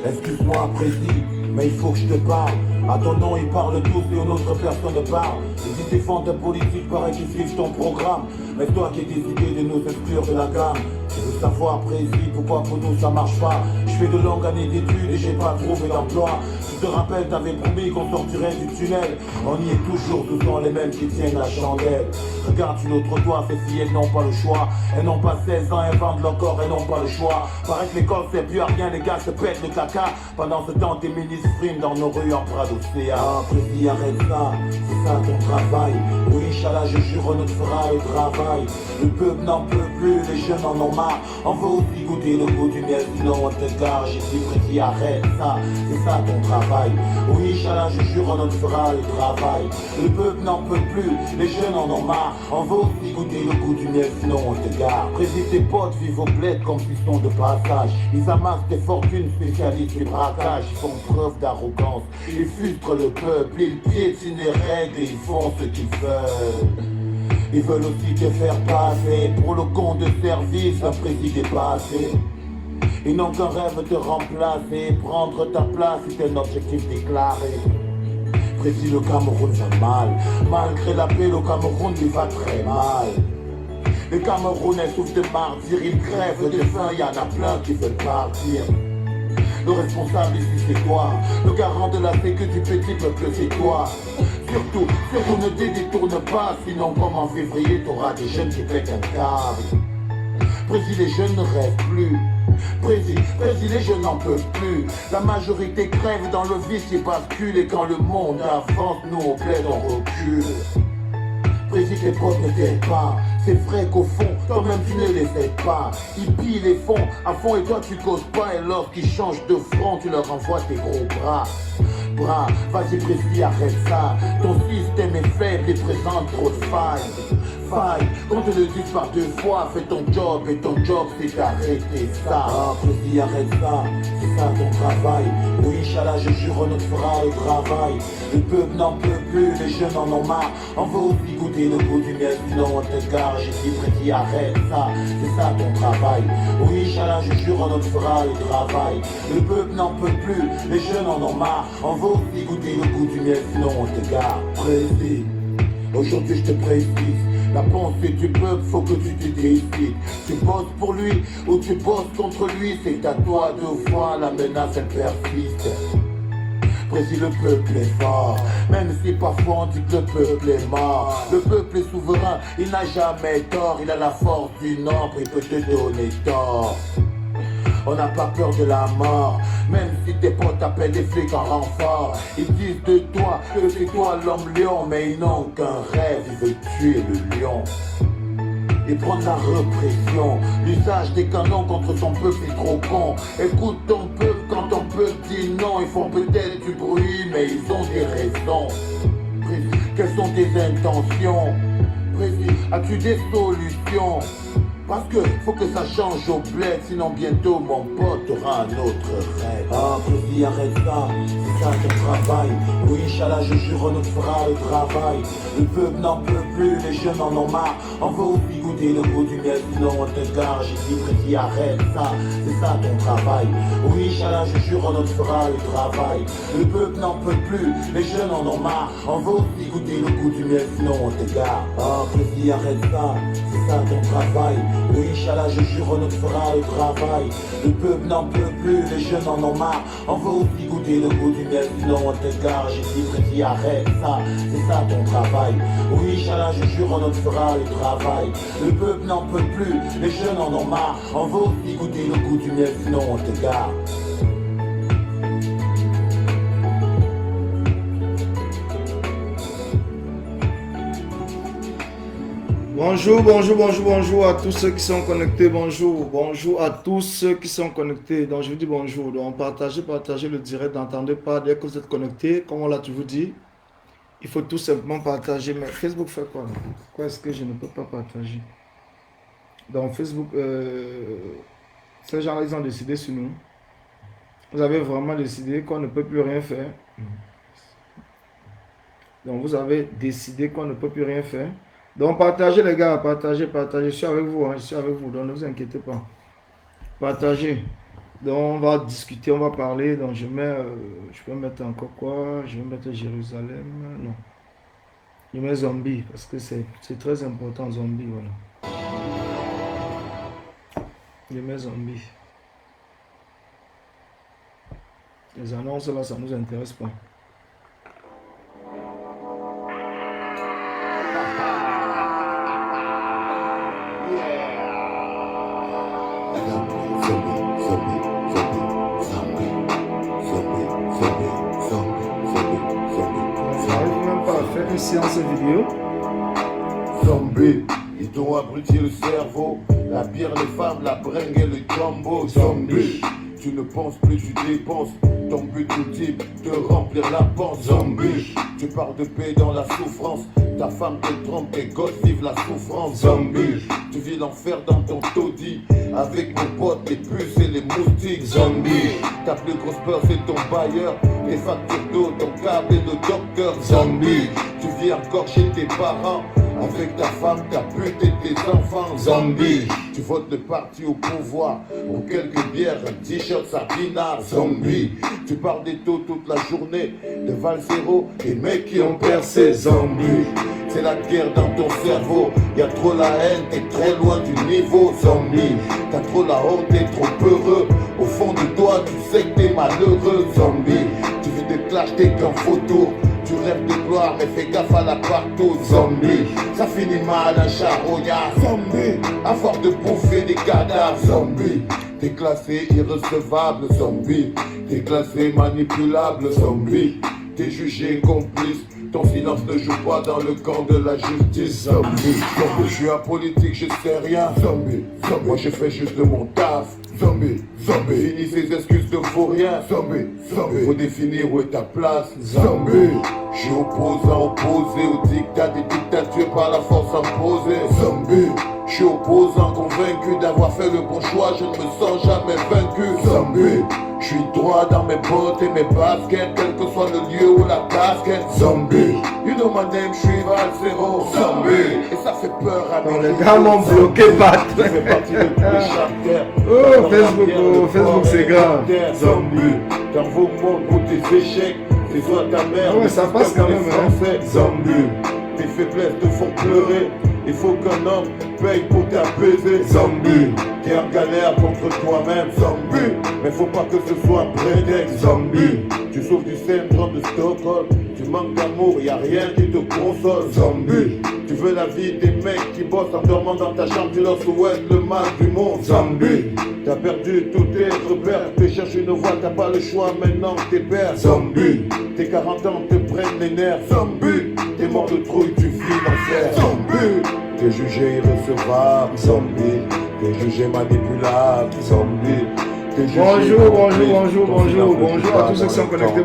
Excuse-moi, précis, mais il faut que je te parle. À ton nom, ils parlent tous et une autre personne ne parle. Ils défendent ta politique, paraît qu'ils suivent ton programme. Mais toi qui as décidé de nous exclure de la gamme. Je veux savoir, précis, pourquoi pour nous ça marche pas. Je fais de longues années d'études et j'ai pas trouvé d'emploi. Tu te rappelles, t'avais promis qu'on sortirait du tunnel. On y est toujours, tous sont les mêmes qui tiennent la chandelle. Regarde sur l'autre toit, ces filles elles n'ont pas le choix. Elles n'ont pas 16 ans, elles vendent leur corps, elles n'ont pas le choix. Paraît que l'école sert plus à rien, les gars se pètent le caca. Pendant ce temps, tes ministres friment dans nos rues en Prado CA. Ah, précis, arrête ça, c'est ça ton travail. Oui, Inch'Allah, je jure, on te fera le travail. Le peuple n'en peut plus, les jeunes en ont marre. On veut aussi goûter le goût du miel, sinon on te gare. J'ai dit, précis, arrête ça, c'est ça ton travail. Oui, Inch'Allah, je jure, on te fera le travail. Le peuple n'en peut plus, les jeunes en ont marre. On veut aussi goûter le goût du miel, sinon on te gare. Précis, tes potes vivent au bled comme pistons de passage. Ils amassent des fortunes spécialistes du braquage. Ils font preuve d'arrogance, ils frustrent le peuple. Ils piétinent les règles et ils font ce qu'ils veulent. Ils veulent aussi te faire passer pour le compte de service, un précis dépassé. Ils n'ont qu'un rêve de remplacer, prendre ta place, c'est un objectif déclaré. Précis, le Cameroun va mal, malgré la paix, le Cameroun lui va très mal. Les Camerounais souffrent de martyrs, ils crèvent de faim, y en a plein qui veulent partir. Le responsable ici c'est toi, le garant de la sécu du petit peuple c'est toi. Surtout ne te détourne pas, sinon comme en février t'auras des jeunes qui pètent un câble. Précis, les jeunes ne rêvent plus. Précis, les jeunes n'en peuvent plus. La majorité crève dans le vice et bascule. Et quand le monde avance, nous on plaide, on recule. Précis, tes potes ne t'aident pas. C'est vrai qu'au fond, toi-même tu ne les aides pas. Ils pillent les fonds à fond et toi tu causes pas. Et lorsqu'ils changent de front, tu leur envoies tes gros bras. Vas-y précis, arrête ça. Ton système est faible et présente trop de failles. Qu'on te le dise par 2 fois, fais ton job et ton job c'est d'arrêter ça. Ah, précis, arrête ça, c'est ça ton travail. Oui, Inch'Allah, je jure, on te fera le travail. Le peuple n'en peut plus, les jeunes en ont marre. On veut aussi goûter le goût du miel, sinon on te gare. J'ai dit, précis, arrête ça, c'est ça ton travail. Oui, Inch'Allah, je jure, on te fera le travail. Le peuple n'en peut plus, les jeunes en ont marre. On veut aussi goûter le goût du miel, sinon on te gare. Précis, aujourd'hui je te précise. La pensée du peuple, faut que tu te décides. Tu bosses pour lui ou tu bosses contre lui. C'est à toi de voir, la menace elle persiste. Précis, le peuple est fort, même si parfois on dit que le peuple est mort. Le peuple est souverain, il n'a jamais tort. Il a la force du nombre, il peut te donner tort. On n'a pas peur de la mort, même si tes potes appellent les flics en renfort. Ils disent de toi que c'est toi l'homme lion, mais ils n'ont qu'un rêve, ils veulent tuer le lion. Ils prennent la répression, l'usage des canons contre ton peuple est trop con. Écoute ton peuple quand ton peuple dit non. Ils font peut-être du bruit, mais ils ont des raisons. Quelles sont tes intentions? As-tu des solutions? Parce que faut que ça change au bled, sinon bientôt mon pote aura un autre rêve. Ah, précis, arrête ça, c'est ça ton travail. Oui, Inch'Allah, je jure, on te fera le travail. Le peuple n'en peut plus, les jeunes en ont marre. On veut aussi goûter le goût du miel, sinon on te gare. J'ai dit, précis, arrête ça, c'est ça ton travail. Oui, Inch'Allah, je jure, on te fera le travail. Le peuple n'en peut plus, les jeunes en ont marre. On veut aussi goûter le goût du miel, sinon on te gare. Ah, précis, arrête ça, c'est ça ton travail. Oui, Inch'Allah, je jure, on te fera le travail. Le peuple n'en peut plus, les jeunes en ont marre. On veut aussi goûter le goût du miel, sinon on te gare. J'ai dit, précis, arrête ça, c'est ça ton travail. Oui, Inch'Allah, je jure, on te fera le travail. Le peuple n'en peut plus, les jeunes en ont marre. On veut aussi goûter le goût du miel, sinon on te gare. Bonjour à tous ceux qui sont connectés, bonjour à tous ceux qui sont connectés, donc je vous dis bonjour, donc partagez le direct, n'entendez pas dès que vous êtes connectés, comme on l'a toujours dit, il faut tout simplement partager, mais Facebook fait quoi? Pourquoi est-ce que je ne peux pas partager? Donc Facebook, ces gens-là ils ont décidé sur nous, vous avez vraiment décidé qu'on ne peut plus rien faire, donc vous avez décidé qu'on ne peut plus rien faire. Donc partagez les gars, partagez, je suis avec vous, donc ne vous inquiétez pas. Partagez. Donc, on va discuter, on va parler. Donc, je peux mettre encore quoi? Je vais mettre Jérusalem. Non. Je mets zombie parce que c'est très important, zombie. Voilà. Je mets zombie. Les annonces là, ça ne nous intéresse pas. Une séance vidéo. Zombie, ils t'ont abruti le cerveau. La bière, les femmes, la bringue et le jumbo. Zombie, tu ne penses plus, tu dépenses. Ton but ultime, te remplir la panse. Zombie, tu parles de paix dans la souffrance. Ta femme te trompe, tes gosses vivent la souffrance. Zombie, tu vis l'enfer dans ton taudis. Avec nos potes, les puces et les moustiques. Zombie, ta plus grosse peur c'est ton bailleur. Les factures d'eau, ton câble et le docteur. Zombie, tu vis encore chez tes parents. Avec ta femme, ta pute et tes enfants. Zombie, tu votes le parti au pouvoir. Pour quelques bières, un t-shirt Sabina. Zombie, tu parles des taux toute la journée. De Valzero, des mecs qui ont percé. Zombie, c'est la guerre dans ton cerveau. Y'a trop la haine, t'es très loin du niveau. Zombie, t'as trop la honte, t'es trop peureux. Au fond de toi, tu sais que t'es malheureux. Zombie, tu vis des clashs, t'es qu'un photo. Tu rêves de gloire, mais fais gaffe à la partout. Zombie, ça finit mal, un charognard. Zombie, à force de bouffer des cadavres. Zombie, t'es classé irrecevable. Zombie, t'es classé manipulable. Zombie, t'es jugé complice. Ton silence ne joue pas dans le camp de la justice. Zombie, je suis apolitique, je sais rien. Zombie, moi je fais juste de mon taf. Zombie, finis ces excuses de faux rien. Zombie, faut définir où est ta place. Zombie, je suis opposant, opposé au dictat des dictatures par la force imposée. Zombie, je suis opposant, convaincu d'avoir fait le bon choix, je ne me sens jamais vaincu. Zombie, je suis droit dans mes bottes et mes baskets, quel que soit le lieu ou la casquette. Zombie, you know my name, je suis Valzero. Zombie, et ça fait peur à mes les gars m'ont bloqué, Pat. Je fais partie de tous les chapters. Oh, Facebook c'est grave. Zombie, dans vos mots pour tes échecs, c'est soit ta mère, ouais, ça passe quand même, hein. Zombie, tes faiblesses te font pleurer. Il faut qu'un homme paye pour t'apaiser. Zombie, t'es en galère contre toi-même. Zombie, mais faut pas que ce soit un prétexte. Zombie, tu souffres du syndrome de Stockholm. Tu manques d'amour, y a rien qui te console. Zombie, tu veux la vie des mecs qui bossent en dormant dans ta chambre. Tu leur souhaites le mal du monde. Zombie, t'as perdu tous tes repères. Tu cherches une voie, t'as pas le choix maintenant que t'es père. Zombie, tes 40 ans te prennent les nerfs. Zombie, t'es mort de trouille, tu vis l'enfer. Zombie, t'es jugé irrecevable. Zombie, t'es jugé manipulable. Zombie. Bonjour à tous ceux qui sont connectés.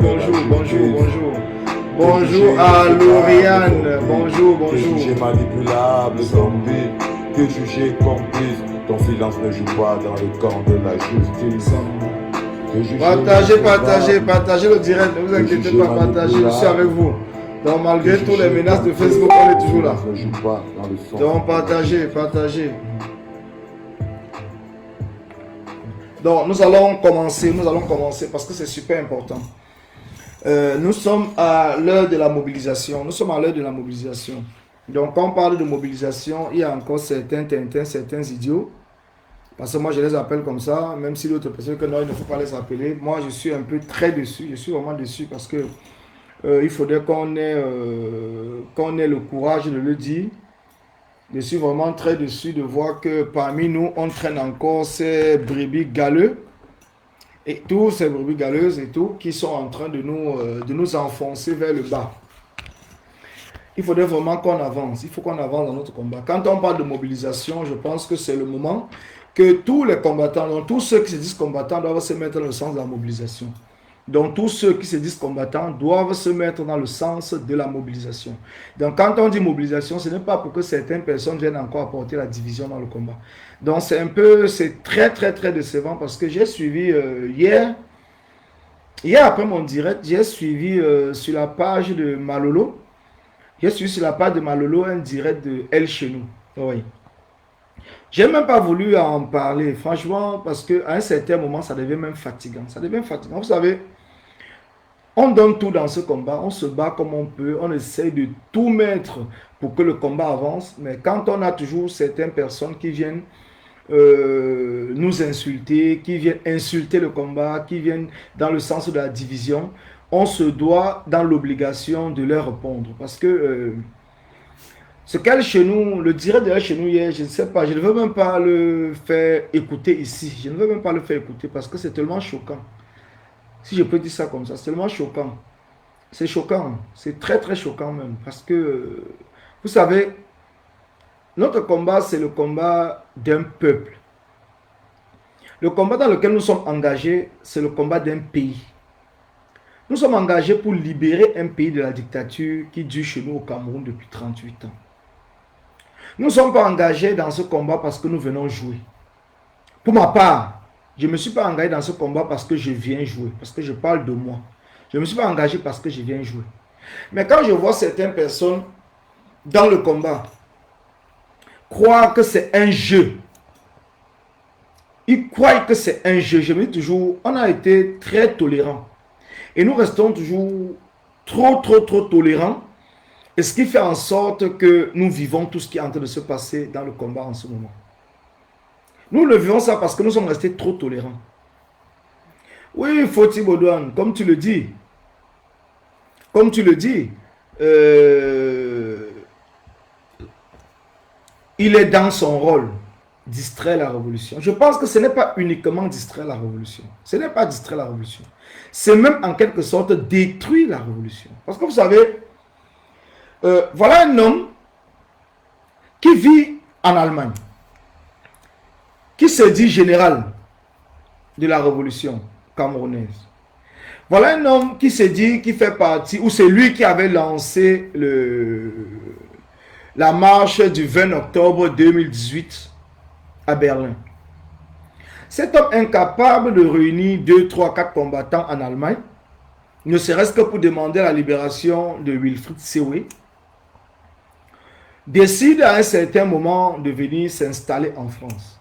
Bonjour à Lauriane. Bonjour. T'es jugé manipulable. Zombie, t'es jugé complice. Ton silence ne joue pas dans le camp de la justice. Partagez le direct, ne vous inquiétez pas, partagez, je suis avec vous. Donc malgré toutes les menaces de Facebook, on est toujours là. Donc partagez. Donc nous allons commencer parce que c'est super important. Nous sommes à l'heure de la mobilisation. Donc quand on parle de mobilisation, il y a encore certains tintins, certains idiots. Parce que moi je les appelle comme ça, même si d'autres personnes que non, il ne faut pas les appeler. Moi je suis un peu très dessus, je suis vraiment dessus parce que il faudrait qu'on ait le courage de le dire. Je suis vraiment très dessus de voir que parmi nous, on traîne encore ces brebis galeux. Et tous ces brebis galeuses et tout, qui sont en train de nous enfoncer vers le bas. Il faudrait vraiment qu'on avance. Il faut qu'on avance dans notre combat. Quand on parle de mobilisation, je pense que c'est le moment que tous les combattants, donc tous ceux qui se disent combattants doivent se mettre dans le sens de la mobilisation. Donc tous ceux qui se disent combattants doivent se mettre dans le sens de la mobilisation. Donc quand on dit mobilisation, ce n'est pas pour que certaines personnes viennent encore apporter la division dans le combat. Donc c'est très décevant parce que j'ai suivi hier après mon direct, j'ai suivi sur la page de Malolo, un direct de Elle chez nous. Oui. J'ai même pas voulu en parler, franchement, parce qu'à un certain moment, ça devient même fatigant. Ça devient fatigant. Vous savez, on donne tout dans ce combat, on se bat comme on peut, on essaie de tout mettre pour que le combat avance, mais quand on a toujours certaines personnes qui viennent nous insulter, qui viennent insulter le combat, qui viennent dans le sens de la division, on se doit dans l'obligation de leur répondre. Parce que ce qu'elle chez nous, le direct de chez nous hier, je ne sais pas, je ne veux même pas le faire écouter ici. Je ne veux même pas le faire écouter parce que c'est tellement choquant. Si je peux dire ça comme ça, c'est tellement choquant. C'est choquant, c'est très très choquant même. Parce que, vous savez, notre combat, c'est le combat d'un peuple. Le combat dans lequel nous sommes engagés, c'est le combat d'un pays. Nous sommes engagés pour libérer un pays de la dictature qui dure chez nous au Cameroun depuis 38 ans. Nous ne sommes pas engagés dans ce combat parce que nous venons jouer. Pour ma part, je ne me suis pas engagé dans ce combat parce que je viens jouer, parce que je parle de moi. Je ne me suis pas engagé parce que je viens jouer. Mais quand je vois certaines personnes dans le combat croire que c'est un jeu, ils croient que c'est un jeu. Je me dis toujours, on a été très tolérants. Et nous restons toujours trop tolérants. Et ce qui fait en sorte que nous vivons tout ce qui est en train de se passer dans le combat en ce moment. Nous le vivons ça parce que nous sommes restés trop tolérants. Oui, Foti Baudouin, comme tu le dis, il est dans son rôle, distraire la révolution. Je pense que ce n'est pas uniquement distraire la révolution. Ce n'est pas distraire la révolution. C'est même en quelque sorte détruire la révolution. Parce que vous savez, voilà un homme qui vit en Allemagne, qui se dit général de la révolution camerounaise. Voilà un homme qui se dit, qui fait partie, ou c'est lui qui avait lancé la marche du 20 octobre 2018 à Berlin. Cet homme incapable de réunir 2, 3, 4 combattants en Allemagne, ne serait-ce que pour demander la libération de Wilfried Sewe, décide à un certain moment de venir s'installer en France.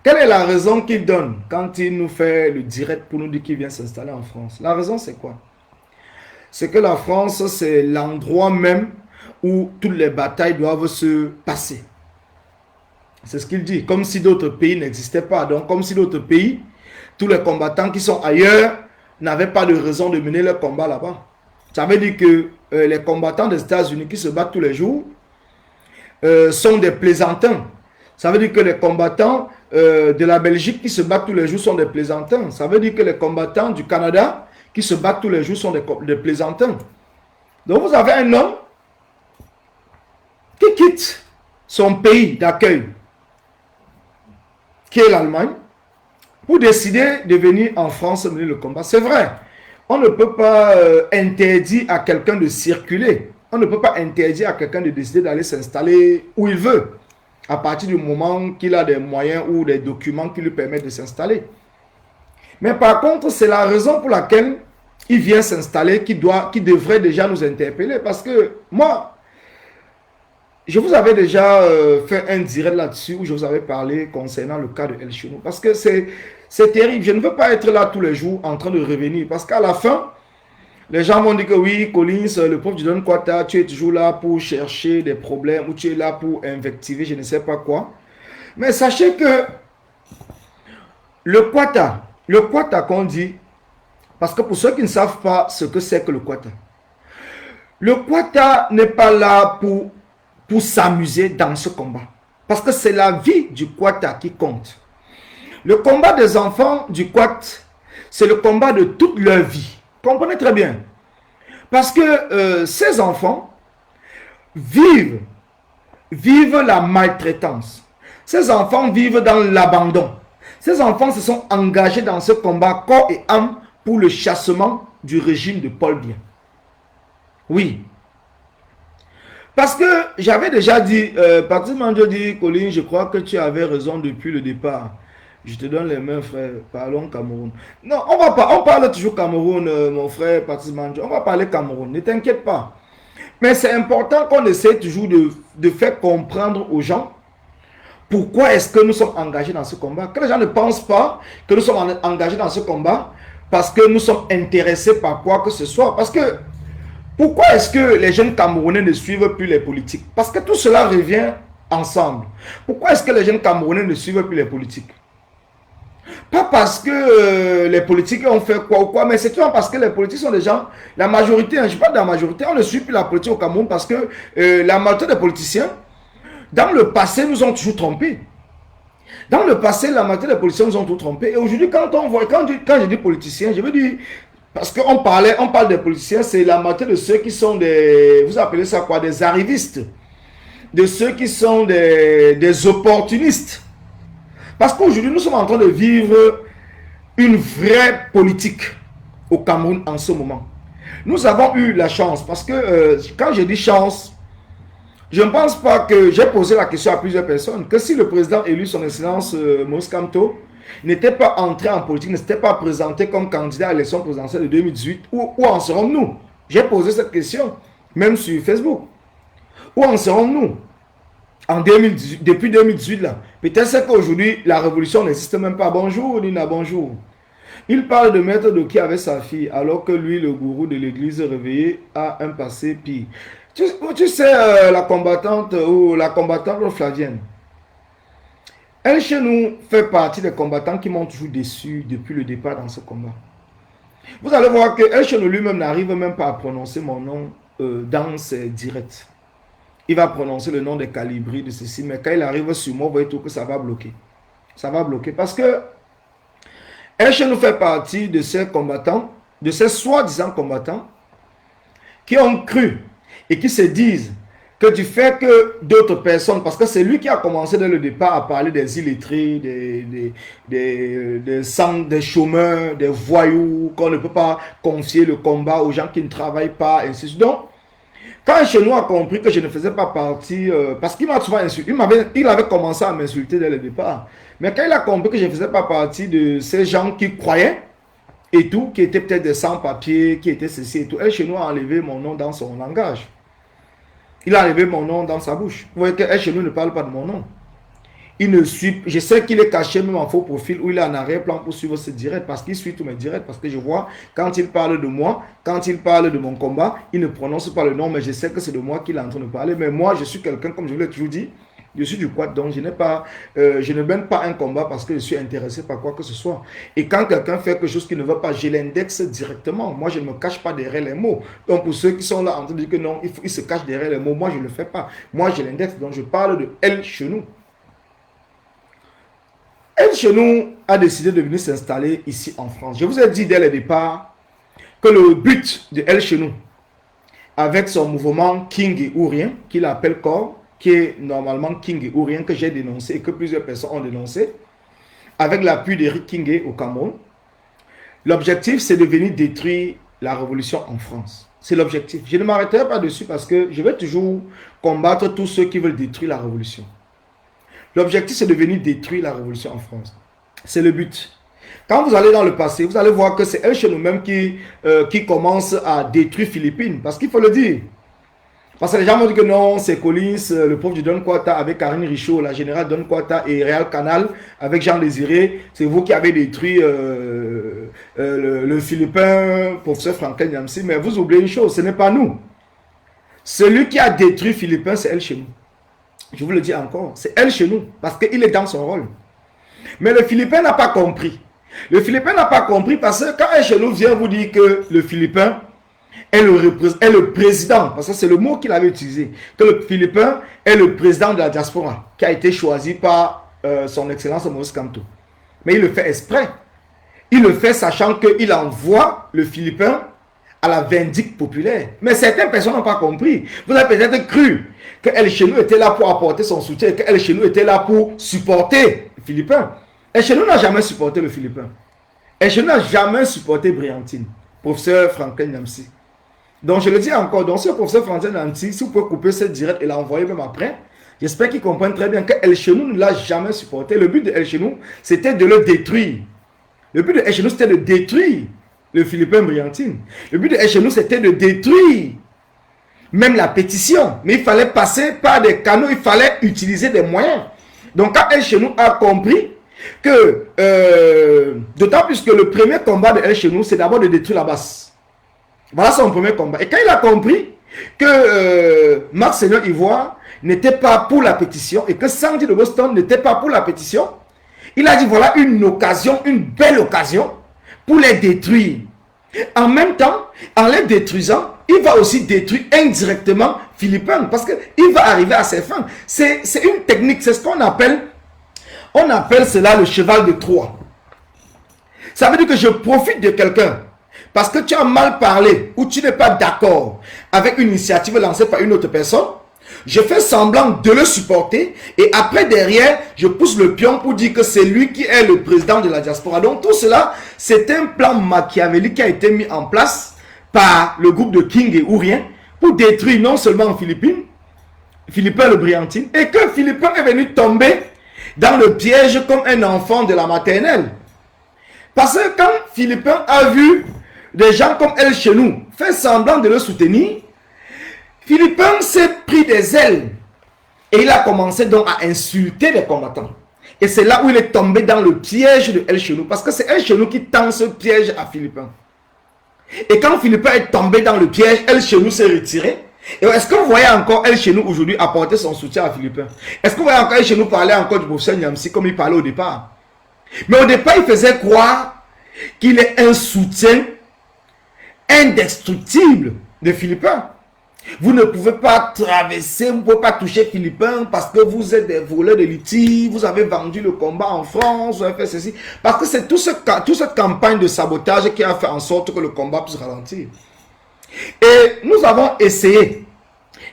Quelle est la raison qu'il donne quand il nous fait le direct pour nous dire qu'il vient s'installer en France? La raison, c'est quoi? C'est que la France, c'est l'endroit même où toutes les batailles doivent se passer. C'est ce qu'il dit. Comme si d'autres pays n'existaient pas. Donc, comme si d'autres pays, tous les combattants qui sont ailleurs, n'avaient pas de raison de mener leur combat là-bas. Ça veut dire que les combattants des États-Unis qui se battent tous les jours sont des plaisantins. Ça veut dire que les combattants de la Belgique qui se battent tous les jours sont des plaisantins. Ça veut dire que les combattants du Canada qui se battent tous les jours sont des plaisantins. Donc vous avez un homme qui quitte son pays d'accueil, qui est l'Allemagne, pour décider de venir en France mener le combat. C'est vrai, on ne peut pas interdire à quelqu'un de circuler. On ne peut pas interdire à quelqu'un de décider d'aller s'installer où il veut, à partir du moment qu'il a des moyens ou des documents qui lui permettent de s'installer. Mais par contre, c'est la raison pour laquelle il vient s'installer qui devrait déjà nous interpeller. Parce que moi, je vous avais déjà fait un direct là-dessus où je vous avais parlé concernant le cas de El Chenou. Parce que c'est terrible. Je ne veux pas être là tous les jours en train de revenir. Parce qu'à la fin, les gens vont dire que oui, Collins, le prof Jordan Kwata, tu es toujours là pour chercher des problèmes ou tu es là pour invectiver, je ne sais pas quoi. Mais sachez que le Kwata qu'on dit, parce que pour ceux qui ne savent pas ce que c'est que le Kwata n'est pas là pour s'amuser dans ce combat. Parce que c'est la vie du Kwata qui compte. Le combat des enfants du Kwata, c'est le combat de toute leur vie. Comprenez très bien. Parce que ces enfants vivent la maltraitance. Ces enfants vivent dans l'abandon. Ces enfants se sont engagés dans ce combat corps et âme pour le chassement du régime de Paul Biya. Oui. Parce que j'avais déjà dit, Patrice Mandio dit, Colin, je crois que tu avais raison depuis le départ. Je te donne les mains, frère. Parlons Cameroun. Non, on parle toujours Cameroun, mon frère Patrice Mandio. On va parler Cameroun. Ne t'inquiète pas. Mais c'est important qu'on essaie toujours de faire comprendre aux gens Pourquoi est-ce que nous sommes engagés dans ce combat? Que les gens ne pensent pas que nous sommes engagés dans ce combat parce que nous sommes intéressés par quoi que ce soit. Parce que, pourquoi est-ce que les jeunes Camerounais ne suivent plus les politiques? Parce que tout cela revient ensemble. Pourquoi est-ce que les jeunes Camerounais ne suivent plus les politiques? Pas parce que les politiques ont fait quoi ou quoi, mais c'est tout parce que les politiques sont des gens, la majorité, je parle de la majorité, on ne suit plus la politique au Cameroun parce que la majorité des politiciens, dans le passé, nous ont toujours trompés. Dans le passé, la majorité des politiciens nous ont tout trompés. Et aujourd'hui, quand je dis politiciens, je veux dire, parce qu'on parle des politiciens, c'est la majorité de ceux qui sont des, vous appelez ça quoi, des arrivistes, de ceux qui sont des opportunistes. Parce qu'aujourd'hui, nous sommes en train de vivre une vraie politique au Cameroun en ce moment. Nous avons eu la chance, parce que quand je dis chance, je ne pense pas que, j'ai posé la question à plusieurs personnes, que si le président élu, son excellence Maurice Kamto, n'était pas entré en politique, ne s'était pas présenté comme candidat à l'élection présidentielle de 2018, où en serons-nous? J'ai posé cette question, même sur Facebook. Où en serons-nous en 2018, depuis 2018 là? Peut-être c'est qu'aujourd'hui, la révolution n'existe même pas. Bonjour, Nina, bonjour. Il parle de Maître Doki avec sa fille, alors que lui, le gourou de l'église réveillé, a un passé pire. Tu sais, la combattante Flavienne, elle, chez nous, fait partie des combattants qui m'ont toujours déçu depuis le départ dans ce combat. Vous allez voir que El Chenou lui-même n'arrive même pas à prononcer mon nom dans ses directs. Il va prononcer le nom des calibris, de ceci, mais quand il arrive sur moi, vous voyez tout que ça va bloquer. Ça va bloquer parce que El Chenou fait partie de ces combattants, de ces soi-disant combattants, qui ont cru et qui se disent que du fait que d'autres personnes, parce que c'est lui qui a commencé dès le départ à parler des illettrés, des chômeurs, des voyous, qu'on ne peut pas confier le combat aux gens qui ne travaillent pas, et ainsi de suite. Donc, quand Chenou a compris que je ne faisais pas partie, parce qu'il m'a souvent insulté, il avait commencé à m'insulter dès le départ, mais quand il a compris que je ne faisais pas partie de ces gens qui croyaient, et tout, qui étaient peut-être des sans-papiers, qui étaient ceci et tout, El Chenou a enlevé mon nom dans son langage. Il a enlevé mon nom dans sa bouche. Vous voyez que El Chenou ne parle pas de mon nom. Il ne suit, je sais qu'il est caché même en faux profil où il est en arrière-plan pour suivre ses directs parce qu'il suit tous mes directs. Parce que je vois, quand il parle de moi, quand il parle de mon combat, il ne prononce pas le nom, mais je sais que c'est de moi qu'il est en train de parler. Mais moi, je suis quelqu'un, comme je vous l'ai toujours dit, je suis du quad, donc je ne mène pas un combat parce que je suis intéressé par quoi que ce soit. Et quand quelqu'un fait quelque chose qu'il ne veut pas, je l'indexe directement. Moi, je ne me cache pas derrière les mots. Donc, pour ceux qui sont là en train de dire que non, il se cache derrière les mots, moi, je ne le fais pas. Moi, je l'indexe. Donc, je parle de El Chenou. El Chenou a décidé de venir s'installer ici en France. Je vous ai dit dès le départ que le but de El Chenou, avec son mouvement King et Ourien, qu'il appelle corps, qui est normalement King et Ourien, que j'ai dénoncé et que plusieurs personnes ont dénoncé, avec l'appui d'Eric Kingé au Cameroun, l'objectif c'est de venir détruire la révolution en France. C'est l'objectif. Je ne m'arrêterai pas dessus parce que je vais toujours combattre tous ceux qui veulent détruire la révolution. L'objectif c'est de venir détruire la révolution en France. C'est le but. Quand vous allez dans le passé, vous allez voir que c'est El Chenou même qui commence à détruire Philippines. Parce qu'il faut le dire. Parce que les gens m'ont dit que non, c'est Collins, le prof du Don Quata avec Karine Richaud, la générale Don Quata et Réal Canal avec Jean Désiré. C'est vous qui avez détruit le Philippin, professeur Franklin Yamsi. Mais vous oubliez une chose, ce n'est pas nous. Celui qui a détruit Philippin, c'est El Chenou. Je vous le dis encore, c'est El Chenou parce qu'il est dans son rôle. Mais le Philippin n'a pas compris. Le Philippin n'a pas compris parce que quand El Chenou vient vous dire que le Philippin est le président, parce que c'est le mot qu'il avait utilisé, que le Philippin est le président de la diaspora, qui a été choisi par son excellence Maurice Kamto. Mais il le fait exprès. Il le fait sachant qu'il envoie le Philippin à la vindicte populaire. Mais certaines personnes n'ont pas compris. Vous avez peut-être cru que El Chenou était là pour apporter son soutien, que El Chenou était là pour supporter le Philippin. El Chenou n'a jamais supporté le Philippin. El Chenou n'a jamais supporté Briantine, professeur Franklin Yamsi. Donc je le dis encore, donc ce professeur Franklin Yamsi, si vous pouvez couper cette directe et l'envoyer même après, j'espère qu'il comprenne très bien que El Chenou ne l'a jamais supporté. Le but de El Chenou, c'était de le détruire. Le but de El Chenou, c'était de détruire le Philippin Briantine. Le but de El Chenou, c'était de détruire même la pétition. Mais il fallait passer par des canaux, il fallait utiliser des moyens. Donc quand El Chenou a compris que, d'autant plus que le premier combat de El Chenou, c'est d'abord de détruire la base. Voilà son premier combat. Et quand il a compris que Marc Seigneur Ivoire n'était pas pour la pétition et que Sandy de Boston n'était pas pour la pétition, il a dit voilà une occasion, une belle occasion pour les détruire. En même temps, en les détruisant, il va aussi détruire indirectement Philippin parce qu'il va arriver à ses fins. C'est une technique, c'est ce qu'on appelle, cela le cheval de Troie. Ça veut dire que je profite de quelqu'un parce que tu as mal parlé ou tu n'es pas d'accord avec une initiative lancée par une autre personne. Je fais semblant de le supporter et après derrière, je pousse le pion pour dire que c'est lui qui est le président de la diaspora. Donc tout cela, c'est un plan machiavélique qui a été mis en place par le groupe de King et Ourien pour détruire non seulement Philippin le Briantine, et que Philippin est venu tomber dans le piège comme un enfant de la maternelle. Parce que quand Philippin a vu des gens comme El Chenou faire semblant de le soutenir, Philippin s'est pris des ailes et il a commencé donc à insulter les combattants. Et c'est là où il est tombé dans le piège de El Chenou, parce que c'est El Chenou qui tend ce piège à Philippin. Et quand Philippin est tombé dans le piège, El Chenou s'est retiré. Et est-ce que vous voyez encore El Chenou aujourd'hui apporter son soutien à Philippin? Est-ce que vous voyez encore El Chenou parler encore du professeur Niamsi comme il parlait au départ? Mais au départ, il faisait croire qu'il est un soutien indestructible de Philippin. Vous ne pouvez pas traverser, vous ne pouvez pas toucher Philippin parce que vous êtes des voleurs de litiges, vous avez vendu le combat en France, vous avez fait ceci. Parce que c'est toute cette campagne de sabotage qui a fait en sorte que le combat puisse ralentir. Et nous avons essayé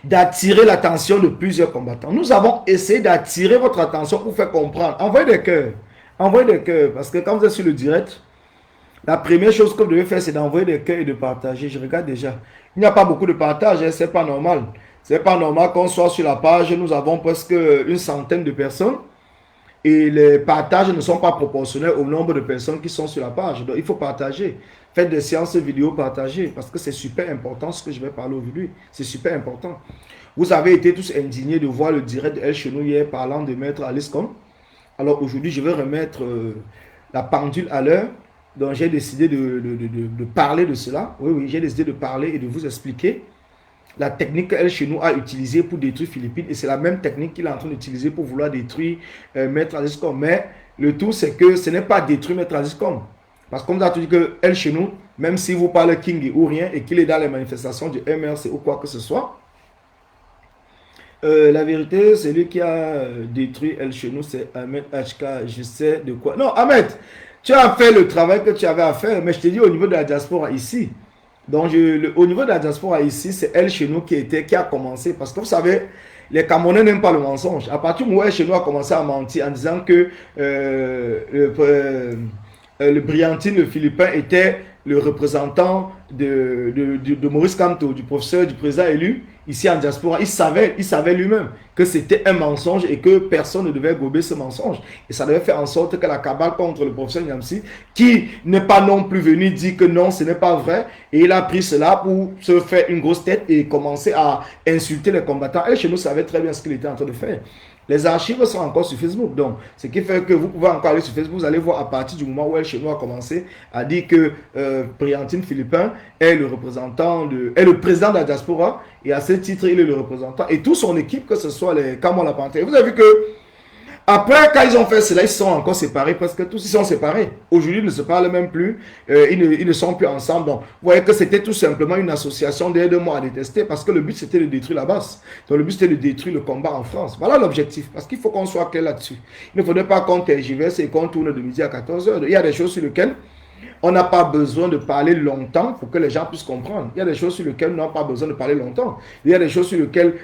d'attirer l'attention de plusieurs combattants. Nous avons essayé d'attirer votre attention pour faire comprendre. Envoyez des cœurs. Envoyez des cœurs. Parce que quand vous êtes sur le direct, la première chose que vous devez faire, c'est d'envoyer des cœurs et de partager. Je regarde déjà. Il n'y a pas beaucoup de partage, hein, c'est pas normal. C'est pas normal qu'on soit sur la page. Nous avons presque une centaine de personnes. Et les partages ne sont pas proportionnels au nombre de personnes qui sont sur la page. Donc il faut partager. Faites des séances vidéo, partagées. Parce que c'est super important ce que je vais parler aujourd'hui. C'est super important. Vous avez été tous indignés de voir le direct de El Chenou hier parlant de Maître Alice Com. Alors aujourd'hui, je vais remettre la pendule à l'heure. Donc j'ai décidé de parler de cela. Oui, j'ai décidé de parler et de vous expliquer la technique qu'El Chenou a utilisée pour détruire Philippines. Et c'est la même technique qu'il est en train d'utiliser pour vouloir détruire Maître Alice Com. Mais le tout, c'est que ce n'est pas détruire Maître Alice Com. Parce que comme vous avez dit que El Chenou, même si vous parlez King ou rien et qu'il est dans les manifestations du MRC ou quoi que ce soit, la vérité, c'est lui qui a détruit El Chenou, c'est Ahmed HK. Je sais de quoi. Non, Ahmed, tu as fait le travail que tu avais à faire, mais je te dis au niveau de la diaspora ici. Donc, au niveau de la diaspora ici, c'est El Chenou qui a commencé. Parce que vous savez, les Camerounais n'aiment pas le mensonge. À partir du moment où El Chenou a commencé à mentir en disant que le Briantine, le Philippin, était le représentant de Maurice Kamto, du professeur, du président élu, ici en diaspora, il savait lui-même que c'était un mensonge et que personne ne devait gober ce mensonge. Et ça devait faire en sorte que la cabale contre le professeur Niamsi, qui n'est pas non plus venu dire que non, ce n'est pas vrai, et il a pris cela pour se faire une grosse tête et commencer à insulter les combattants. Et chez nous, savait très bien ce qu'il était en train de faire. Les archives sont encore sur Facebook, donc ce qui fait que vous pouvez encore aller sur Facebook, vous allez voir à partir du moment où El Chenou a commencé à dire que Briantine Philippin est le représentant, est le président de la diaspora, et à ce titre, il est le représentant, et toute son équipe, que ce soit les Camon La Panthère. Vous avez vu que après, quand ils ont fait cela, ils sont encore séparés, parce que tous ils sont séparés. Aujourd'hui, ils ne se parlent même plus, ils ne sont plus ensemble. Donc, vous voyez que c'était tout simplement une association d'aide-moi à détester, parce que le but c'était de détruire la base. Donc, le but c'était de détruire le combat en France. Voilà l'objectif, parce qu'il faut qu'on soit clair là-dessus. Il ne faudrait pas qu'on tergiverse et qu'on tourne de midi à 14h. Il y a des choses sur lesquelles on n'a pas besoin de parler longtemps pour que les gens puissent comprendre. Il y a des choses sur lesquelles on n'a pas besoin de parler longtemps. Il y a des choses sur lesquelles,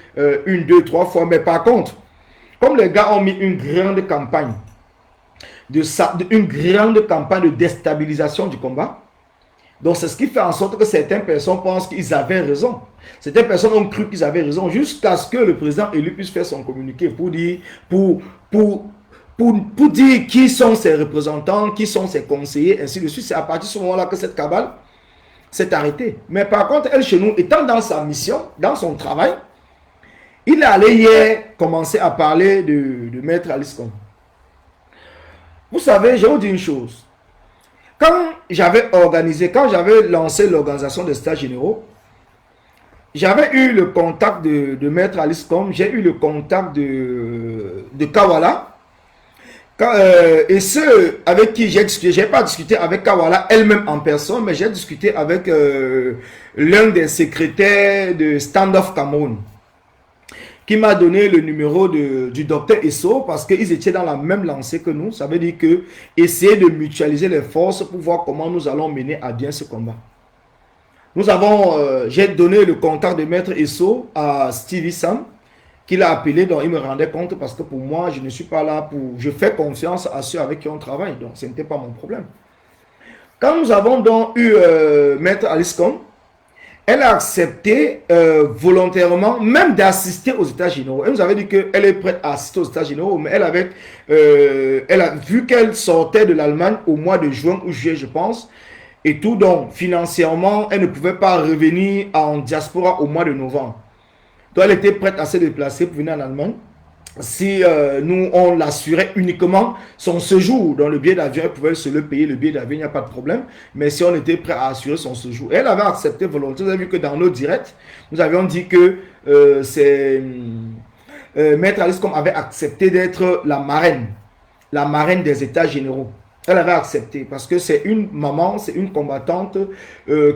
une, deux, trois fois, mais par contre, comme les gars ont mis une grande campagne de déstabilisation du combat, donc c'est ce qui fait en sorte que certaines personnes pensent qu'ils avaient raison. Certaines personnes ont cru qu'ils avaient raison jusqu'à ce que le président élu puisse faire son communiqué pour dire qui sont ses représentants, qui sont ses conseillers, ainsi de suite. C'est à partir de ce moment-là que cette cabale s'est arrêtée. Mais par contre, El Chenou, étant dans sa mission, dans son travail, Il est allé hier commencer à parler de Maître Alice Combes. Vous savez, je vais vous dire une chose. Quand j'avais lancé l'organisation des stages généraux, j'avais eu le contact de Maître Alice Combes, j'ai eu le contact de Kawala. Et ceux avec qui j'ai discuté, je n'ai pas discuté avec Kawala elle-même en personne, mais j'ai discuté avec l'un des secrétaires de Stand Off Cameroun, qui m'a donné le numéro du docteur Esso, parce qu'ils étaient dans la même lancée que nous. Ça veut dire que essayer de mutualiser les forces pour voir comment nous allons mener à bien ce combat. J'ai donné le contact de Maître Esso à Stevie Sam, qu'il a appelé, donc il me rendait compte, parce que pour moi, je ne suis pas là pour... Je fais confiance à ceux avec qui on travaille, donc ce n'était pas mon problème. Quand nous avons donc eu Maître Alice Combes, elle a accepté volontairement même d'assister aux états généraux. Elle nous avait dit qu'elle est prête à assister aux états généraux, mais elle a vu qu'elle sortait de l'Allemagne au mois de juin ou juillet, je pense, et tout, donc financièrement, elle ne pouvait pas revenir en diaspora au mois de novembre. Donc elle était prête à se déplacer pour venir en Allemagne. Si nous, on l'assurait uniquement son séjour dans le billet d'avion, elle pouvait se le payer, le billet d'avion, il n'y a pas de problème. Mais si on était prêt à assurer son séjour, elle avait accepté volontairement. Vous avez vu que dans nos directs, nous avions dit que Maître Alice Combes avait accepté d'être la marraine des états généraux. Elle avait accepté parce que c'est une maman, c'est une combattante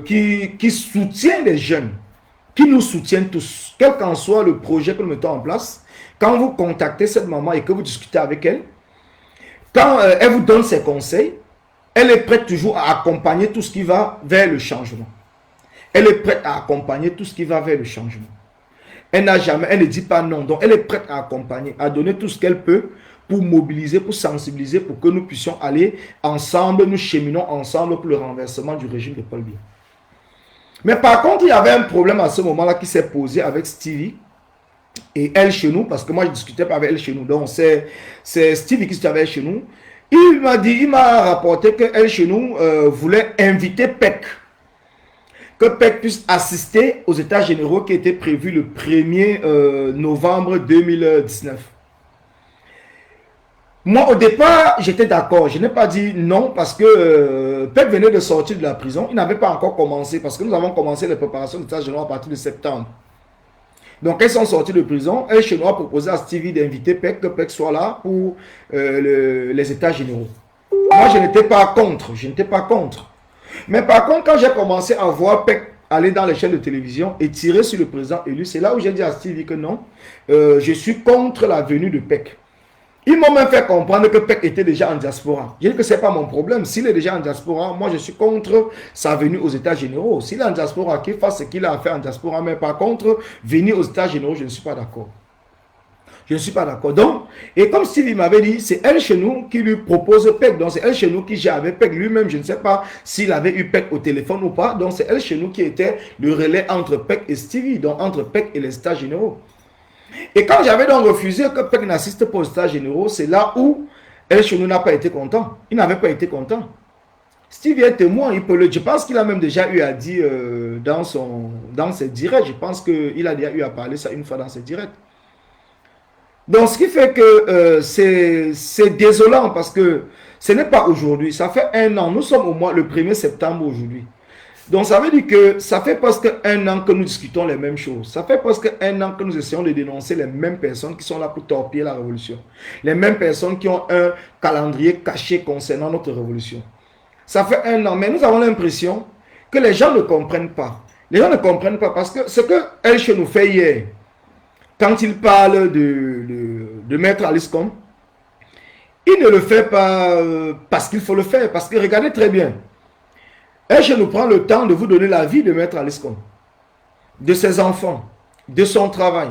qui soutient les jeunes, qui nous soutient tous, quel qu'en soit le projet que nous mettons en place. Quand vous contactez cette maman et que vous discutez avec elle, quand elle vous donne ses conseils, elle est prête toujours à accompagner tout ce qui va vers le changement. Elle est prête à accompagner tout ce qui va vers le changement. Elle ne dit pas non. Donc elle est prête à accompagner, à donner tout ce qu'elle peut pour mobiliser, pour sensibiliser, pour que nous puissions aller ensemble, nous cheminons ensemble pour le renversement du régime de Paul Biya. Mais par contre, il y avait un problème à ce moment-là qui s'est posé avec Stevie et elle chez nous, parce que moi je ne discutais pas avec elle chez nous. Donc c'est Stevie qui se avec elle chez nous. Il m'a rapporté que elle chez nous voulait inviter PEC. Que PEC puisse assister aux états généraux qui étaient prévus le 1er novembre 2019. Moi, au départ, j'étais d'accord. Je n'ai pas dit non parce que PEC venait de sortir de la prison. Il n'avait pas encore commencé parce que nous avons commencé les préparations des états généraux à partir de septembre. Donc, elles sont sorties de prison. Elle, chez nous, a proposé à Stevie d'inviter PEC, que PEC soit là pour les états généraux. Moi, je n'étais pas contre. Je n'étais pas contre. Mais par contre, quand j'ai commencé à voir PEC aller dans les chaînes de télévision et tirer sur le président élu, c'est là où j'ai dit à Stevie que non, je suis contre la venue de PEC. Ils m'ont même fait comprendre que PEC était déjà en diaspora. Je dis que ce n'est pas mon problème. S'il est déjà en diaspora, moi je suis contre sa venue aux états généraux. S'il est en diaspora, qu'il fasse ce qu'il a à faire en diaspora. Mais par contre, venir aux états généraux, je ne suis pas d'accord. Je ne suis pas d'accord. Donc, et comme Stevie m'avait dit, c'est elle chez nous qui lui propose PEC. Donc, c'est elle chez nous qui gère avec PEC. Lui-même, je ne sais pas s'il avait eu PEC au téléphone ou pas. Donc, c'est elle chez nous qui était le relais entre PEC et Stevie. Donc, entre PEC et les états généraux. Et quand j'avais donc refusé que PEC n'assiste pas aux états généraux, c'est là où elle chez nous n'a pas été content. Il n'avait pas été content. Stevie est témoin, je pense qu'il a même déjà eu à dire dans ses directs. Je pense qu'il a déjà eu à parler ça une fois dans ses directs. Donc, ce qui fait que c'est désolant parce que ce n'est pas aujourd'hui. Ça fait un an. Nous sommes au mois le 1er septembre aujourd'hui. Donc, ça veut dire que ça fait presque un an que nous discutons les mêmes choses. Ça fait presque un an que nous essayons de dénoncer les mêmes personnes qui sont là pour torpiller la révolution. Les mêmes personnes qui ont un calendrier caché concernant notre révolution. Ça fait un an. Mais nous avons l'impression que les gens ne comprennent pas. Les gens ne comprennent pas parce que ce que Elle nous fait hier, quand il parle de Maître Alice Combes, il ne le fait pas parce qu'il faut le faire. Parce que regardez très bien. Elle nous prend le temps de vous donner la vie de Maître Alice Combes, de ses enfants, de son travail.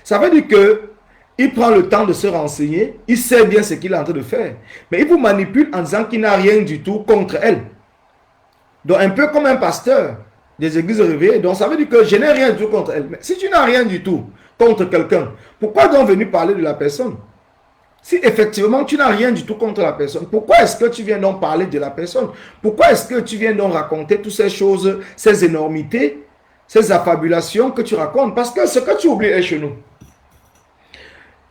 Ça veut dire qu'il prend le temps de se renseigner, il sait bien ce qu'il est en train de faire. Mais il vous manipule en disant qu'il n'a rien du tout contre elle. Donc un peu comme un pasteur des églises réveillées. Donc ça veut dire que je n'ai rien du tout contre elle. Mais si tu n'as rien du tout contre quelqu'un, pourquoi donc venir parler de la personne? Si effectivement tu n'as rien du tout contre la personne, pourquoi est-ce que tu viens donc parler de la personne? Pourquoi est-ce que tu viens donc raconter toutes ces choses, ces énormités, ces affabulations que tu racontes? Parce que ce que tu oublies est chez nous.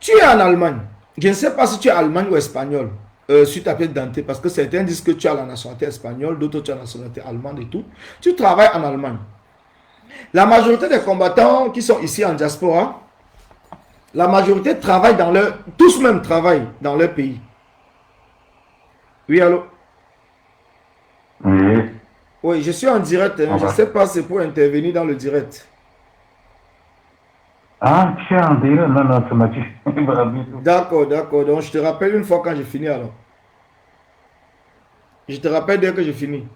Tu es en Allemagne. Je ne sais pas si tu es allemand ou espagnol sur ta pièce d'identité, parce que certains disent que tu as la nationalité espagnole, d'autres tu as la nationalité allemande et tout. Tu travailles en Allemagne. La majorité des combattants qui sont ici en diaspora, la majorité travaille dans leur... Tous même travaillent dans leur pays. Oui, allô? Oui. Oui, je suis en direct. Hein. Je ne sais pas, c'est pour intervenir dans le direct. Ah, tu es en direct? Non, non, c'est Mathieu. D'accord, d'accord. Donc, je te rappelle une fois quand j'ai fini alors. Je te rappelle dès que j'ai fini.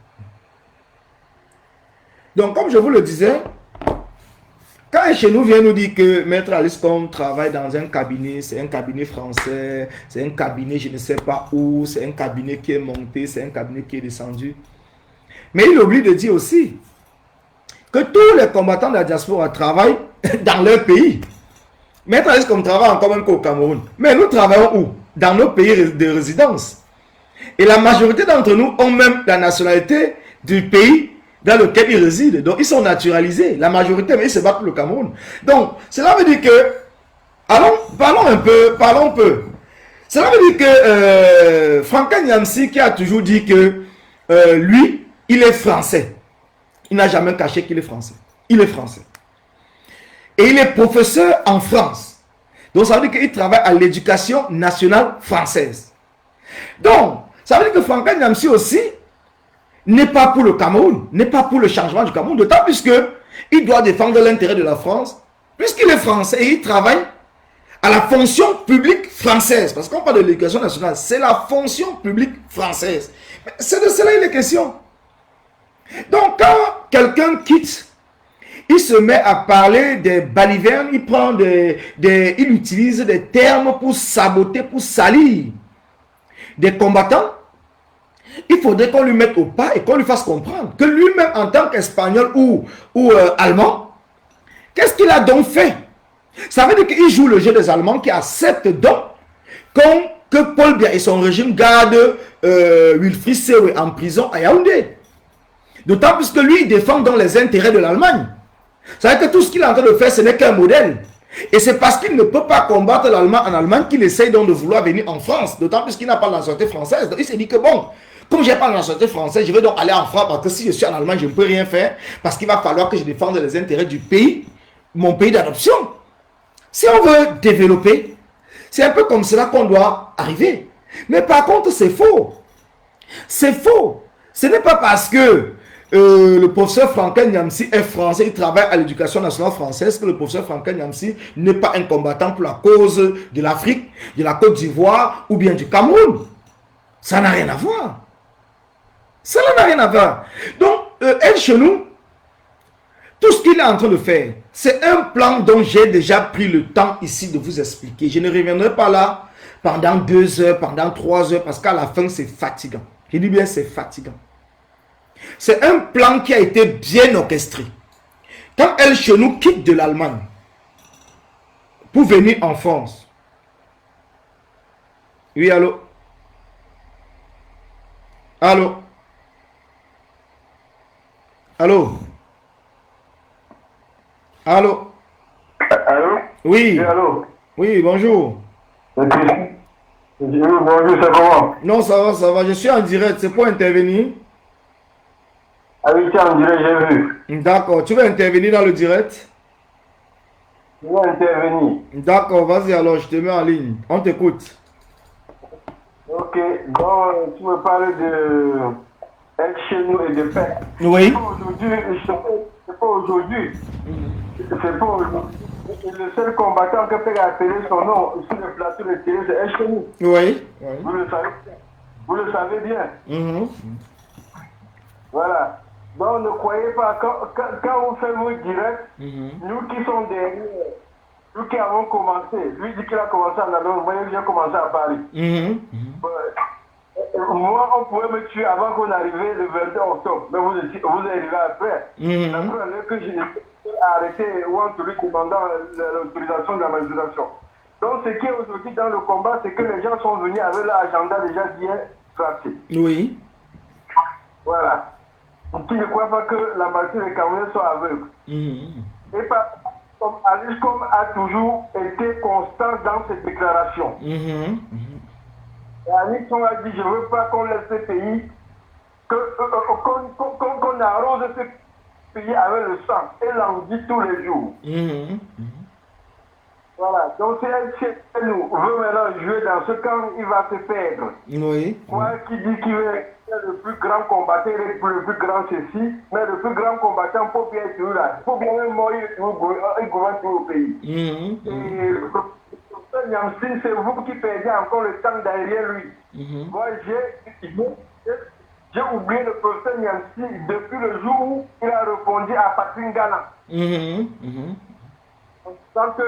Donc, comme je vous le disais, quand un chez nous vient nous dire que Maître Alice Combs travaille dans un cabinet, c'est un cabinet français, c'est un cabinet je ne sais pas où, c'est un cabinet qui est monté, c'est un cabinet qui est descendu. Mais il oublie de dire aussi que tous les combattants de la diaspora travaillent dans leur pays. Maître Alice Combs travaille encore même qu'au Cameroun. Mais nous travaillons où? Dans nos pays de résidence. Et la majorité d'entre nous ont même la nationalité du pays dans lequel ils résident. Donc, ils sont naturalisés. La majorité, mais ils se battent pour le Cameroun. Donc, cela veut dire que... Parlons un peu. Cela veut dire que Franklin Nyamsi, qui a toujours dit que lui, il est français. Il n'a jamais caché qu'il est français. Il est français. Et il est professeur en France. Donc, ça veut dire qu'il travaille à l'éducation nationale française. Donc, ça veut dire que Franklin Nyamsi aussi n'est pas pour le Cameroun, n'est pas pour le changement du Cameroun, d'autant plus qu'il doit défendre l'intérêt de la France, puisqu'il est français et il travaille à la fonction publique française. Parce qu'on parle de l'éducation nationale, c'est la fonction publique française. C'est de cela qu'il est question. Donc, quand quelqu'un quitte, il se met à parler des balivernes, il utilise des termes pour saboter, pour salir des combattants. Il faudrait qu'on lui mette au pas et qu'on lui fasse comprendre que lui-même, en tant qu'Espagnol ou Allemand, qu'est-ce qu'il a donc fait? Ça veut dire qu'il joue le jeu des Allemands qui acceptent donc que Paul Biya et son régime gardent Wilfried Serré en prison à Yaoundé. D'autant plus que lui, il défend donc les intérêts de l'Allemagne. Ça veut dire que tout ce qu'il est en train de faire, ce n'est qu'un modèle. Et c'est parce qu'il ne peut pas combattre l'Allemand en Allemagne qu'il essaye donc de vouloir venir en France. D'autant plus qu'il n'a pas la nationalité française. Donc il s'est dit que bon, comme je n'ai pas la nationalité française, je vais donc aller en France parce que si je suis en Allemagne, je ne peux rien faire. Parce qu'il va falloir que je défende les intérêts du pays, mon pays d'adoption. Si on veut développer, c'est un peu comme cela qu'on doit arriver. Mais par contre, c'est faux. C'est faux. Ce n'est pas parce que le professeur Franklin Nyamsi est français, il travaille à l'éducation nationale française, que le professeur Franklin Nyamsi n'est pas un combattant pour la cause de l'Afrique, de la Côte d'Ivoire ou bien du Cameroun. Ça n'a rien à voir. Ça n'a rien à voir. Donc, elle, chez nous, tout ce qu'il est en train de faire, c'est un plan dont j'ai déjà pris le temps ici de vous expliquer. Je ne reviendrai pas là pendant 2 heures, pendant 3 heures, parce qu'à la fin, c'est fatigant. Je dis bien, c'est fatigant. C'est un plan qui a été bien orchestré. Quand elle, chez nous, quitte de l'Allemagne pour venir en France. Oui, allô? Allô? Allô? Allô? Allô? Oui. Oui, allô? Oui, bonjour. Oui, bonjour, c'est comment? Non, ça va. Je suis en direct. C'est pour intervenir. Ah oui, tiens, on dirait, j'ai vu. D'accord. Tu veux intervenir dans le direct? Je vais intervenir. D'accord, vas-y alors, je te mets en ligne. On t'écoute. Ok, donc tu me parles de être chez nous et de paix. Oui. C'est pas aujourd'hui. C'est pas aujourd'hui. Le seul combattant qui peut appeler son nom sur le plateau de télé, c'est El chez nous. Oui. Vous le savez bien. Mhm. Voilà. Donc ne croyez pas, quand vous faites vos directs, nous qui sommes derrière, nous qui avons commencé, lui dit qu'il a commencé en Allemagne, moi j'ai commencé à Paris. Moi, on pouvait me tuer avant qu'on arrivait le 22 octobre, mais vous arrivez après. La première année que j'ai arrêté ou en lui demandant l'autorisation de la manifestation. Donc ce qui est aujourd'hui dans le combat, c'est que les gens sont venus avec leur agenda déjà bien tracé. Oui. Voilà. Qui ne croient pas que la majorité des Camerounais sont aveugles. Et Aliscom a toujours été constant dans ses déclarations. Et Aliscom a dit, je ne veux pas qu'on laisse ce pays, qu'on arrose ce pays avec le sang. Et l'envie tous les jours. Voilà, donc si elle nous veut maintenant jouer dans ce camp, il va se perdre. Oui. Moi qui dis qu'il est le plus grand combattant, le plus grand ceci, mais le plus grand combattant, il faut bien être là. Il faut bien mourir, il gouverne tout le pays. Et le professeur Nyamsine, c'est vous qui perdez encore le temps derrière lui. Moi, j'ai oublié le professeur Nyamsine depuis le jour où il a répondu à Patrick Gana. Tant que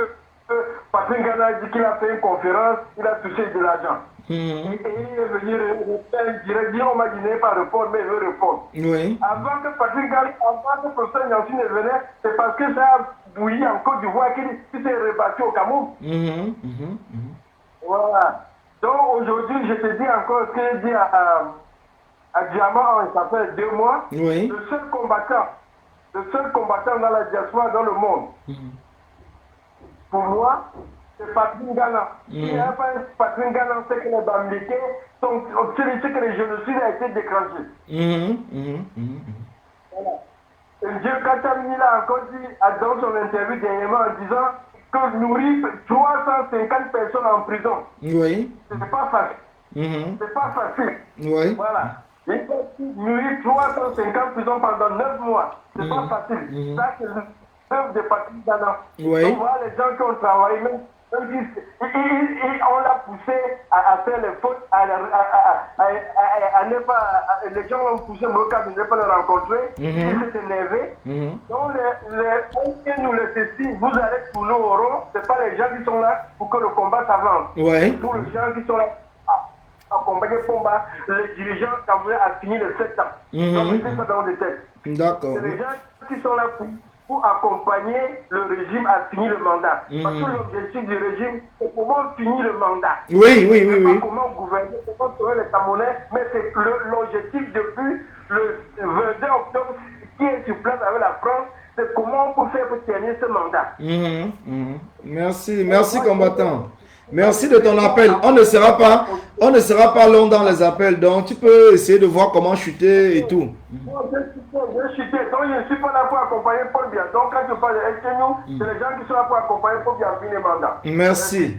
Patrick Gana a dit qu'il a fait une conférence, il a touché de l'argent. Et il est venu répondre, dire on m'a dit n'est pas répondre, mais il veut répondre. Oui. Avant que Patrick Gana, avant que le professeur Nyamsine ne venait, c'est parce que ça a bouilli en Côte d'Ivoire qu'il s'est rebattu au Cameroun. Voilà. Donc aujourd'hui, je te dis encore ce que j'ai dit à Diamant, ça fait 2 mois. Oui. Le seul combattant dans la diaspora dans le monde. Pour moi, c'est Patrick Gana. Il n'y a pas Patrick Gana, c'est que les Bamileke, c'est que le génocide a été déclenché. Voilà. Et Dieu Katamini l'a encore dit dans son interview dernièrement en disant que nourrir 350 personnes en prison. Oui. C'est pas facile. C'est pas facile. Oui. Voilà. Il faut nourrir 350 prisons pendant 9 mois. C'est pas facile. Ça, c'est l'œuvre de Patrick Gana. Oui. On voit les gens qui ont travaillé, même on l'a poussé à faire les fautes, à ne pas. Les gens l'ont poussé, Moka, de ne pas le rencontrer. Il s'est énervé. Donc, nous les ceci, vous allez tourner au rond. Ce n'est pas les gens qui sont là pour que le combat s'avance. Oui. Tous les gens qui sont là. Accompagner Pomba, les dirigeants camerounais a fini les 7 ans. Donc, c'est ça dans les têtes. D'accord. C'est les gens qui sont là pour accompagner le régime à finir le mandat. Parce que l'objectif du régime, c'est comment finir le mandat. Oui. Pas comment gouverner, comment sauver les Camerounais, mais c'est l'objectif depuis le 22 octobre qui est sur place avec la France, c'est comment on peut faire pour terminer ce mandat. Merci combattant. Merci de ton appel. On ne sera pas long dans les appels, donc tu peux essayer de voir comment chuter et tout. Je chuté, donc je ne suis pas là pour accompagner Paul Biya. Donc quand je parle de SNU, c'est les gens qui sont là pour accompagner Paul Biya à finir le mandat. Merci.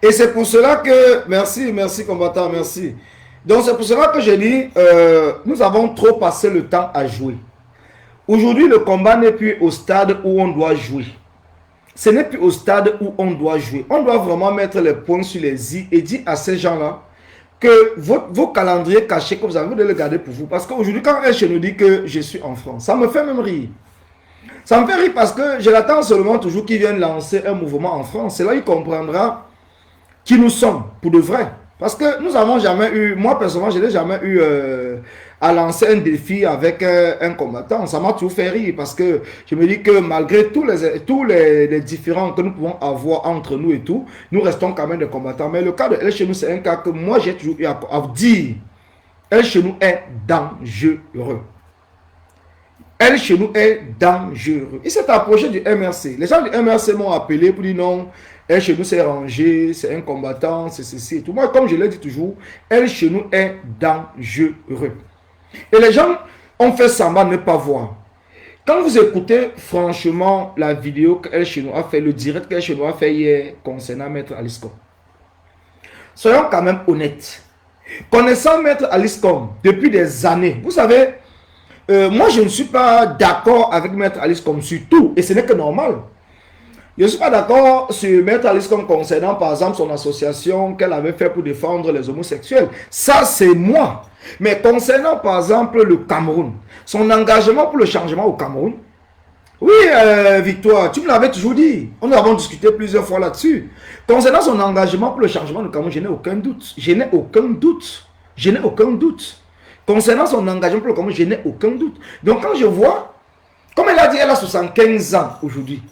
Et c'est pour cela que, merci combattant, merci. Donc c'est pour cela que je dis, nous avons trop passé le temps à jouer. Aujourd'hui, le combat n'est plus au stade où on doit jouer. Ce n'est plus au stade où on doit jouer. On doit vraiment mettre les points sur les i et dire à ces gens-là que vos calendriers cachés que vous avez, vous devez les garder pour vous. Parce qu'aujourd'hui, quand je nous dit que je suis en France, ça me fait même rire. Ça me fait rire parce que je l'attends seulement toujours qu'il vienne lancer un mouvement en France. C'est là qu'il comprendra qui nous sommes pour de vrai. Parce que nous n'avons jamais eu, moi personnellement, je n'ai jamais eu à lancer un défi avec un combattant. Ça m'a toujours fait rire parce que je me dis que malgré tous les différends que nous pouvons avoir entre nous et tout, nous restons quand même des combattants. Mais le cas de El Chenou, c'est un cas que moi j'ai toujours eu à dire. El Chenou est dangereux. El Chenou est dangereux. Il s'est approché du MRC. Les gens du MRC m'ont appelé pour dire non. El Chenou s'est rangé, c'est un combattant, c'est ceci et tout. Moi, comme je l'ai dit toujours, El Chenou est dangereux. Et les gens ont fait semblant de ne pas voir. Quand vous écoutez franchement la vidéo qu'El Chenou a fait, le direct qu'El Chenou a fait hier concernant Maître Aliscom, soyons quand même honnêtes. Connaissant Maître Aliscom depuis des années, vous savez, moi je ne suis pas d'accord avec Maître Aliscom sur tout, et ce n'est que normal. Je ne suis pas d'accord sur Maître Aliscom concernant par exemple son association qu'elle avait fait pour défendre les homosexuels. Ça c'est moi. Mais concernant par exemple le Cameroun, son engagement pour le changement au Cameroun, oui Victoire, tu me l'avais toujours dit. Nous avons discuté plusieurs fois là-dessus. Concernant son engagement pour le changement du Cameroun, je n'ai aucun doute. Je n'ai aucun doute. Je n'ai aucun doute. Concernant son engagement pour le Cameroun, je n'ai aucun doute. Donc quand je vois, comme elle a dit, elle a 75 ans aujourd'hui.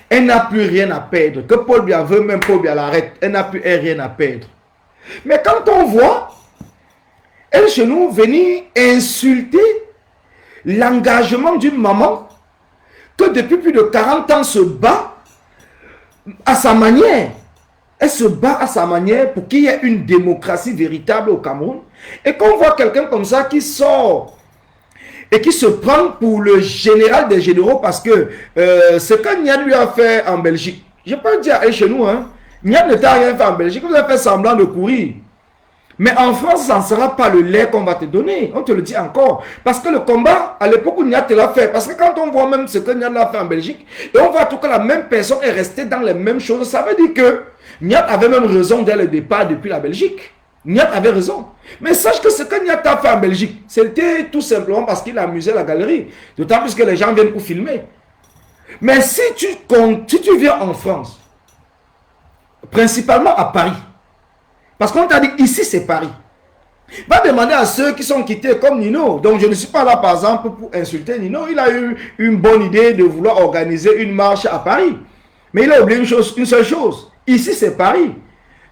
Elle n'a plus rien à perdre. Que Paul Biya veut, même Paul Biya l'arrête. Elle n'a plus rien à perdre. Mais quand on voit elle chez nous venir insulter l'engagement d'une maman que depuis plus de 40 ans se bat à sa manière. Elle se bat à sa manière pour qu'il y ait une démocratie véritable au Cameroun. Et qu'on voit quelqu'un comme ça qui sort et qui se prend pour le général des généraux parce que ce que Niad lui a fait en Belgique, je peux dire chez nous, hein, Niad ne t'a rien fait en Belgique, vous avez fait semblant de courir. Mais en France, ça ne sera pas le lait qu'on va te donner. On te le dit encore. Parce que le combat, à l'époque où Niad te l'a fait, parce que quand on voit même ce que Niad l'a fait en Belgique, et on voit tout que la même personne est restée dans les mêmes choses, ça veut dire que Niad avait même raison dès le départ depuis la Belgique. Niad avait raison. Mais sache que ce que Niad a fait en Belgique, c'était tout simplement parce qu'il amusait la galerie. D'autant plus que les gens viennent pour filmer. Mais si tu viens en France, principalement à Paris, parce qu'on t'a dit ici c'est Paris, va demander à ceux qui sont quittés comme Nino. Donc je ne suis pas là par exemple pour insulter Nino. Il a eu une bonne idée de vouloir organiser une marche à Paris. Mais il a oublié une seule chose. Ici c'est Paris.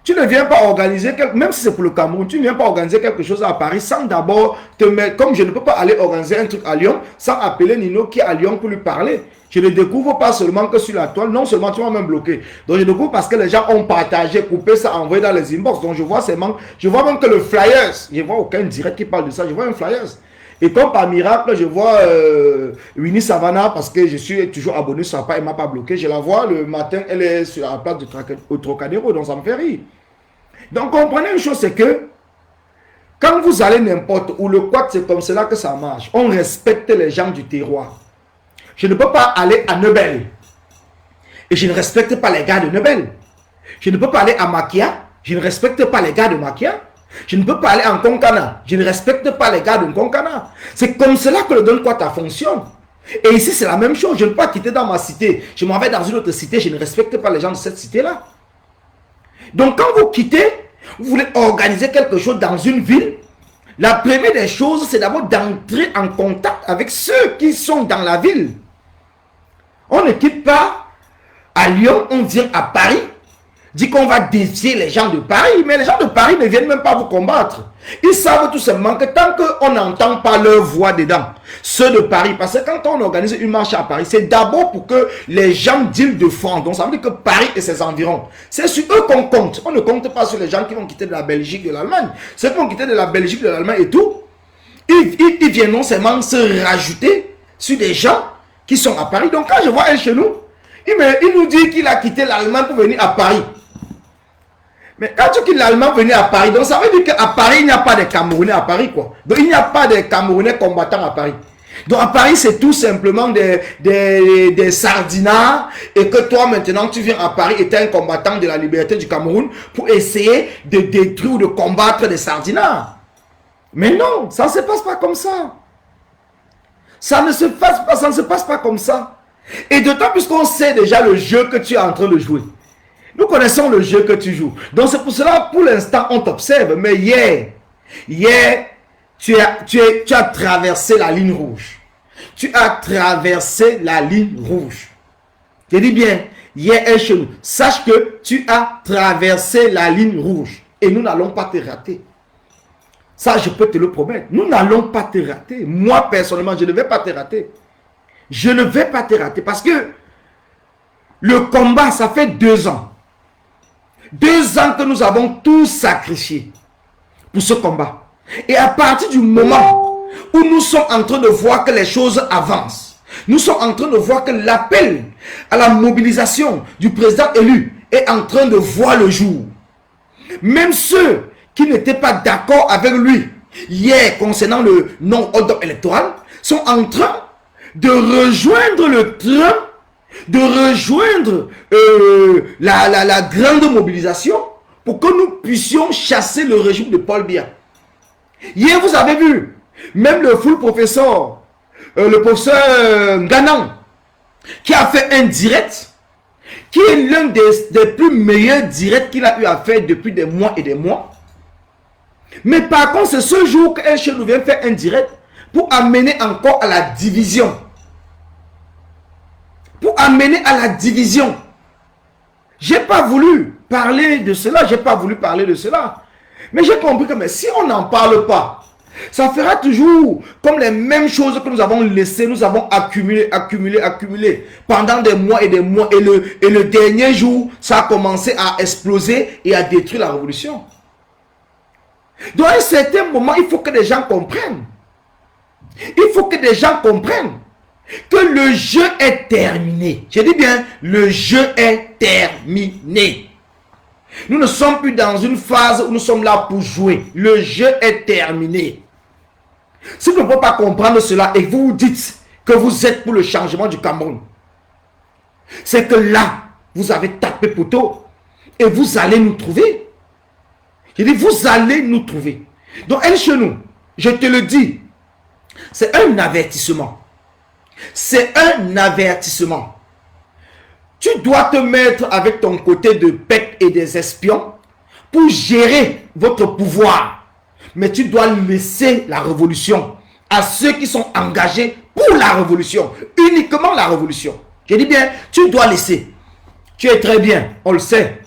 Tu ne viens pas organiser, même si c'est pour le Cameroun, tu ne viens pas organiser quelque chose à Paris sans d'abord te mettre, comme je ne peux pas aller organiser un truc à Lyon sans appeler Nino qui est à Lyon pour lui parler. Je ne découvre pas seulement que sur la toile, non seulement tu m'as même bloqué. Donc je découvre parce que les gens ont partagé, coupé ça, envoyé dans les inbox. Donc je vois ces manques, je vois même que le flyers, je ne vois aucun direct qui parle de ça, je vois un flyers. Et comme par miracle, je vois Winnie Savannah, parce que je suis toujours abonné sur sa page, elle ne m'a pas bloqué. Je la vois le matin, elle est sur la place au Trocadéro, donc ça me fait rire. Donc comprenez une chose, c'est que quand vous allez n'importe où, le quad, c'est comme cela que ça marche. On respecte les gens du terroir. Je ne peux pas aller à Nebel. Et je ne respecte pas les gars de Nebel. Je ne peux pas aller à Makia. Je ne respecte pas les gars de Makia. Je ne peux pas aller en Konkana. Je ne respecte pas les gars de Konkana. C'est comme cela que le Don Quata fonctionne. Et ici, c'est la même chose. Je ne peux pas quitter dans ma cité. Je m'en vais dans une autre cité. Je ne respecte pas les gens de cette cité-là. Donc, quand vous quittez, vous voulez organiser quelque chose dans une ville, la première des choses, c'est d'abord d'entrer en contact avec ceux qui sont dans la ville. On ne quitte pas à Lyon, on vient à Paris, dit qu'on va défier les gens de Paris, mais les gens de Paris ne viennent même pas vous combattre. Ils savent tout simplement que tant qu'on n'entend pas leur voix dedans, ceux de Paris, parce que quand on organise une marche à Paris, c'est d'abord pour que les gens d'Île-de-France, donc ça veut dire que Paris et ses environs, c'est sur eux qu'on compte. On ne compte pas sur les gens qui vont quitter de la Belgique, de l'Allemagne. Ceux qui vont quitter de la Belgique, de l'Allemagne et tout, ils viennent non seulement se rajouter sur des gens qui sont à Paris. Donc quand je vois un chez nous, il nous dit qu'il a quitté l'Allemagne pour venir à Paris. Mais quand tu quittes l'Allemagne pour venir à Paris, donc ça veut dire qu'à Paris, il n'y a pas de Camerounais à Paris, quoi. Donc il n'y a pas de Camerounais combattants à Paris. Donc à Paris, c'est tout simplement des sardinards, et que toi maintenant, tu viens à Paris et tu es un combattant de la liberté du Cameroun pour essayer de détruire ou de combattre des sardinards. Mais non, ça ne se passe pas comme ça. Ça ne se passe pas comme ça. Et d'autant plus qu'on sait déjà le jeu que tu es en train de jouer. Nous connaissons le jeu que tu joues. Donc c'est pour cela, pour l'instant, on t'observe. Mais hier, tu as traversé la ligne rouge. Tu as traversé la ligne rouge. Je dis bien, hier est chez nous. Sache que tu as traversé la ligne rouge. Et nous n'allons pas te rater. Ça, je peux te le promettre. Nous n'allons pas te rater. Moi, personnellement, je ne vais pas te rater. Je ne vais pas te rater. Parce que le combat, ça fait 2 ans. 2 ans que nous avons tous sacrifié pour ce combat. Et à partir du moment où nous sommes en train de voir que les choses avancent, nous sommes en train de voir que l'appel à la mobilisation du président élu est en train de voir le jour. Même ceux qui n'étaient pas d'accord avec lui hier concernant le non-hold-up électoral sont en train de rejoindre le train, de rejoindre la grande mobilisation pour que nous puissions chasser le régime de Paul Biya. Hier, vous avez vu, même le full professeur, le professeur Nganan, qui a fait un direct, qui est l'un des plus meilleurs directs qu'il a eu à faire depuis des mois et des mois. Mais par contre, c'est ce jour qu'un chef nous vient faire un direct pour amener encore à la division. Pour amener à la division. J'ai pas voulu parler de cela, j'ai pas voulu parler de cela. Mais j'ai compris que mais si on n'en parle pas, Ça fera toujours comme les mêmes choses que nous avons laissées, nous avons accumulé pendant des mois et des mois. Et le dernier jour, ça a commencé à exploser et à détruire la révolution. Donc à un certain moment, il faut que les gens comprennent. Il faut que les gens comprennent que le jeu est terminé. Je dis bien, le jeu est terminé. Nous ne sommes plus dans une phase où nous sommes là pour jouer. Le jeu est terminé. Si vous ne pouvez pas comprendre cela et vous vous dites que vous êtes pour le changement du Cameroun, c'est que là, vous avez tapé poteau et vous allez nous trouver. Je dis, vous allez nous trouver. Donc, El Chenou, je te le dis, c'est un avertissement. C'est un avertissement. Tu dois te mettre avec ton côté de PEC et des espions pour gérer votre pouvoir. Mais tu dois laisser la révolution à ceux qui sont engagés pour la révolution. Uniquement la révolution. Je dis bien, tu dois laisser. Tu es très bien, on le sait.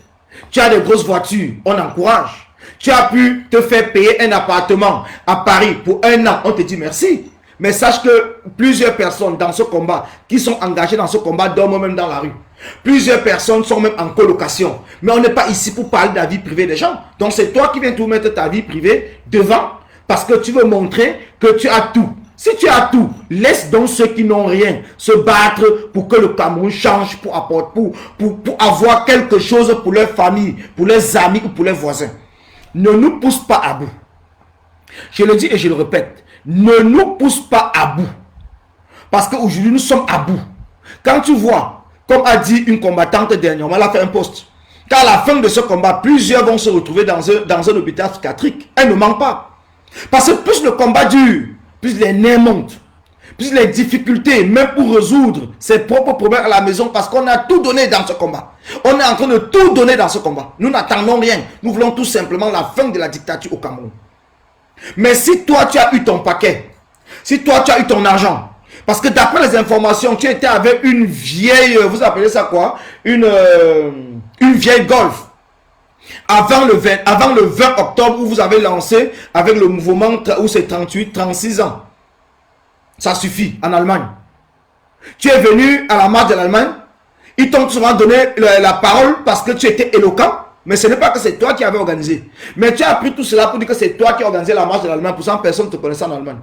Tu as de grosses voitures, on encourage. Tu as pu te faire payer un appartement à Paris pour 1 an, on te dit merci. Mais sache que plusieurs personnes dans ce combat, qui sont engagées dans ce combat, dorment même dans la rue. Plusieurs personnes sont même en colocation. Mais on n'est pas ici pour parler de la vie privée des gens. Donc c'est toi qui viens tout mettre ta vie privée devant parce que tu veux montrer que tu as tout. Si tu as tout, laisse donc ceux qui n'ont rien se battre pour que le Cameroun change, pour apporter, pour avoir quelque chose pour leur famille, pour leurs amis ou pour leurs voisins. Ne nous pousse pas à bout. Je le dis et je le répète. Ne nous pousse pas à bout. Parce qu'aujourd'hui, nous sommes à bout. Quand tu vois, comme a dit une combattante dernièrement, elle a fait un post. Qu'à la fin de ce combat, plusieurs vont se retrouver dans un hôpital psychiatrique. Elle ne ment pas. Parce que plus le combat dure, plus les nerfs montent. Plus les difficultés, même pour résoudre ses propres problèmes à la maison, parce qu'on a tout donné dans ce combat. On est en train de tout donner dans ce combat. Nous n'attendons rien. Nous voulons tout simplement la fin de la dictature au Cameroun. Mais si toi tu as eu ton paquet, si toi tu as eu ton argent, parce que d'après les informations, tu étais avec une vieille, vous appelez ça quoi? Une vieille Golf. Avant le 20 octobre où vous avez lancé avec le mouvement où c'est 38, 36 ans. Ça suffit en Allemagne. Tu es venu à la marche de l'Allemagne, ils t'ont souvent donné la parole parce que tu étais éloquent. Mais ce n'est pas que c'est toi qui avais organisé. Mais tu as appris tout cela pour dire que c'est toi qui as organisé la marche de l'Allemagne. Pour ça, personne ne te connaissait en Allemagne.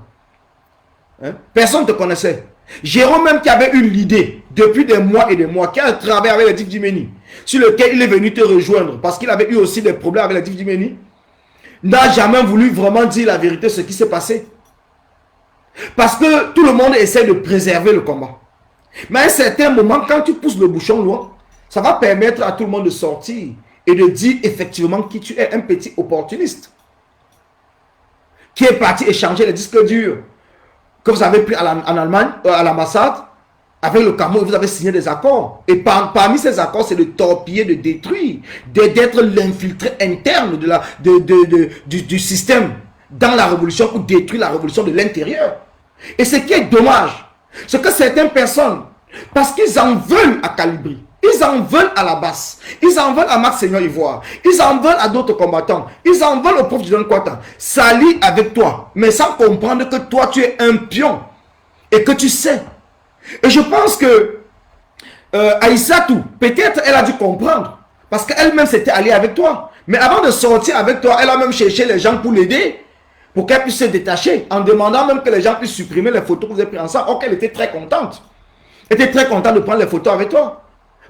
Hein? Personne ne te connaissait. Jérôme même qui avait eu l'idée depuis des mois et des mois, qui a travaillé avec le Div Dimeni, sur lequel il est venu te rejoindre parce qu'il avait eu aussi des problèmes avec le Div Dimeni, n'a jamais voulu vraiment dire la vérité, ce qui s'est passé. Parce que tout le monde essaie de préserver le combat. Mais à un certain moment, quand tu pousses le bouchon loin, ça va permettre à tout le monde de sortir et de dire effectivement qui tu es, un petit opportuniste qui est parti échanger les disques durs que vous avez pris en Allemagne, à l'ambassade, avec le Cameroun, vous avez signé des accords. Et parmi ces accords, c'est de torpiller, de détruire, d'être l'infiltré interne du système dans la révolution ou détruire la révolution de l'intérieur. Et ce qui est dommage, c'est que certaines personnes, parce qu'ils en veulent à Calibri, ils en veulent à la basse, ils en veulent à Max Seigneur Ivoire, ils en veulent à d'autres combattants, ils en veulent au prof Dylan Kwata, s'allient avec toi, mais sans comprendre que toi tu es un pion et que tu sais. Et je pense que Aïssatou, peut-être elle a dû comprendre, parce qu'elle-même s'était alliée avec toi. Mais avant de sortir avec toi, elle a même cherché les gens pour l'aider, pour qu'elle puisse se détacher, en demandant même que les gens puissent supprimer les photos que vous avez prises ensemble. Or qu'elle était très contente. Elle était très contente de prendre les photos avec toi.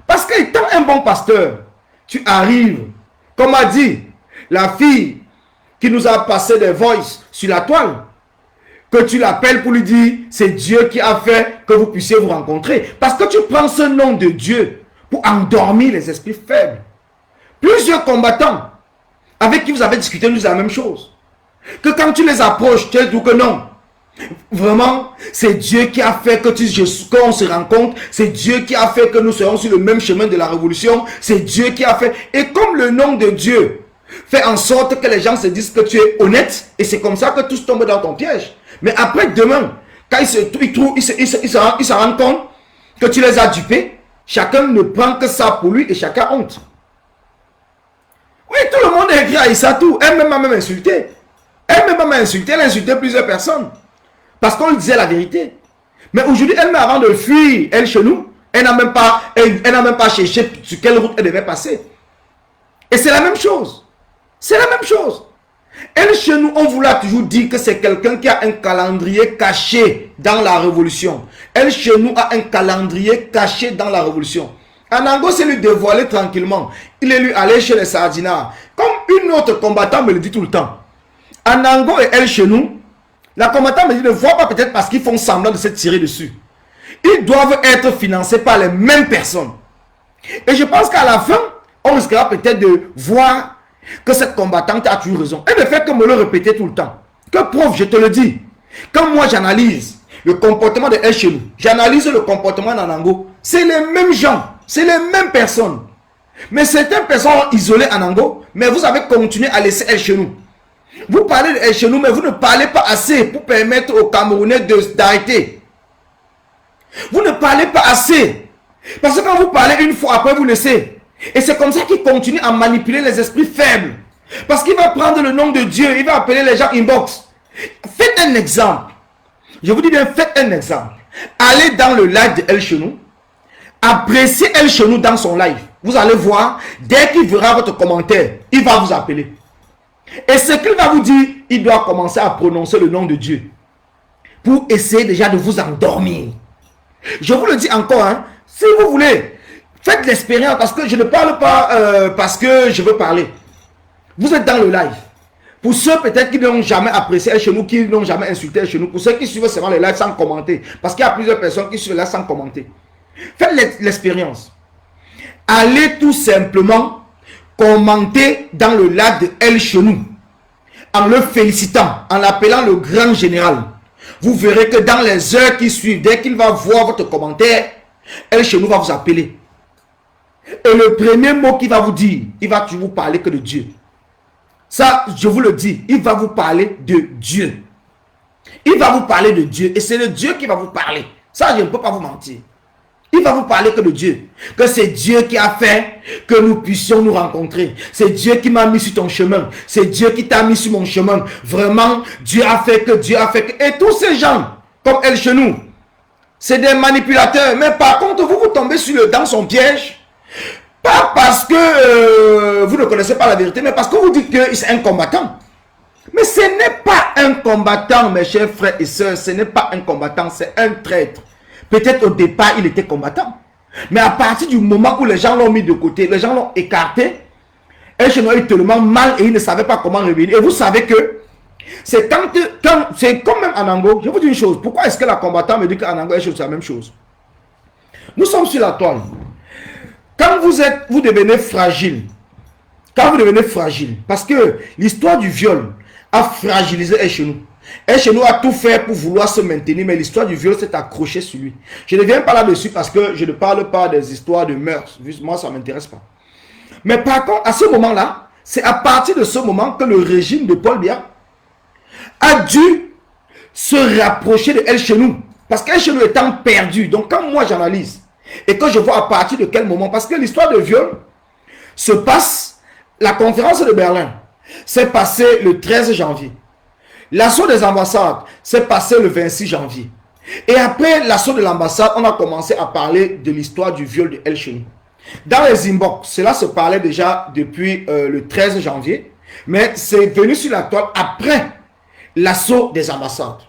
Parce qu'étant un bon pasteur, tu arrives, comme a dit la fille qui nous a passé des voices sur la toile, que tu l'appelles pour lui dire, c'est Dieu qui a fait que vous puissiez vous rencontrer. Parce que tu prends ce nom de Dieu pour endormir les esprits faibles. Plusieurs combattants avec qui vous avez discuté nous disent la même chose. Que quand tu les approches, tu dis que non. Vraiment, c'est Dieu qui a fait que qu'on se rencontre. C'est Dieu qui a fait que nous serons sur le même chemin de la révolution. C'est Dieu qui a fait. Et comme le nom de Dieu fait en sorte que les gens se disent que tu es honnête, et c'est comme ça que tous tombent dans ton piège. Mais après demain, quand ils se rendent compte que tu les as dupés, chacun ne prend que ça pour lui et chacun a honte. Oui, tout le monde a écrit à Aïssatou. Elle-même m'a même insulté. Elle-même m'a insulté, elle a insulté plusieurs personnes. Parce qu'on lui disait la vérité. Mais aujourd'hui, elle-même, avant de fuir, elle chez nous, elle n'a même pas cherché sur quelle route elle devait passer. Et c'est la même chose. C'est la même chose. Elle, chez nous, on vous l'a toujours dit que c'est quelqu'un qui a un calendrier caché dans la révolution. Elle, chez nous, a un calendrier caché dans la révolution. Anango, c'est lui dévoilé tranquillement. Il est lui allé chez les Sardinards. Comme une autre combattante me le dit tout le temps. Anango et elle, chez nous, la combattante me dit ne voit pas peut-être parce qu'ils font semblant de se tirer dessus. Ils doivent être financés par les mêmes personnes. Et je pense qu'à la fin, on risquera peut-être de voir que cette combattante a toujours raison. Elle ne fait que me le répéter tout le temps. Que prof, je te le dis. Quand moi j'analyse le comportement de elle chez nous, j'analyse le comportement d'Anango, c'est les mêmes gens, c'est les mêmes personnes. Mais certaines personnes ont isolé Anango, mais vous avez continué à laisser elle chez nous. Vous parlez de elle chez nous, mais vous ne parlez pas assez pour permettre aux Camerounais d'arrêter. Vous ne parlez pas assez. Parce que quand vous parlez une fois, après vous laissez. Et c'est comme ça qu'il continue à manipuler les esprits faibles. Parce qu'il va prendre le nom de Dieu, il va appeler les gens inbox. Faites un exemple. Je vous dis bien, faites un exemple. Allez dans le live de El Chenou. Appréciez El Chenou dans son live. Vous allez voir, dès qu'il verra votre commentaire, il va vous appeler. Et ce qu'il va vous dire, il doit commencer à prononcer le nom de Dieu. Pour essayer déjà de vous endormir. Je vous le dis encore, hein, si vous voulez, faites l'expérience parce que je ne parle pas parce que je veux parler. Vous êtes dans le live. Pour ceux peut-être qui n'ont jamais apprécié chez nous, qui n'ont jamais insulté chez nous, pour ceux qui suivent seulement le live sans commenter, parce qu'il y a plusieurs personnes qui suivent le live sans commenter. Faites l'expérience. Allez tout simplement commenter dans le live de El Chenou en le félicitant, en l'appelant le grand général. Vous verrez que dans les heures qui suivent, dès qu'il va voir votre commentaire, El Chenou va vous appeler. Et le premier mot qu'il va vous dire, il va toujours vous parler que de Dieu. Ça, je vous le dis, il va vous parler de Dieu. Il va vous parler de Dieu. Et c'est le Dieu qui va vous parler. Ça, je ne peux pas vous mentir. Il va vous parler que de Dieu. Que c'est Dieu qui a fait que nous puissions nous rencontrer. C'est Dieu qui m'a mis sur ton chemin. C'est Dieu qui t'a mis sur mon chemin. Vraiment, Dieu a fait que, Dieu a fait que. Et tous ces gens, comme El Chenou, c'est des manipulateurs. Mais par contre, vous tombez dans son piège. Pas parce que vous ne connaissez pas la vérité, mais parce que vous dites que c'est un combattant. Mais ce n'est pas un combattant, mes chers frères et sœurs. Ce n'est pas un combattant, c'est un traître. Peut-être au départ, il était combattant. Mais à partir du moment où les gens l'ont mis de côté, les gens l'ont écarté, El Chenou a eu tellement mal et il ne savait pas comment revenir. Et vous savez que c'est c'est comme même Anango. Je vous dis une chose. Pourquoi est-ce que la combattant me dit qu'Anango et El Chenou c'est la même chose? Nous sommes sur la toile. Quand vous devenez fragile, parce que l'histoire du viol a fragilisé El Chenou. El Chenou a tout fait pour vouloir se maintenir, mais l'histoire du viol s'est accrochée sur lui. Je ne viens pas là-dessus parce que je ne parle pas des histoires de meurtre. Moi, ça ne m'intéresse pas. Mais par contre, à ce moment-là, c'est à partir de ce moment que le régime de Paul Biya a dû se rapprocher de El Chenou. Parce qu'El Chenou étant perdu. Donc quand moi j'analyse, et que je vois à partir de quel moment, parce que l'histoire de viol se passe, la conférence de Berlin s'est passée le 13 janvier. L'assaut des ambassades s'est passé le 26 janvier. Et après l'assaut de l'ambassade, on a commencé à parler de l'histoire du viol de El Chenou. Dans les inbox, cela se parlait déjà depuis le 13 janvier, mais c'est venu sur la toile après l'assaut des ambassades.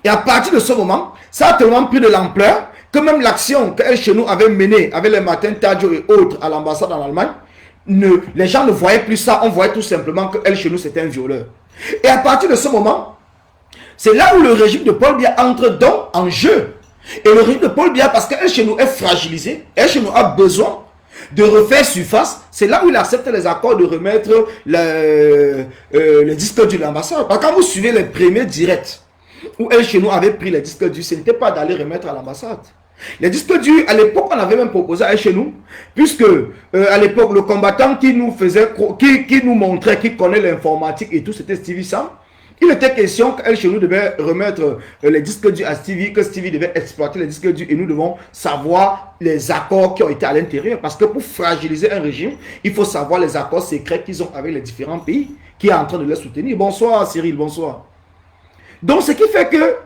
Et à partir de ce moment, ça a tellement pris de l'ampleur que même l'action que El Chenou avait menée avec les Martin Tadjo et autres à l'ambassade en Allemagne, les gens ne voyaient plus ça, on voyait tout simplement que El Chenou c'était un violeur. Et à partir de ce moment, c'est là où le régime de Paul Biya entre donc en jeu. Et le régime de Paul Biya, parce que El Chenou est fragilisé, El Chenou a besoin de refaire surface, c'est là où il accepte les accords de remettre les disques de l'ambassade. Parce que quand vous suivez les premiers directs, où El Chenou avait pris les disques durs, ce n'était pas d'aller remettre à l'ambassade. Les disques durs, à l'époque, on avait même proposé à El Chenou, puisque à l'époque, le combattant qui nous faisait, qui nous montrait, qui connaît l'informatique et tout, c'était Stevie Sam. Il était question qu'El Chenou devait remettre les disques durs à Stevie, que Stevie devait exploiter les disques durs et nous devons savoir les accords qui ont été à l'intérieur. Parce que pour fragiliser un régime, il faut savoir les accords secrets qu'ils ont avec les différents pays qui est en train de les soutenir. Bonsoir Cyril, bonsoir. Donc ce qui fait que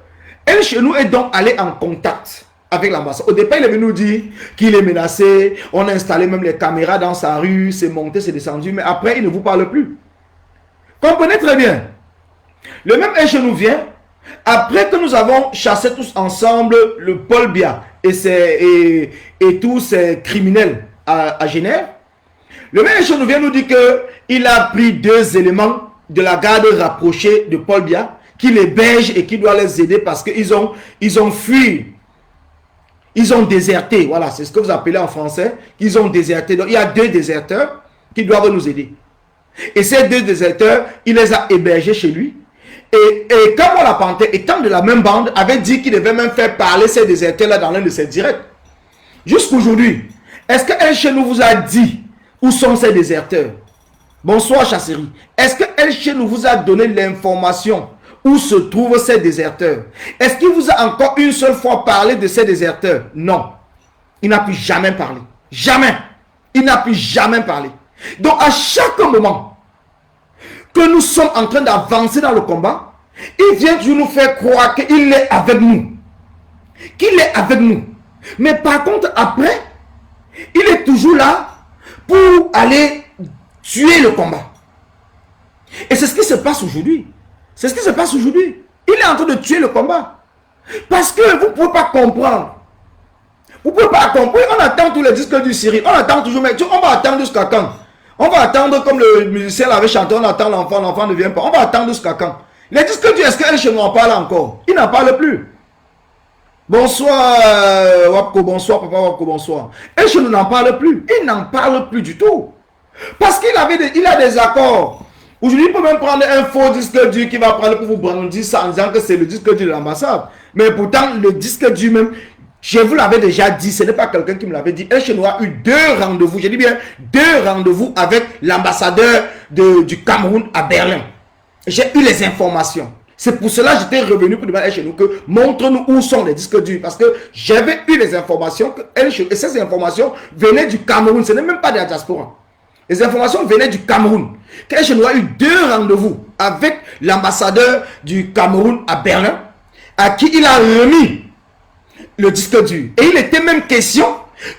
El Chenou est donc allé en contact avec l'ambassade. Au départ, il est venu nous dire qu'il est menacé, on a installé même les caméras dans sa rue, c'est monté, c'est descendu, mais après, il ne vous parle plus. Comprenez très bien. Le même El Chenou vient, après que nous avons chassé tous ensemble le Paul Biya et tous ces criminels à Genève, le même El Chenou vient nous dire qu'il a pris 2 éléments de la garde rapprochée de Paul Biya, qu'il héberge et qui doit les aider parce qu'ils ont fui. Ils ont déserté. Voilà, c'est ce que vous appelez en français. Ils ont déserté. Donc, il y a 2 déserteurs qui doivent nous aider. Et ces 2 déserteurs, il les a hébergés chez lui. Et comme on l'a panté, étant de la même bande, avait dit qu'il devait même faire parler ces déserteurs-là dans l'un de ses directs. Jusqu'aujourd'hui, est-ce que El Chenou vous a dit où sont ces déserteurs? Bonsoir, Chasseri. Est-ce que El Chenou vous a donné l'information où se trouvent ces déserteurs? Est-ce qu'il vous a encore une seule fois parlé de ces déserteurs? Non. Il n'a pu jamais parler. Jamais. Il n'a pu jamais parler. Donc à chaque moment que nous sommes en train d'avancer dans le combat, il vient toujours nous faire croire qu'il est avec nous. Qu'il est avec nous. Mais par contre, après, il est toujours là pour aller tuer le combat. Et c'est ce qui se passe aujourd'hui. C'est ce qui se passe aujourd'hui. Il est en train de tuer le combat. Parce que vous ne pouvez pas comprendre. Vous ne pouvez pas comprendre. On attend tous les disques du Cyril. On attend toujours. Mais on va attendre jusqu'à quand? On va attendre comme le musicien l'avait chanté. On attend l'enfant. L'enfant ne vient pas. On va attendre jusqu'à quand? Les disques du, est-ce qu'elle chez nous en parle encore? Il n'en parle plus. Bonsoir Wapko, bonsoir Papa Wapko, bonsoir. Et je n'en parle plus. Il n'en parle plus du tout. Parce qu'il a des accords. Aujourd'hui, il peut même prendre un faux disque dur qui va prendre pour vous brandir ça en disant que c'est le disque dur de l'ambassade. Mais pourtant, le disque dur même, je vous l'avais déjà dit, ce n'est pas quelqu'un qui me l'avait dit. El Chenou a eu 2 rendez-vous, je dis bien 2 rendez-vous avec l'ambassadeur du Cameroun à Berlin. J'ai eu les informations. C'est pour cela que j'étais revenu pour demander à El Chenou que montre-nous où sont les disques durs. Parce que j'avais eu les informations que El Chenou, et ces informations venaient du Cameroun, ce n'est même pas de la diaspora. Les informations venaient du Cameroun. El Chenou a eu 2 rendez-vous avec l'ambassadeur du Cameroun à Berlin, à qui il a remis le disque dur. Et il était même question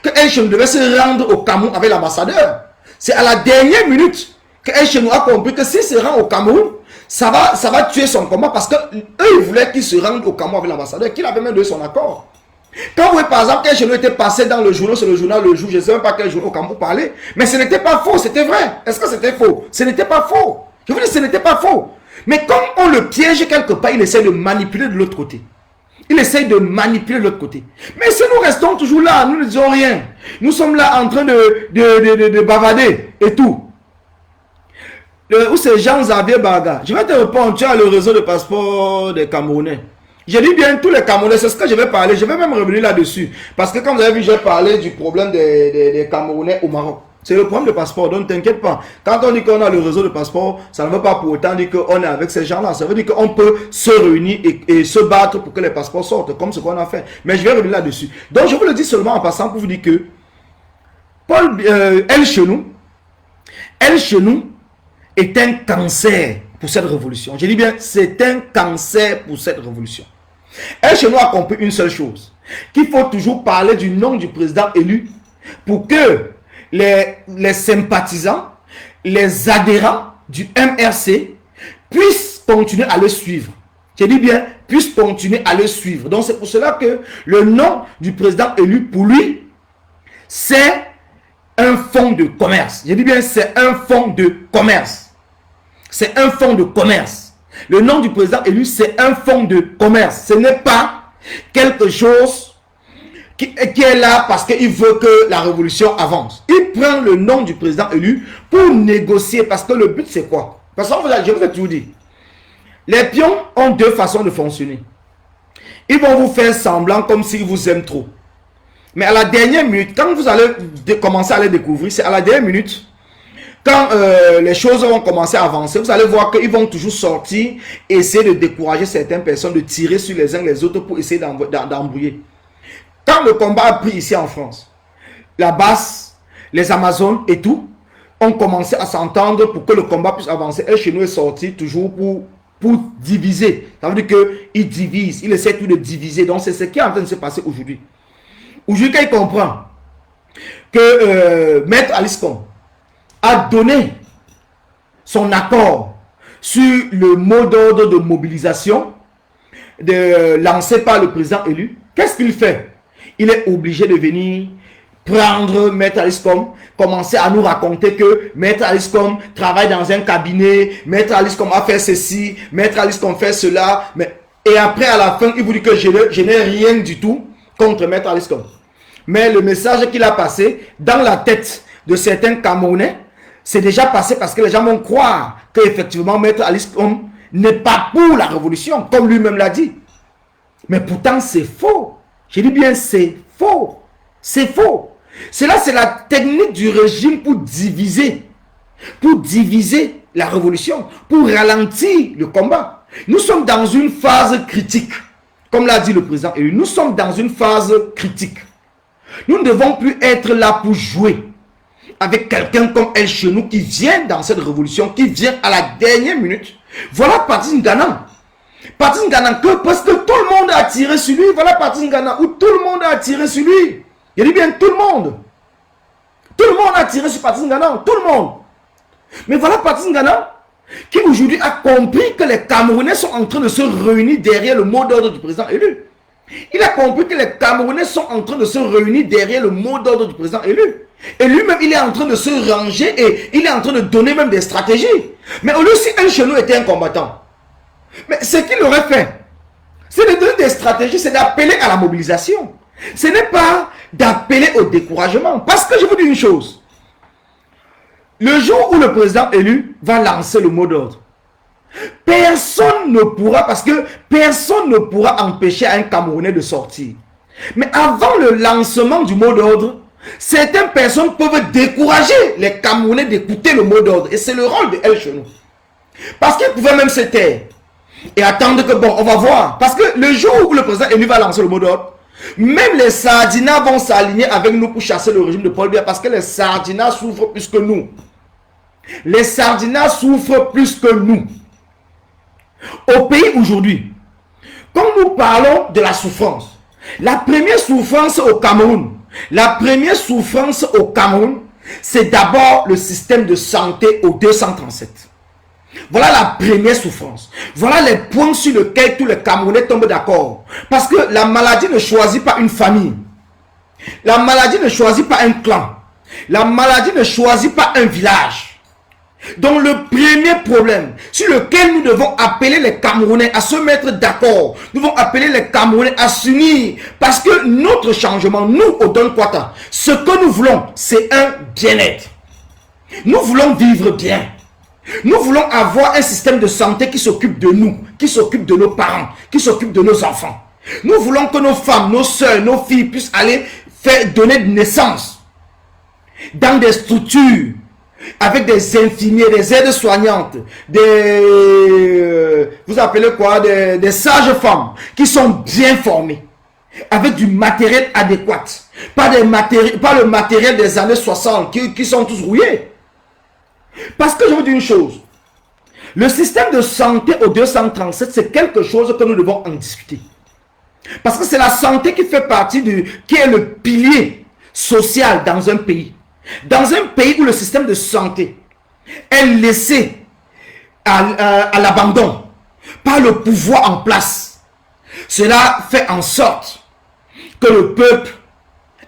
que El Chenou devait se rendre au Cameroun avec l'ambassadeur. C'est à la dernière minute que El Chenou a compris que s'il se rend au Cameroun, ça va tuer son combat parce que eux ils voulaient qu'il se rende au Cameroun avec l'ambassadeur, qu'il avait même donné son accord. Quand vous voyez par exemple qu'El Chenou était passé dans le journal, c'est le journal Le Jour, je ne sais même pas quel journal au Cameroun parlait, mais ce n'était pas faux, c'était vrai. Est-ce que c'était faux? Ce n'était pas faux. Je vous dis, ce n'était pas faux. Mais comme on le piège quelque part, il essaie de manipuler de l'autre côté. Il essaie de manipuler de l'autre côté. Mais si nous restons toujours là, nous ne disons rien. Nous sommes là en train de bavader et tout. Où c'est Jean-Xavier Baga? Je vais te répondre, tu as le réseau de passeport des Camerounais. Je dis bien tous les Camerounais, c'est ce que je vais parler. Je vais même revenir là-dessus. Parce que comme vous avez vu, j'ai parlé du problème des Camerounais au Maroc. C'est le problème de passeport, donc ne t'inquiète pas. Quand on dit qu'on a le réseau de passeport, ça ne veut pas pour autant dire qu'on est avec ces gens-là. Ça veut dire qu'on peut se réunir et se battre pour que les passeports sortent, comme ce qu'on a fait. Mais je vais revenir là-dessus. Donc je vous le dis seulement en passant pour vous dire que El Chenou est un cancer pour cette révolution. Je dis bien, c'est un cancer pour cette révolution. El Chenou a compris une seule chose, qu'il faut toujours parler du nom du président élu pour que les sympathisants, les adhérents du MRC puissent continuer à le suivre. Je dis bien, puissent continuer à le suivre. Donc c'est pour cela que le nom du président élu pour lui, c'est un fonds de commerce. Je dis bien, c'est un fonds de commerce. C'est un fonds de commerce. Le nom du président élu, c'est un fonds de commerce. Ce n'est pas quelque chose qui est là parce qu'il veut que la révolution avance. Il prend le nom du président élu pour négocier. Parce que le but, c'est quoi? Parce que je vous ai toujours dit, les pions ont 2 façons de fonctionner. Ils vont vous faire semblant comme s'ils vous aiment trop. Mais à la dernière minute, quand vous allez commencer à les découvrir, c'est à la dernière minute, quand les choses vont commencer à avancer, vous allez voir qu'ils vont toujours sortir, essayer de décourager certaines personnes, de tirer sur les uns les autres pour essayer d'embrouiller. Quand le combat a pris ici en France, la Basse, les Amazones et tout, ont commencé à s'entendre pour que le combat puisse avancer. El Chenou est sorti toujours pour diviser. Ça veut dire qu'il divise, il essaie tout de diviser. Donc c'est ce qui est en train de se passer aujourd'hui. Aujourd'hui, quand il comprend que Maître Aliscom a donné son accord sur le mot d'ordre de mobilisation lancé par le président élu, qu'est-ce qu'il fait? Il est obligé de venir prendre Maître Aliscom, commencer à nous raconter que Maître Aliscom travaille dans un cabinet, Maître Aliscom a fait ceci, Maître Aliscom fait cela, et après à la fin, il vous dit que je n'ai rien du tout contre Maître Aliscom. Mais le message qu'il a passé dans la tête de certains Camerounais, c'est déjà passé parce que les gens vont croire qu'effectivement Maître Aliscom n'est pas pour la révolution, comme lui-même l'a dit. Mais pourtant c'est faux. Je dis bien c'est faux. C'est faux. Cela, c'est la technique du régime pour diviser la révolution, pour ralentir le combat. Nous sommes dans une phase critique, comme l'a dit le président élu. Nous sommes dans une phase critique. Nous ne devons plus être là pour jouer avec quelqu'un comme El Chenou qui vient dans cette révolution, qui vient à la dernière minute. Voilà Patrice Ngana. Patrice Ngana, parce que tout le monde a tiré sur lui. Voilà Patrice Ngana, où tout le monde a tiré sur lui. Il dit bien tout le monde. Tout le monde a tiré sur Patrice Ngana. Tout le monde. Mais voilà Patrice Ngana qui aujourd'hui a compris que les Camerounais sont en train de se réunir derrière le mot d'ordre du président élu. Il a compris que les Camerounais sont en train de se réunir derrière le mot d'ordre du président élu. Et lui-même, il est en train de se ranger et il est en train de donner même des stratégies. Mais au lieu si El Chenou était un combattant, mais ce qu'il aurait fait, c'est de donner des stratégies, c'est d'appeler à la mobilisation. Ce n'est pas d'appeler au découragement. Parce que je vous dis une chose. Le jour où le président élu va lancer le mot d'ordre, personne ne pourra, parce que personne ne pourra empêcher un Camerounais de sortir. Mais avant le lancement du mot d'ordre, certaines personnes peuvent décourager les Camerounais d'écouter le mot d'ordre. Et c'est le rôle de El Chenou. Parce qu'il pouvait même se taire et attendre que, bon, on va voir. Parce que le jour où le président élu va lancer le mot d'ordre, même les Sardinas vont s'aligner avec nous pour chasser le régime de Paul Biya. Parce que les Sardinas souffrent plus que nous. Les Sardinas souffrent plus que nous. Au pays aujourd'hui, quand nous parlons de la souffrance, la première souffrance au Cameroun, c'est d'abord le système de santé au 237. Voilà la première souffrance. Voilà les points sur lesquels tous les Camerounais tombent d'accord. Parce que la maladie ne choisit pas une famille. La maladie ne choisit pas un clan. La maladie ne choisit pas un village. Donc le premier problème sur lequel nous devons appeler les Camerounais à se mettre d'accord, nous devons appeler les Camerounais à s'unir, parce que notre changement, nous au Don Kwata, ce que nous voulons, c'est un bien-être. Nous voulons vivre bien. Nous voulons avoir un système de santé qui s'occupe de nous, qui s'occupe de nos parents, qui s'occupe de nos enfants. Nous voulons que nos femmes, nos soeurs, nos filles puissent aller donner naissance dans des structures avec des infirmiers, des aides-soignantes, vous appelez quoi, des sages-femmes qui sont bien formées, avec du matériel adéquat, pas le matériel des années 60 qui sont tous rouillés. Parce que je vous dis une chose, le système de santé au 237, c'est quelque chose que nous devons en discuter. Parce que c'est la santé qui fait partie qui est le pilier social dans un pays. Dans un pays où le système de santé est laissé à l'abandon par le pouvoir en place, cela fait en sorte que le peuple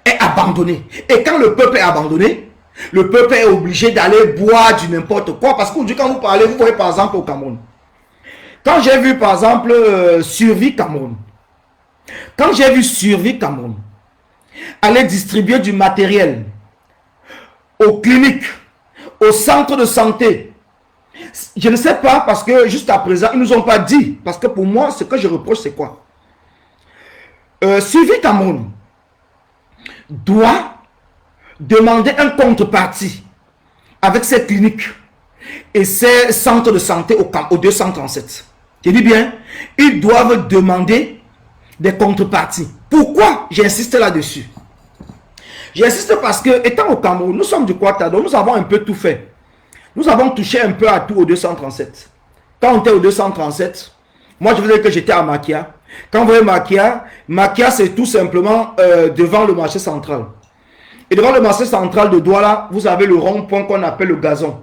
est abandonné. Et quand le peuple est abandonné, le peuple est obligé d'aller boire du n'importe quoi. Parce qu'aujourd'hui, quand vous parlez, vous voyez par exemple au Cameroun. Quand j'ai vu par exemple Survie Cameroun, aller distribuer du matériel aux cliniques, aux centres de santé, je ne sais pas, parce que juste à présent, ils ne nous ont pas dit. Parce que pour moi, ce que je reproche, c'est quoi? Survie Cameroun doit demander un contrepartie avec ces cliniques et ces centres de santé au 237. Je dis bien, ils doivent demander des contreparties. Pourquoi j'insiste là-dessus? J'insiste parce que, étant au Cameroun, nous sommes du Quata, donc nous avons un peu tout fait. Nous avons touché un peu à tout au 237. Quand on était au 237, moi je vous disais que j'étais à Makia. Quand vous voyez Makia, Makia c'est tout simplement devant le marché central. Et devant le marché central de Douala, vous avez le rond-point qu'on appelle le gazon.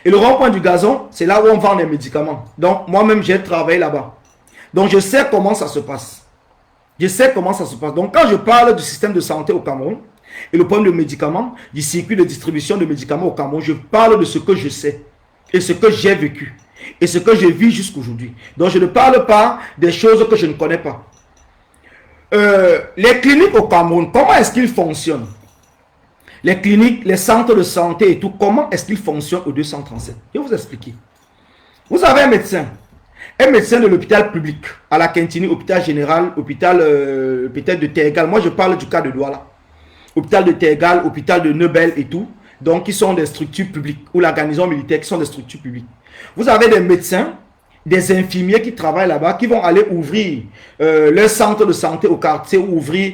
Et le rond-point du gazon, c'est là où on vend les médicaments. Donc moi-même j'ai travaillé là-bas. Donc je sais comment ça se passe. Je sais comment ça se passe. Donc quand je parle du système de santé au Cameroun, et le problème de médicaments, du circuit de distribution de médicaments au Cameroun, je parle de ce que je sais. Et ce que j'ai vécu. Et ce que je vis jusqu'aujourd'hui. Donc je ne parle pas des choses que je ne connais pas. Les cliniques au Cameroun, comment est-ce qu'ils fonctionnent? Les cliniques, les centres de santé et tout, comment est-ce qu'ils fonctionnent au 237? Je vais vous expliquer. Vous avez un médecin de l'hôpital public, à la Quintini, hôpital général, hôpital peut-être de Tergal. Moi, je parle du cas de Douala. Hôpital de Tergal, hôpital de Nebel et tout. Donc, qui sont des structures publiques, ou la garnison militaire, qui sont des structures publiques. Vous avez des médecins, des infirmiers qui travaillent là-bas, qui vont aller ouvrir leur centre de santé au quartier, ouvrir,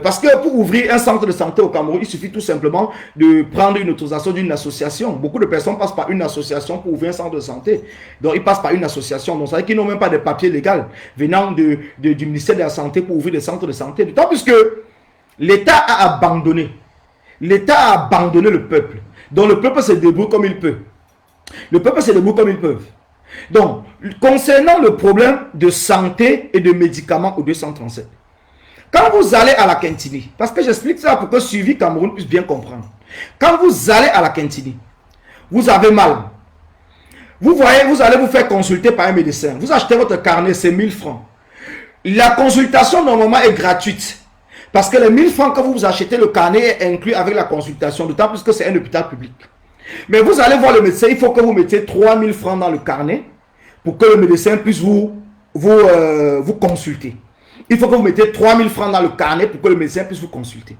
parce que pour ouvrir un centre de santé au Cameroun, il suffit tout simplement de prendre une autorisation d'une association. Beaucoup de personnes passent par une association pour ouvrir un centre de santé. Donc, ils passent par une association. Donc, ça veut dire qu'ils n'ont même pas de papiers légaux venant du ministère de la Santé pour ouvrir des centres de santé. D'autant plus que l'État a abandonné. L'État a abandonné le peuple. Donc, le peuple se débrouille comme il peut. Le peuple se débrouille comme il peut. Donc, concernant le problème de santé et de médicaments au 237, quand vous allez à la Quintini, parce que j'explique ça pour que Suivi Cameroun puisse bien comprendre. Quand vous allez à la Quintini, vous avez mal. Vous voyez, vous allez vous faire consulter par un médecin. Vous achetez votre carnet, c'est 1000 francs. La consultation, normalement, est gratuite. Parce que les 1000 francs que vous achetez, le carnet est inclus avec la consultation, d'autant plus que c'est un hôpital public. Mais vous allez voir le médecin, il faut que vous mettiez 3000 francs dans le carnet pour que le médecin puisse vous consulter. Il faut que vous mettiez 3000 francs dans le carnet pour que le médecin puisse vous consulter.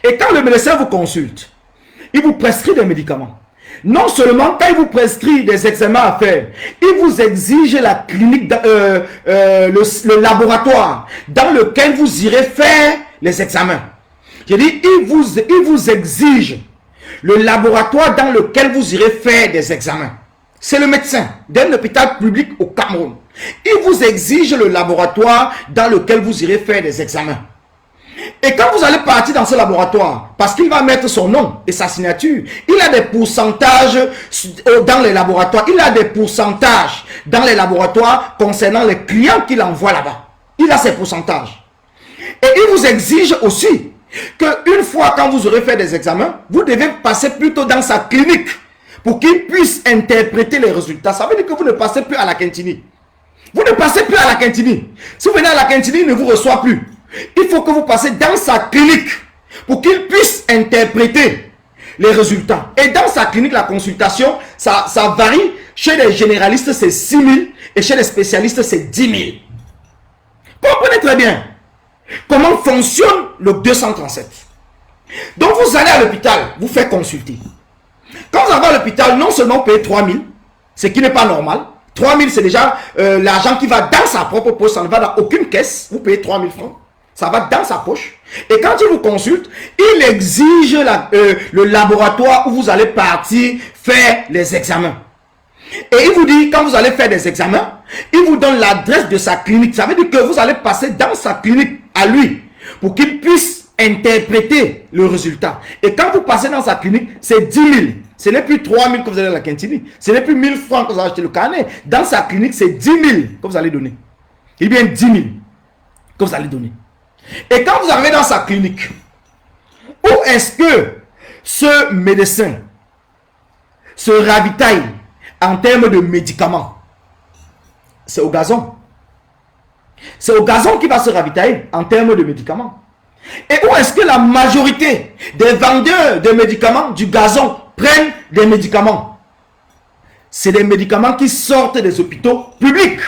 Et quand le médecin vous consulte, il vous prescrit des médicaments. Non seulement quand il vous prescrit des examens à faire, il vous exige la clinique, le laboratoire dans lequel vous irez faire les examens. Je dis, il vous exige le laboratoire dans lequel vous irez faire des examens. C'est le médecin d'un hôpital public au Cameroun. Il vous exige le laboratoire dans lequel vous irez faire des examens. Et quand vous allez partir dans ce laboratoire, parce qu'il va mettre son nom et sa signature, il a des pourcentages dans les laboratoires. Il a des pourcentages dans les laboratoires concernant les clients qu'il envoie là-bas. Il a ses pourcentages. Et il vous exige aussi qu'une fois quand vous aurez fait des examens, vous devez passer plutôt dans sa clinique pour qu'il puisse interpréter les résultats. Ça veut dire que vous ne passez plus à la Quintini. Vous ne passez plus à la Quintini. Si vous venez à la Quintini, il ne vous reçoit plus. Il faut que vous passiez dans sa clinique pour qu'il puisse interpréter les résultats. Et dans sa clinique, la consultation, ça varie. Chez les généralistes, c'est 6 000 et chez les spécialistes, c'est 10 000. Comprenez très bien comment fonctionne le 237. Donc, vous allez à l'hôpital, vous faites consulter. Quand vous allez à l'hôpital, non seulement vous payez 3 000, ce qui n'est pas normal. 3 000, c'est déjà l'argent qui va dans sa propre poche, ça ne va dans aucune caisse. Vous payez 3 000 francs. Ça va dans sa poche. Et quand il vous consulte, il exige le laboratoire où vous allez partir faire les examens. Et il vous dit, quand vous allez faire des examens, il vous donne l'adresse de sa clinique. Ça veut dire que vous allez passer dans sa clinique à lui pour qu'il puisse interpréter le résultat. Et quand vous passez dans sa clinique, c'est 10 000. Ce n'est plus 3 000 que vous allez à la Quintini. Ce n'est plus 1000 francs que vous allez acheter le carnet. Dans sa clinique, c'est 10 000 que vous allez donner. Il bien 10 000 que vous allez donner. Et quand vous arrivez dans sa clinique, où est-ce que ce médecin se ravitaille en termes de médicaments? C'est au gazon. C'est au gazon qu'il va se ravitailler en termes de médicaments. Et où est-ce que la majorité des vendeurs de médicaments du gazon prennent des médicaments? C'est des médicaments qui sortent des hôpitaux publics.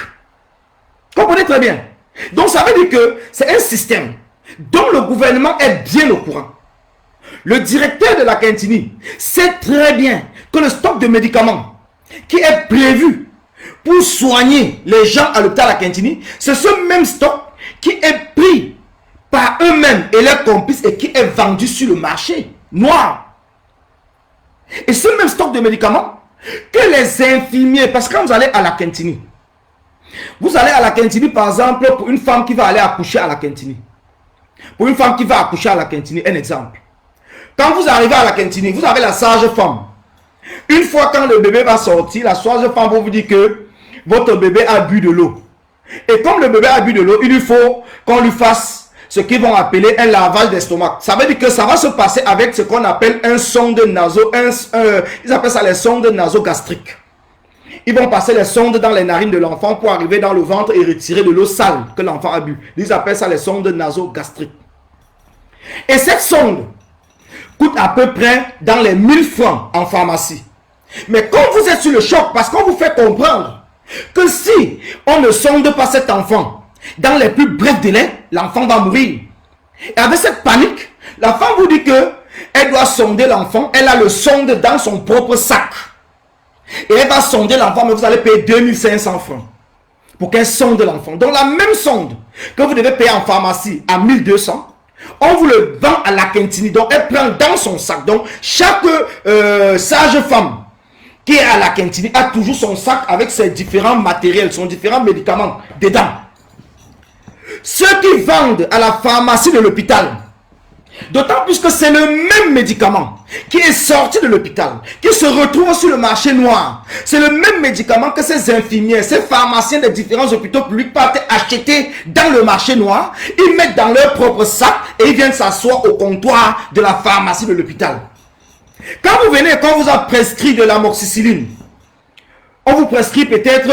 Comprenez très bien. Donc ça veut dire que c'est un système dont le gouvernement est bien au courant. Le directeur de la Quintini sait très bien que le stock de médicaments qui est prévu pour soigner les gens à l'hôpital à Quintini, c'est ce même stock qui est pris par eux-mêmes et leurs complices et qui est vendu sur le marché noir. Et ce même stock de médicaments que les infirmiers, parce que quand vous allez à la Quintini, vous allez à la Quintini par exemple pour une femme qui va aller accoucher à la Quintini. Pour une femme qui va accoucher à la Quintini, un exemple. Quand vous arrivez à la Quintini, vous avez la sage-femme. Une fois quand le bébé va sortir, la sage-femme va vous dire que votre bébé a bu de l'eau. Et comme le bébé a bu de l'eau, il lui faut qu'on lui fasse ce qu'ils vont appeler un lavage d'estomac. Ça veut dire que ça va se passer avec ce qu'on appelle un sonde naso, ils appellent ça les sondes nasogastriques. Ils vont passer les sondes dans les narines de l'enfant pour arriver dans le ventre et retirer de l'eau sale que l'enfant a bu. Ils appellent ça les sondes nasogastriques. Et cette sonde coûte à peu près dans les 1000 francs en pharmacie. Mais quand vous êtes sur le choc, parce qu'on vous fait comprendre que si on ne sonde pas cet enfant dans les plus brefs délais, l'enfant va mourir. Et avec cette panique, la femme vous dit que elle doit sonder l'enfant. Elle a le sonde dans son propre sac. Et elle va sonder l'enfant, mais vous allez payer 2500 francs pour qu'elle sonde l'enfant. Donc la même sonde que vous devez payer en pharmacie à 1200, on vous le vend à la Quintini. Donc elle prend dans son sac. Donc chaque sage-femme qui est à la Quintini a toujours son sac avec ses différents matériels, ses différents médicaments dedans. Ceux qui vendent à la pharmacie de l'hôpital, d'autant plus que c'est le même médicament qui est sorti de l'hôpital, qui se retrouve sur le marché noir. C'est le même médicament que ces infirmières, ces pharmaciens des différents hôpitaux publics partent acheter dans le marché noir. Ils mettent dans leur propre sac et ils viennent s'asseoir au comptoir de la pharmacie de l'hôpital. Quand vous venez, quand on vous a prescrit de l'amoxicilline, on vous prescrit peut-être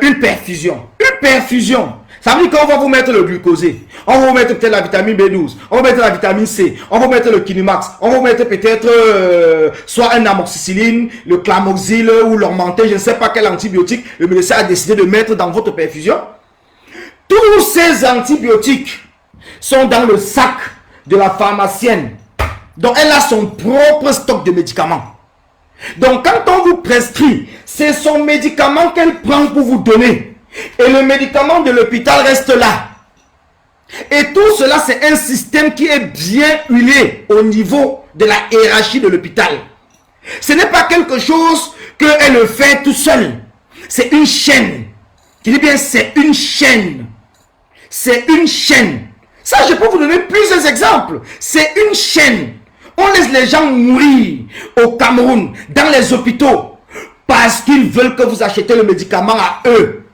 une perfusion. Une perfusion, ça veut dire qu'on va vous mettre le glucosé, on va vous mettre peut-être la vitamine B12, on va mettre la vitamine C, on va vous mettre le Kinimax, on va vous mettre peut-être soit un amoxicilline, le Clamoxyl ou l'Augmentin, je ne sais pas quel antibiotique le médecin a décidé de mettre dans votre perfusion. Tous ces antibiotiques sont dans le sac de la pharmacienne. Donc elle a son propre stock de médicaments. Donc quand on vous prescrit, c'est son médicament qu'elle prend pour vous donner. Et le médicament de l'hôpital reste là. Et tout cela, c'est un système qui est bien huilé au niveau de la hiérarchie de l'hôpital. Ce n'est pas quelque chose qu'elle fait tout seul. C'est une chaîne. Je dis bien, c'est une chaîne. C'est une chaîne. Ça, je peux vous donner plusieurs exemples. C'est une chaîne. On laisse les gens mourir au Cameroun, dans les hôpitaux, parce qu'ils veulent que vous achetiez le médicament à eux.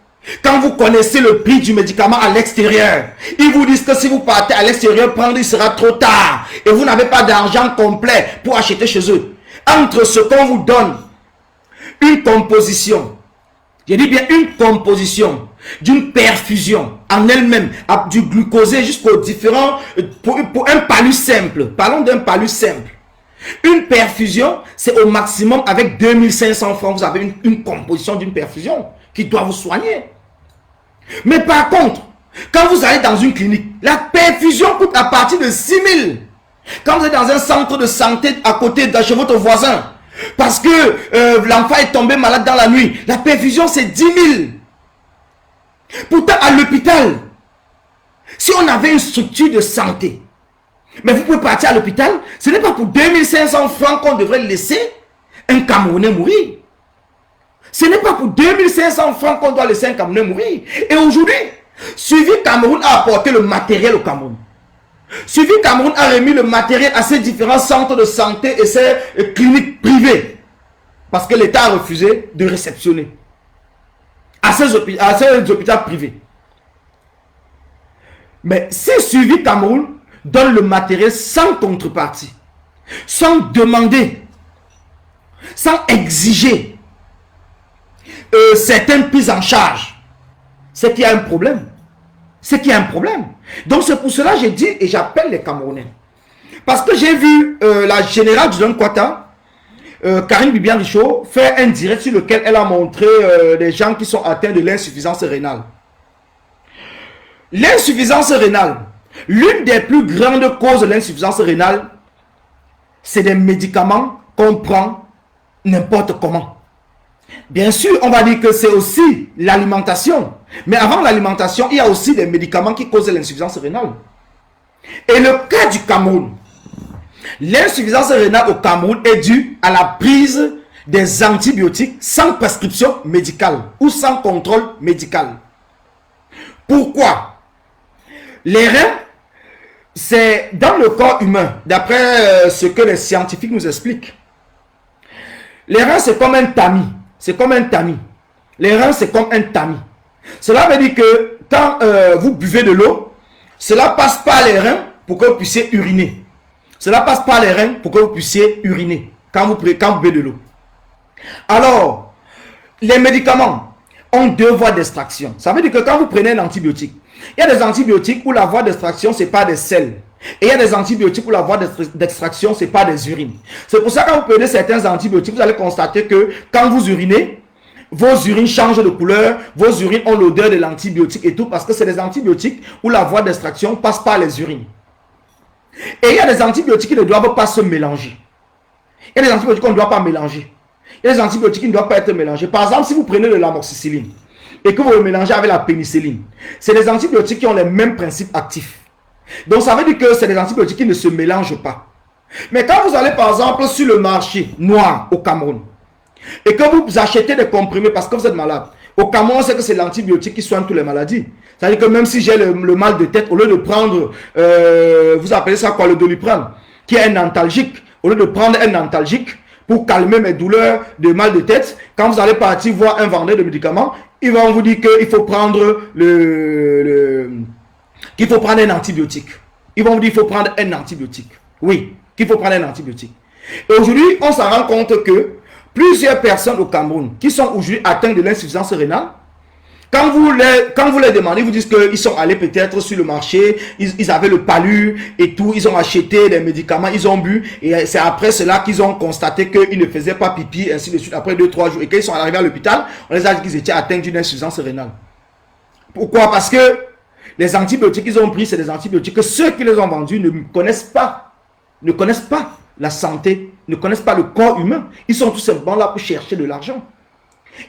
Quand vous connaissez le prix du médicament à l'extérieur, ils vous disent que si vous partez à l'extérieur prendre, il sera trop tard. Et vous n'avez pas d'argent complet pour acheter chez eux. Entre ce qu'on vous donne, une composition, je dis bien une composition d'une perfusion en elle-même, du glucosé jusqu'aux différents, pour un palud simple. Parlons d'un palud simple. Une perfusion, c'est au maximum avec 2500 francs, vous avez une composition d'une perfusion qui doit vous soigner. Mais par contre, quand vous allez dans une clinique, la perfusion coûte à partir de 6 000. Quand vous êtes dans un centre de santé à côté de chez votre voisin, parce que l'enfant est tombé malade dans la nuit, la perfusion c'est 10 000. Pourtant à l'hôpital, si on avait une structure de santé, mais vous pouvez partir à l'hôpital, ce n'est pas pour 2500 francs qu'on devrait laisser un Camerounais mourir. Ce n'est pas pour 2500 francs qu'on doit laisser un Camerounais mourir. Et aujourd'hui, Suivi Cameroun a apporté le matériel au Cameroun. Suivi Cameroun a remis le matériel à ces différents centres de santé et ces cliniques privées. Parce que l'État a refusé de réceptionner à ces hôpitaux privés. Mais si Suivi Cameroun donne le matériel sans contrepartie, sans demander, sans exiger certaines prises en charge, c'est qu'il y a un problème. C'est qu'il y a un problème. Donc c'est pour cela que j'ai dit et j'appelle les Camerounais. Parce que j'ai vu la générale du Don Kwata, Karine Bibian Richaud, faire un direct sur lequel elle a montré des gens qui sont atteints de l'insuffisance rénale. L'insuffisance rénale, l'une des plus grandes causes de l'insuffisance rénale, c'est des médicaments qu'on prend n'importe comment. Bien sûr, on va dire que c'est aussi l'alimentation. Mais avant l'alimentation, il y a aussi des médicaments qui causent l'insuffisance rénale. Et le cas du Cameroun, l'insuffisance rénale au Cameroun est due à la prise des antibiotiques sans prescription médicale ou sans contrôle médical. Pourquoi? Les reins, c'est dans le corps humain, d'après ce que les scientifiques nous expliquent. Les reins, c'est comme un tamis. C'est comme un tamis. Les reins, c'est comme un tamis. Cela veut dire que quand vous buvez de l'eau, cela passe par les reins pour que vous puissiez uriner. Cela passe par les reins pour que vous puissiez uriner quand vous buvez de l'eau. Alors, les médicaments ont deux voies d'extraction. Ça veut dire que quand vous prenez un antibiotique, il y a des antibiotiques où la voie d'extraction, c'est pas des sels. Et il y a des antibiotiques où la voie d'extraction, c'est pas des urines. C'est pour ça que quand vous prenez certains antibiotiques, vous allez constater que quand vous urinez, vos urines changent de couleur, vos urines ont l'odeur de l'antibiotique et tout, parce que c'est des antibiotiques où la voie d'extraction passe par les urines. Et il y a des antibiotiques qui ne doivent pas se mélanger. Il y a des antibiotiques qu'on ne doit pas mélanger. Il y a des antibiotiques qui ne doivent pas être mélangés. Par exemple, si vous prenez de l'amoxicilline et que vous le mélangez avec la pénicilline, c'est des antibiotiques qui ont les mêmes principes actifs. Donc ça veut dire que c'est des antibiotiques qui ne se mélangent pas. Mais quand vous allez par exemple sur le marché noir au Cameroun et que vous achetez des comprimés parce que vous êtes malade, au Cameroun, c'est que c'est l'antibiotique qui soigne toutes les maladies. C'est-à-dire que même si j'ai le mal de tête, au lieu de prendre, vous appelez ça quoi, le Doliprane, qui est un antalgique, au lieu de prendre un antalgique pour calmer mes douleurs de mal de tête, quand vous allez partir voir un vendeur de médicaments, ils vont vous dire qu'il faut prendre qu'il faut prendre un antibiotique. Ils vont vous dire qu'il faut prendre un antibiotique. Oui, qu'il faut prendre un antibiotique. Et aujourd'hui, on s'en rend compte que plusieurs personnes au Cameroun qui sont aujourd'hui atteintes de l'insuffisance rénale, quand vous les demandez, ils vous disent qu'ils sont allés peut-être sur le marché, ils avaient le palu et tout, ils ont acheté des médicaments, ils ont bu, et c'est après cela qu'ils ont constaté qu'ils ne faisaient pas pipi, ainsi de suite, après 2-3 jours. Et quand ils sont arrivés à l'hôpital, on les a dit qu'ils étaient atteints d'une insuffisance rénale. Pourquoi? Parce que les antibiotiques qu'ils ont pris, c'est des antibiotiques que ceux qui les ont vendus ne connaissent pas la santé, ne connaissent pas le corps humain. Ils sont tout simplement là pour chercher de l'argent.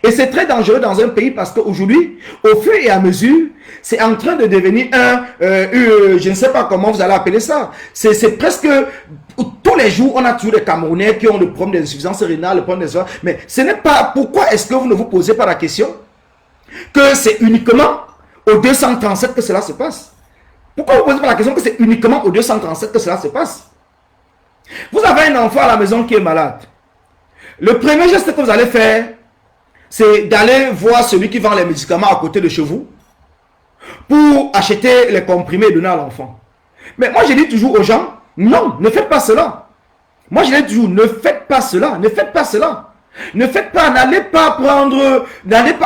Et c'est très dangereux dans un pays parce qu'aujourd'hui, au fur et à mesure, c'est en train de devenir je ne sais pas comment vous allez appeler ça. C'est presque tous les jours, on a toujours des Camerounais qui ont le problème d'insuffisance rénale, le problème d'insuffisance. Mais ce n'est pas, pourquoi est-ce que vous ne vous posez pas la question que c'est uniquement au 237 que cela se passe? Pourquoi vous ne posez pas la question que c'est uniquement au 237 que cela se passe? Vous avez un enfant à la maison qui est malade. Le premier geste que vous allez faire, c'est d'aller voir celui qui vend les médicaments à côté de chez vous pour acheter les comprimés et donner à l'enfant. Mais moi, je dis toujours aux gens, non, ne faites pas cela. Moi, je dis toujours, ne faites pas cela, ne faites pas cela. Ne faites pas, n'allez pas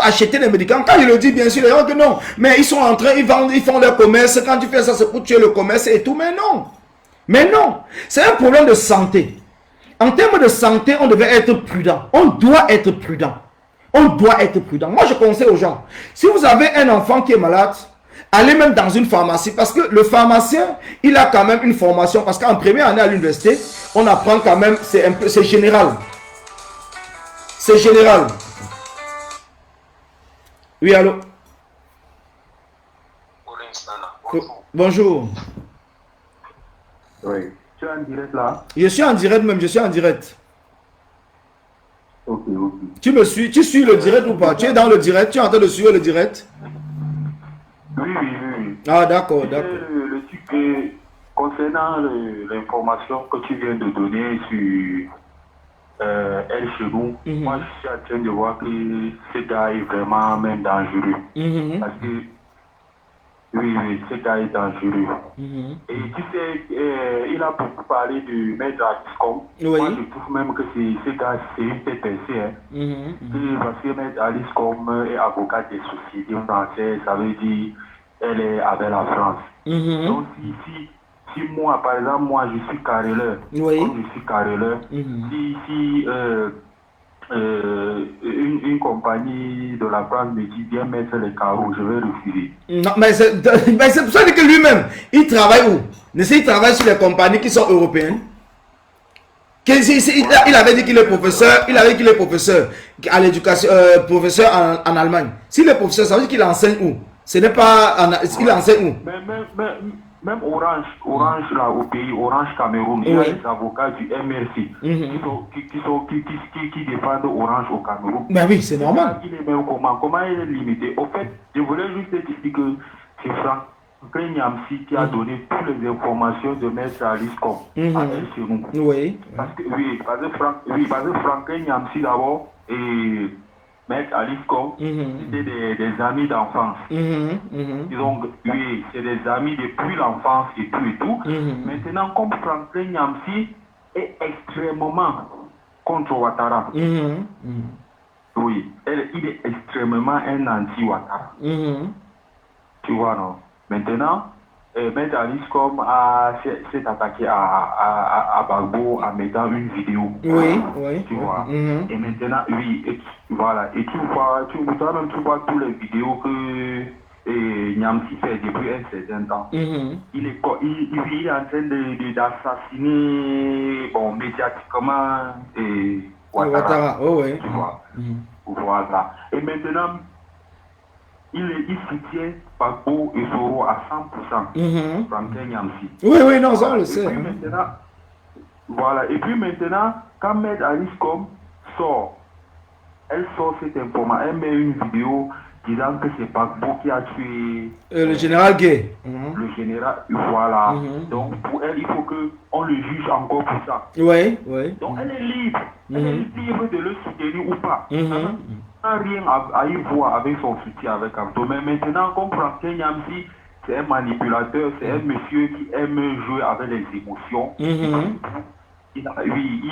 acheter les médicaments. Quand je le dis, bien sûr, les gens que non, mais ils sont en train, ils vendent, ils font leur commerce. Quand tu fais ça, c'est pour tuer le commerce et tout. Mais non. Mais non. C'est un problème de santé. En termes de santé, on devait être prudent. On doit être prudent. On doit être prudent. Moi, je conseille aux gens, si vous avez un enfant qui est malade, allez même dans une pharmacie. Parce que le pharmacien, il a quand même une formation. Parce qu'en première année à l'université, on apprend quand même, c'est général. C'est général. Oui, allô? Bonjour. Oui. Tu es en direct là? Je suis en direct même, je suis en direct. Ok. Tu suis le direct ou pas? Tu es dans le direct, tu es en train de suivre le direct? Oui. Ah, d'accord. Le truc concernant l'information que tu viens de donner sur El Chelou, moi je suis en train de voir que ce gars est vraiment même dangereux. Parce que oui, ce gars est dangereux. Et tu sais, il a beaucoup parlé de Maître Aliscom. Oui. Moi, je trouve même que ce gars, c'est une tête pensée. Parce que Maître Aliscom est avocate des sociétés françaises, ça veut dire elle est avec la France. Donc, si moi, par exemple, moi, je suis carreleur, comme je suis carreleur, si une compagnie de la France me dit viens mettre les carreaux, je vais refuser. Non, mais c'est pour ça que lui-même, il travaille où? Il travaille sur les compagnies qui sont européennes. Il avait dit qu'il est professeur, à l'éducation, professeur en Allemagne. S'il est professeur, ça veut dire qu'il enseigne où? Ce n'est pas il enseigne où? même Orange là au pays, Orange Cameroun, il y a des avocats du MRC qui défendent Orange au Cameroun. Ben oui, c'est normal. Il est même comment il est limité. Au fait, je voulais juste dire que c'est Franklin Nyamsi qui a donné toutes les informations de Maître Aliscom à elle chez nous. Oui. Parce que Franklin Nyamsi d'abord et Maître Aliscom, c'était des amis d'enfance. Donc, oui, c'est des amis depuis l'enfance et tout. Maintenant, comme Franklin Nyamsi est extrêmement contre Ouattara, oui, il est extrêmement un anti-Ouattara. Tu vois, non? Maintenant, Maître Aliscom s'est attaqué à Gbagbo en mettant une vidéo. Oui. Tu vois. Et maintenant, oui, voilà. Et tu vois toutes les vidéos que Nyamsi fait depuis un certain temps. Il est en train d'assassiner, bon, médiatiquement, Ouattara. Tu vois. Voilà. Et maintenant, il soutient Gbagbo et Soro à 100%. Franklin Nyamsi. Oui, non, ça on le sait. Et puis maintenant, quand Maître Aliscom sort, elle sort cette information, elle met une vidéo disant que c'est Gbagbo qui a tué le général Gué. Le général, voilà. Donc pour elle, il faut qu'on le juge encore pour ça. Oui. Donc elle est libre. Elle est libre de le soutenir ou pas. N'a rien à y voir avec son soutien avec Abdo. Mais maintenant, comme Franklin Nyamsi, c'est un manipulateur, c'est un monsieur qui aime jouer avec les émotions. Il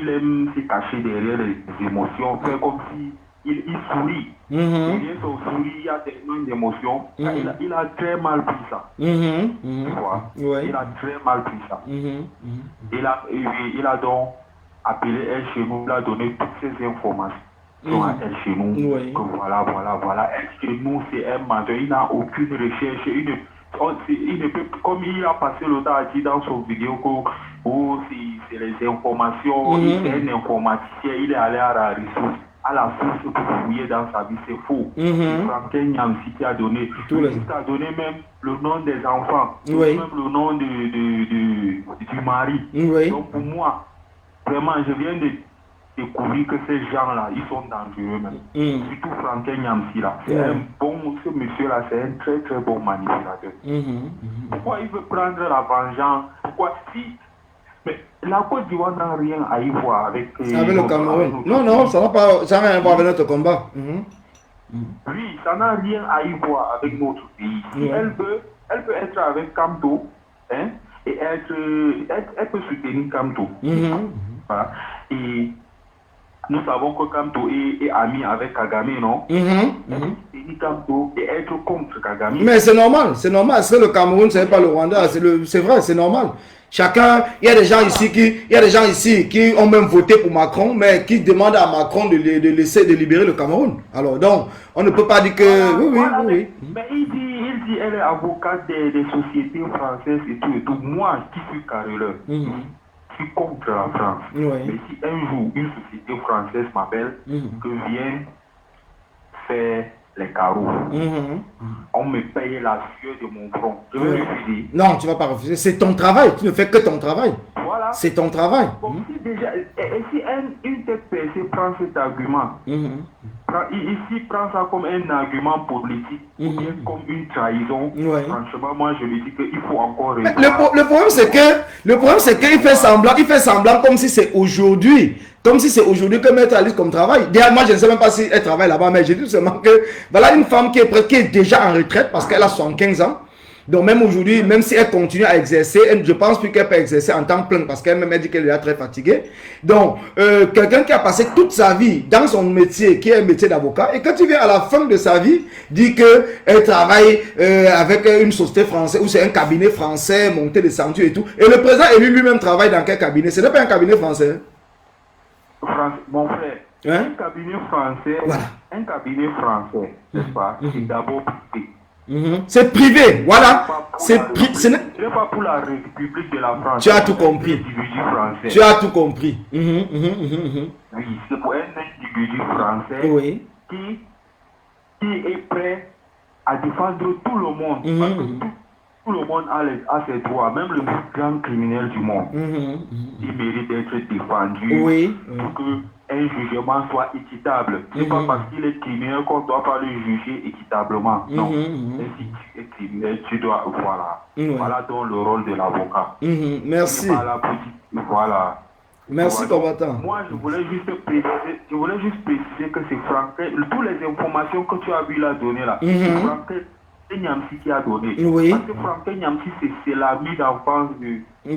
aime se cacher derrière les émotions, faire comme si il sourit. Derrière son sourire, il y a tellement d'émotions. Il a très mal pris ça. Tu vois? Il a très mal pris ça. Il a donc appelé elle chez nous, il a donné toutes ces informations. Elle chez nous, que voilà, elle chez nous c'est un menteur, il n'a aucune recherche, il ne peut, comme il a passé le temps à dire dans son vidéo que c'est les informations, c'est un informaticien, il est allé à la ressource, à la source pour fouiller dans sa vie, c'est faux. C'est Franklin Nyamsi qui a donné, il a donné même le nom des enfants, même le nom du mari. Donc pour moi, vraiment, je viens de découvrir que ces gens-là, ils sont dangereux même. Surtout Franklin Nyamsi là. Ce monsieur-là, c'est un très très bon manipulateur. Pourquoi il veut prendre la vengeance? Pourquoi mais la Côte d'Ivoire n'a rien à y voir avec le Cameroun. Non, ça n'a rien à voir avec notre combat. Oui, ça n'a rien à y voir avec notre pays. Si elle peut être avec Kamto, hein, et elle peut soutenir Kamto. Voilà. Et nous savons que Kamto est ami avec Kagame, non? Kamto et être contre Kagame. Mais c'est normal. C'est que le Cameroun, c'est pas le Rwanda. C'est vrai, c'est normal. Chacun, il y a des gens ici qui ont même voté pour Macron, mais qui demandent à Macron de libérer le Cameroun. Alors donc, on ne peut pas dire que oui. Mais il dit elle est avocate des sociétés françaises et tout. Moi, qui suis carreleur, je suis contre la France. Mais si un jour une société française m'appelle, que vienne faire les carreaux, on me paye la sueur de mon front, je vais refuser. Non, tu ne vas pas refuser. C'est ton travail. Tu ne fais que ton travail. Voilà. C'est ton travail. Bon, si une telle personne prend cet argument, ici prend ça comme un argument politique, ou bien comme une trahison, franchement, moi je me dis qu'il faut encore regarder. Le problème c'est qu'il fait semblant comme si c'est aujourd'hui. Comme si c'est aujourd'hui que Maître Alice comme travail. D'ailleurs, moi, je ne sais même pas si elle travaille là-bas, mais j'ai dit seulement que voilà une femme qui est déjà en retraite parce qu'elle a 75 ans. Donc, même aujourd'hui, même si elle continue à exercer, je pense plus qu'elle peut exercer en temps plein parce qu'elle m'a dit qu'elle est très fatiguée. Donc, quelqu'un qui a passé toute sa vie dans son métier, qui est un métier d'avocat, et quand tu viens à la fin de sa vie, dit qu'elle travaille avec une société française ou c'est un cabinet français, monté, descendu et tout. Et le président élu lui-même travaille dans quel cabinet? Ce n'est pas un cabinet français. Mon frère, un cabinet français, n'est-ce pas, c'est d'abord privé. C'est privé, voilà. Ce n'est pas pour la République de la France. Tu as tout compris. Tu as tout compris. Oui, c'est pour un individu français qui est prêt à défendre tout le monde. Parce que tout le monde a ses droits, même le plus grand criminel du monde. Il mérite d'être défendu pour qu'un jugement soit équitable. Ce n'est pas parce qu'il est criminel qu'on ne doit pas le juger équitablement. Non. Et si tu es criminel, tu dois... Voilà donc le rôle de l'avocat. Merci. Voilà. Merci, combattant. Moi, je voulais juste préciser que c'est Franklin. Toutes les informations que tu as vu là donner là, c'est Franklin Nyamsi qui a donné. Parce que Franklin Nyamsi, c'est l'ami d'enfance du... Oui,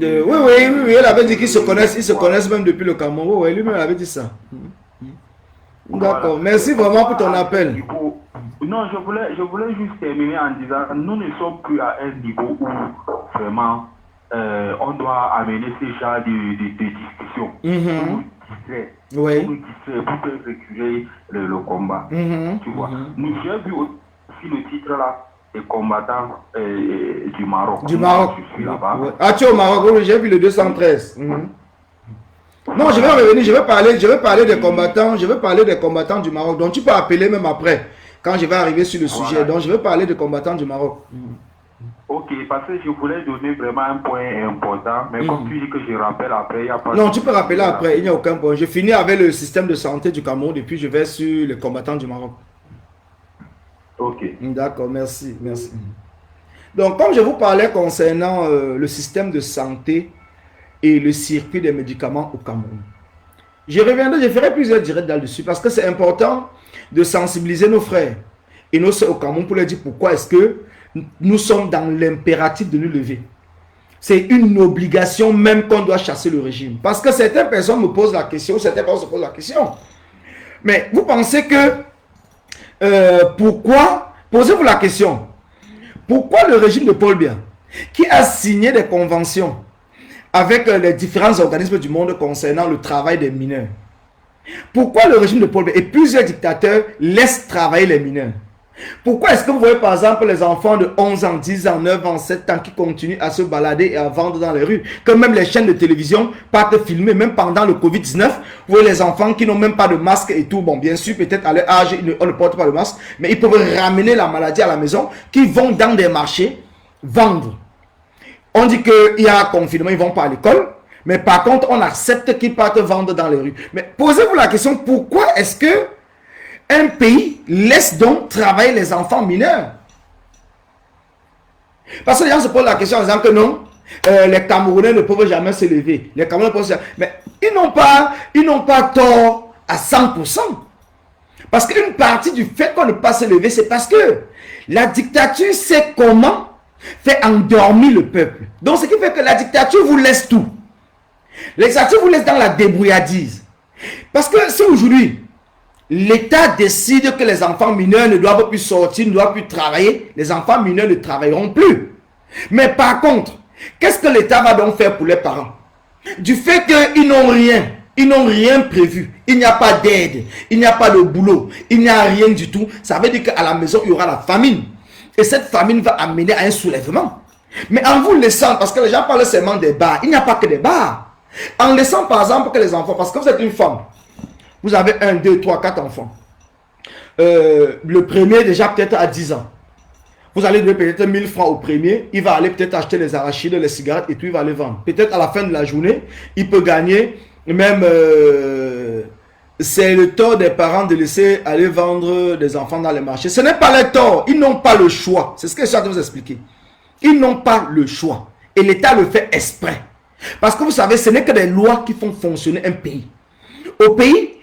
elle avait dit qu'ils se connaissent même depuis le Cameroun. Oui, lui-même avait dit ça. D'accord, merci vraiment pour ton appel. Non, je voulais juste terminer en disant, nous ne sommes plus à un niveau où vraiment on doit amener ce genre de discussion pour faire reculer le combat. Tu vois. J'ai vu aussi le titre là, des combattants du Maroc. Du Maroc. Je suis là-bas. Ah, tu es au Maroc, oui, j'ai vu le 213. Non, je vais revenir, je vais parler des combattants du Maroc. Donc tu peux appeler même après, quand je vais arriver sur le sujet. Donc je vais parler des combattants du Maroc. Ok, parce que je voulais donner vraiment un point important, mais comme tu dis que je rappelle après, il n'y a pas... Non, tu peux rappeler après, il n'y a aucun point. Je finis avec le système de santé du Cameroun et puis je vais sur les combattants du Maroc. Ok. D'accord, merci. Donc, comme je vous parlais concernant le système de santé et le circuit des médicaments au Cameroun, je ferai plusieurs directs là-dessus parce que c'est important de sensibiliser nos frères et nos soeurs au Cameroun pour leur dire pourquoi est-ce que nous sommes dans l'impératif de nous lever. C'est une obligation même qu'on doit chasser le régime. Parce que certaines personnes me posent la question, certaines personnes se posent la question. Mais vous pensez que pourquoi, posez-vous la question, pourquoi le régime de Paul Biya, qui a signé des conventions avec les différents organismes du monde concernant le travail des mineurs, pourquoi le régime de Paul Biya et plusieurs dictateurs laissent travailler les mineurs? Pourquoi est-ce que vous voyez par exemple les enfants de 11 ans, 10 ans, 9 ans, 7 ans qui continuent à se balader et à vendre dans les rues, que même les chaînes de télévision partent filmer, même pendant le Covid-19, vous voyez les enfants qui n'ont même pas de masque et tout, bon bien sûr peut-être à leur âge on ne porte pas de masque, mais ils peuvent ramener la maladie à la maison, qui vont dans des marchés vendre. On dit qu'il y a un confinement, ils ne vont pas à l'école, mais par contre on accepte qu'ils partent vendre dans les rues. Mais posez-vous la question, pourquoi est-ce que un pays laisse donc travailler les enfants mineurs? Parce que les gens se posent la question en disant que non, les Camerounais ne peuvent jamais se lever. Les Camerounais peuvent se lever. Mais ils n'ont pas tort à 100%. Parce qu'une partie du fait qu'on ne peut pas se lever, c'est parce que la dictature sait comment faire endormir le peuple. Donc ce qui fait que la dictature vous laisse tout. La dictature vous laisse dans la débrouillardise. Parce que si aujourd'hui, l'État décide que les enfants mineurs ne doivent plus sortir, ne doivent plus travailler, les enfants mineurs ne travailleront plus. Mais par contre, qu'est-ce que l'État va donc faire pour les parents? Du fait qu'ils n'ont rien prévu, il n'y a pas d'aide, il n'y a pas de boulot, il n'y a rien du tout, ça veut dire qu'à la maison, il y aura la famine. Et cette famine va amener à un soulèvement. Mais en vous laissant, parce que les gens parlent seulement des bars, il n'y a pas que des bars. En laissant par exemple que les enfants, parce que vous êtes une femme, vous avez 1, 2, 3, 4 enfants. Le premier déjà peut-être à 10 ans. Vous allez donner peut-être 1000 francs au premier. Il va aller peut-être acheter les arachides, les cigarettes et puis il va les vendre. Peut-être à la fin de la journée, il peut gagner même... c'est le tort des parents de laisser aller vendre des enfants dans les marchés. Ce n'est pas le tort. Ils n'ont pas le choix. C'est ce que je suis en train de vous expliquer. Ils n'ont pas le choix. Et l'État le fait exprès. Parce que vous savez, ce n'est que des lois qui font fonctionner un pays. Au pays,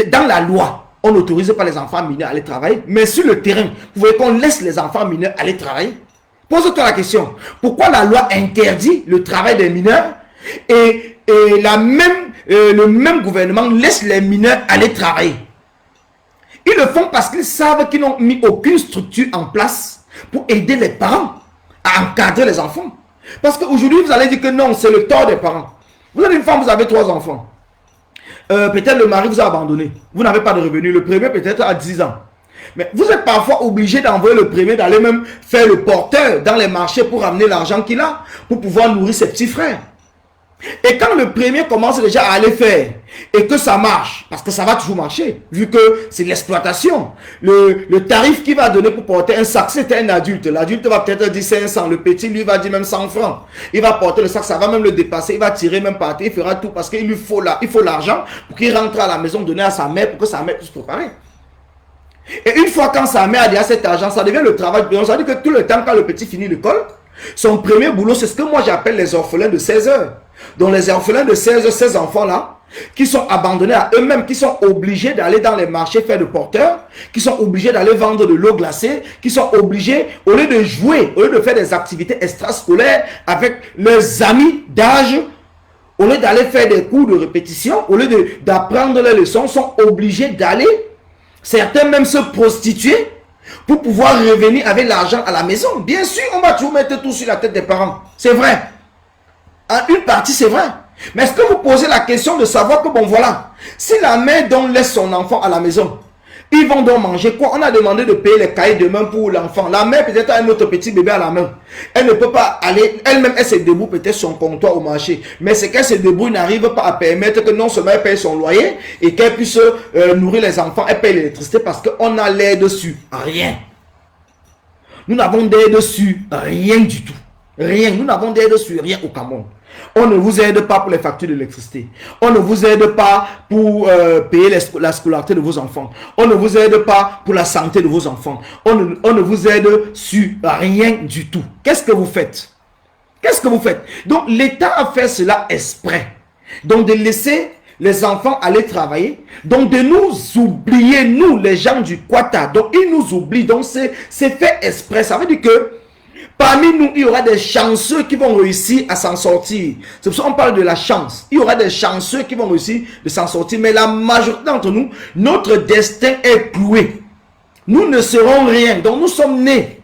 dans la loi, on n'autorise pas les enfants mineurs à aller travailler. Mais sur le terrain, vous voyez qu'on laisse les enfants mineurs aller travailler. Pose-toi la question. Pourquoi la loi interdit le travail des mineurs et le même gouvernement laisse les mineurs aller travailler? Ils le font parce qu'ils savent qu'ils n'ont mis aucune structure en place pour aider les parents à encadrer les enfants. Parce qu'aujourd'hui, vous allez dire que non, c'est le tort des parents. Vous êtes une femme, vous avez 3 enfants. Peut-être le mari vous a abandonné. Vous n'avez pas de revenus. Le premier peut-être à 10 ans. Mais vous êtes parfois obligé d'envoyer le premier, d'aller même faire le porteur dans les marchés pour ramener l'argent qu'il a, pour pouvoir nourrir ses petits frères. Et quand le premier commence déjà à aller faire et que ça marche, parce que ça va toujours marcher, vu que c'est l'exploitation, le tarif qu'il va donner pour porter un sac, c'était un adulte. L'adulte va peut-être dire 500, le petit lui va dire même 100 francs. Il va porter le sac, ça va même le dépasser, il va tirer même par terre, il fera tout parce qu'il lui faut l'argent pour qu'il rentre à la maison, donner à sa mère pour que sa mère puisse préparer. Et une fois quand sa mère a déjà cet argent, ça devient le travail. Ça veut dire que tout le temps quand le petit finit l'école, son premier boulot, c'est ce que moi j'appelle les orphelins de 16 heures. Donc les orphelins de 16 heures, ces enfants-là, qui sont abandonnés à eux-mêmes, qui sont obligés d'aller dans les marchés faire de porteurs, qui sont obligés d'aller vendre de l'eau glacée, qui sont obligés, au lieu de jouer, au lieu de faire des activités extrascolaires avec leurs amis d'âge, au lieu d'aller faire des cours de répétition, au lieu d'apprendre les leçons, sont obligés d'aller, certains même se prostituer, pour pouvoir revenir avec l'argent à la maison. Bien sûr, on va toujours mettre tout sur la tête des parents. C'est vrai. En une partie, c'est vrai. Mais est-ce que vous posez la question de savoir que, bon voilà, si la mère donc laisse son enfant à la maison, ils vont donc manger quoi? On a demandé de payer les cahiers de main pour l'enfant. La mère peut-être a un autre petit bébé à la main. Elle ne peut pas aller, elle-même, elle se débrouille peut-être son comptoir au marché. Mais c'est qu'elle se débrouille n'arrive pas à permettre que non seulement elle paye son loyer et qu'elle puisse nourrir les enfants, elle paye l'électricité parce qu'on a l'aide dessus. Rien. Nous n'avons d'aide dessus. Rien du tout. Rien. Nous n'avons d'aide sur rien au Cameroun. On ne vous aide pas pour les factures d'électricité. On ne vous aide pas pour payer la scolarité de vos enfants. On ne vous aide pas pour la santé de vos enfants. On ne vous aide sur rien du tout. Qu'est-ce que vous faites? Qu'est-ce que vous faites? Donc l'État a fait cela exprès. Donc de laisser les enfants aller travailler. Donc de nous oublier, nous les gens du Kwata. Donc ils nous oublient. Donc c'est fait exprès. Ça veut dire que parmi nous, il y aura des chanceux qui vont réussir à s'en sortir. C'est pour ça qu'on parle de la chance. Il y aura des chanceux qui vont réussir de s'en sortir. Mais la majorité d'entre nous, notre destin est cloué. Nous ne serons rien. Donc nous sommes nés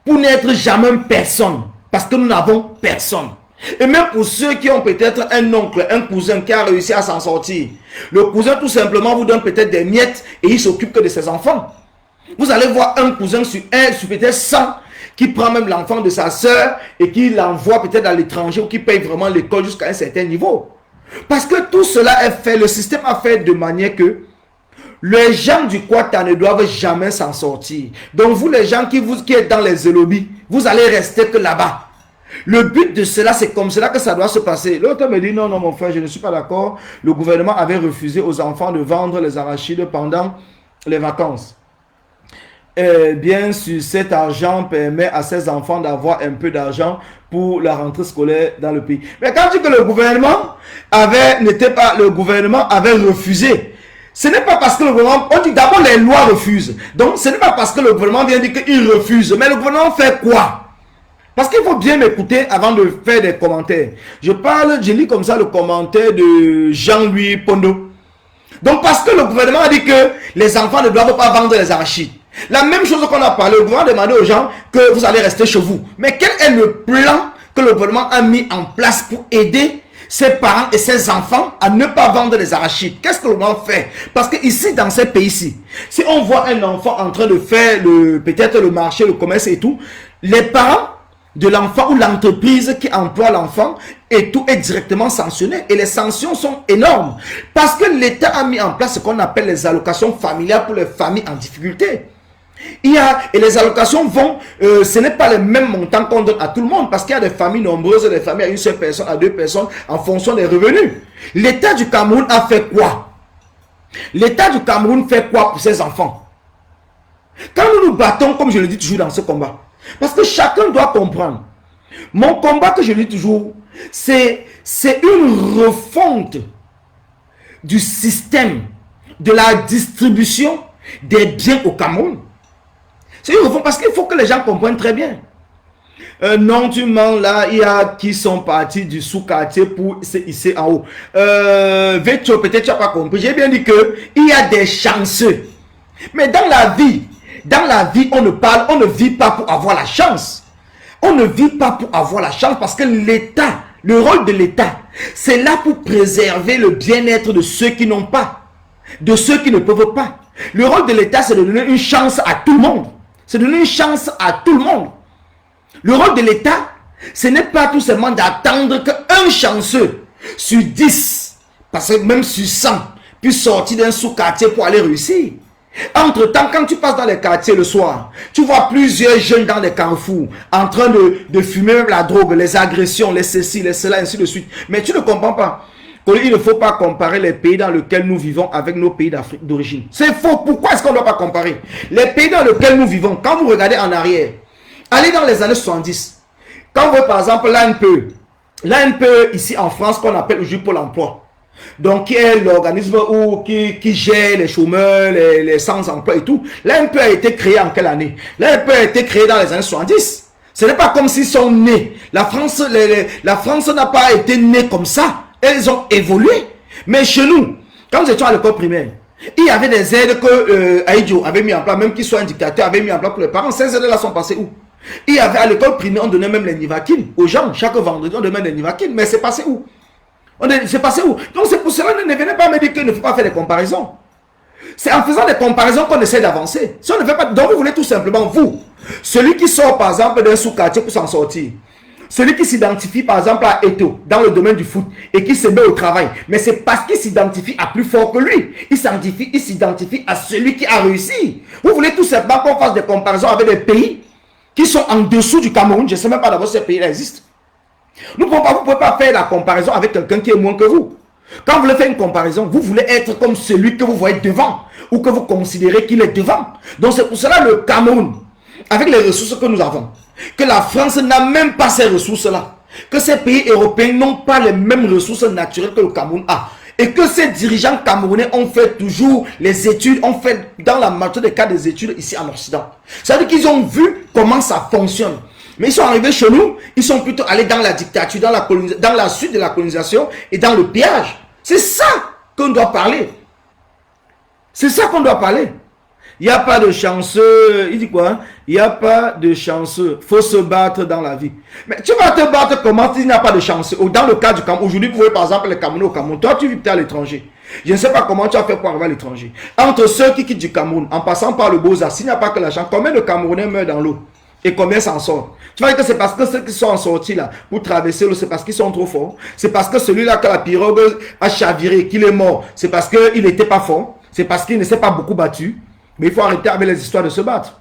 pour n'être jamais personne. Parce que nous n'avons personne. Et même pour ceux qui ont peut-être un oncle, un cousin qui a réussi à s'en sortir. Le cousin tout simplement vous donne peut-être des miettes et il s'occupe que de ses enfants. Vous allez voir un cousin sur peut-être 100 qui prend même l'enfant de sa soeur et qui l'envoie peut-être à l'étranger ou qui paye vraiment l'école jusqu'à un certain niveau. Parce que tout cela est fait, le système a fait de manière que les gens du Kwata ne doivent jamais s'en sortir. Donc vous les gens qui êtes dans les élobis, vous allez rester que là-bas. Le but de cela, c'est comme cela que ça doit se passer. L'autre me dit, non, mon frère, je ne suis pas d'accord. Le gouvernement avait refusé aux enfants de vendre les arachides pendant les vacances. Bien sûr, cet argent permet à ces enfants d'avoir un peu d'argent pour la rentrée scolaire dans le pays. Mais quand tu dis que le gouvernement avait refusé, ce n'est pas parce que le gouvernement, on dit d'abord les lois refusent. Donc ce n'est pas parce que le gouvernement vient dire qu'il refuse. Mais le gouvernement fait quoi? Parce qu'il faut bien m'écouter avant de faire des commentaires. Je lis comme ça le commentaire de Jean-Louis Pondo. Donc parce que le gouvernement a dit que les enfants ne doivent pas vendre les arachides. La même chose qu'on a parlé, le gouvernement a demandé aux gens que vous allez rester chez vous. Mais quel est le plan que le gouvernement a mis en place pour aider ses parents et ses enfants à ne pas vendre les arachides? Qu'est-ce que le gouvernement fait? Parce que ici, dans ces pays-ci, si on voit un enfant en train de faire peut-être le marché, le commerce et tout, les parents de l'enfant ou l'entreprise qui emploie l'enfant et tout est directement sanctionné. Et les sanctions sont énormes. Parce que l'État a mis en place ce qu'on appelle les allocations familiales pour les familles en difficulté. Et les allocations vont, ce n'est pas les mêmes montants qu'on donne à tout le monde, parce qu'il y a des familles nombreuses, des familles à une seule personne, à deux personnes, en fonction des revenus. L'État du Cameroun a fait quoi? L'État du Cameroun fait quoi pour ses enfants? Quand nous nous battons, comme je le dis toujours dans ce combat, parce que chacun doit comprendre, mon combat que je dis toujours, c'est une refonte du système de la distribution des biens au Cameroun. C'est une refonte parce qu'il faut que les gens comprennent très bien. Non, tu mens là, il y a qui sont partis du sous-quartier pour ici en haut. Vétio, peut-être tu n'as pas compris. J'ai bien dit qu'il y a des chanceux. Mais dans la vie, on ne vit pas pour avoir la chance. On ne vit pas pour avoir la chance parce que l'État, le rôle de l'État, c'est là pour préserver le bien-être de ceux qui n'ont pas, de ceux qui ne peuvent pas. Le rôle de l'État, c'est de donner une chance à tout le monde. C'est donner une chance à tout le monde. Le rôle de l'État, Ce n'est pas tout seulement d'attendre qu'un chanceux sur 10, parce que même sur 100, puisse sortir d'un sous-quartier pour aller réussir. Entre-temps, quand tu passes dans les quartiers le soir, tu vois plusieurs jeunes dans les carrefours en train de fumer même la drogue, les agressions, les ceci, les cela, ainsi de suite. Mais tu ne comprends pas. Il ne faut pas comparer les pays dans lesquels nous vivons avec nos pays d'Afrique d'origine. C'est faux. Pourquoi est-ce qu'on ne doit pas comparer? Les pays dans lesquels nous vivons, quand vous regardez en arrière, allez dans les années 70. Quand vous voyez par exemple l'ANPE ici en France qu'on appelle aujourd'hui Pôle emploi. Donc, qui est l'organisme qui gère les chômeurs, les sans-emploi et tout. L'ANPE a été créé en quelle année? L'ANPE a été créé dans les années 70. Ce n'est pas comme s'ils sont nés. La France n'a pas été née comme ça. Elles ont évolué. Mais chez nous, quand nous étions à l'école primaire, il y avait des aides que Aïdjo avait mis en place, même qu'il soit un dictateur, avait mis en place pour les parents. Ces aides-là sont passées où? Il y avait à l'école primaire, on donnait même les nivakines aux gens. Chaque vendredi, on donnait les nivakines. Mais c'est passé où? C'est passé où? Donc c'est pour cela que ne venez pas me dire qu'il ne faut pas faire des comparaisons. C'est en faisant des comparaisons qu'on essaie d'avancer. Si on ne fait pas, donc vous voulez tout simplement, vous, celui qui sort par exemple d'un sous-quartier pour s'en sortir, celui qui s'identifie par exemple à Eto dans le domaine du foot et qui se met au travail, mais c'est parce qu'il s'identifie à plus fort que lui. Il s'identifie à celui qui a réussi. Vous voulez tout simplement qu'on fasse des comparaisons avec des pays qui sont en dessous du Cameroun. Je ne sais même pas d'abord si ces pays-là existent. Vous ne pouvez pas faire la comparaison avec quelqu'un qui est moins que vous. Quand vous voulez faire une comparaison, vous voulez être comme celui que vous voyez devant ou que vous considérez qu'il est devant. Donc c'est pour cela le Cameroun, avec les ressources que nous avons, que la France n'a même pas ces ressources-là, que ces pays européens n'ont pas les mêmes ressources naturelles que le Cameroun a, et que ces dirigeants camerounais ont fait toujours les études, ont fait dans la majorité des cas des études ici en Occident. C'est-à-dire qu'ils ont vu comment ça fonctionne. Mais ils sont arrivés chez nous, ils sont plutôt allés dans la dictature, dans la suite de la colonisation et dans le pillage. C'est ça qu'on doit parler. C'est ça qu'on doit parler. Il n'y a pas de chanceux. Il dit quoi? Hein? Il n'y a pas de chanceux. Il faut se battre dans la vie. Mais tu vas te battre comment s'il n'y a pas de chanceux? Dans le cas du Cameroun, aujourd'hui, vous voyez par exemple les Camerounais au Cameroun. Toi, tu vis peut-être à l'étranger. Je ne sais pas comment tu as fait pour arriver à l'étranger. Entre ceux qui quittent du Cameroun, en passant par le Beaux-Arts, s'il n'y a pas que l'argent, combien de Camerounais meurent dans l'eau? Et combien s'en sortent? Tu vas dire que c'est parce que ceux qui sont sortis là pour traverser l'eau, c'est parce qu'ils sont trop forts. C'est parce que celui-là que la pirogue a chaviré, qu'il est mort. C'est parce qu'il n'était pas fort. C'est parce qu'il ne s'est pas beaucoup battu. Mais il faut arrêter avec les histoires de se battre.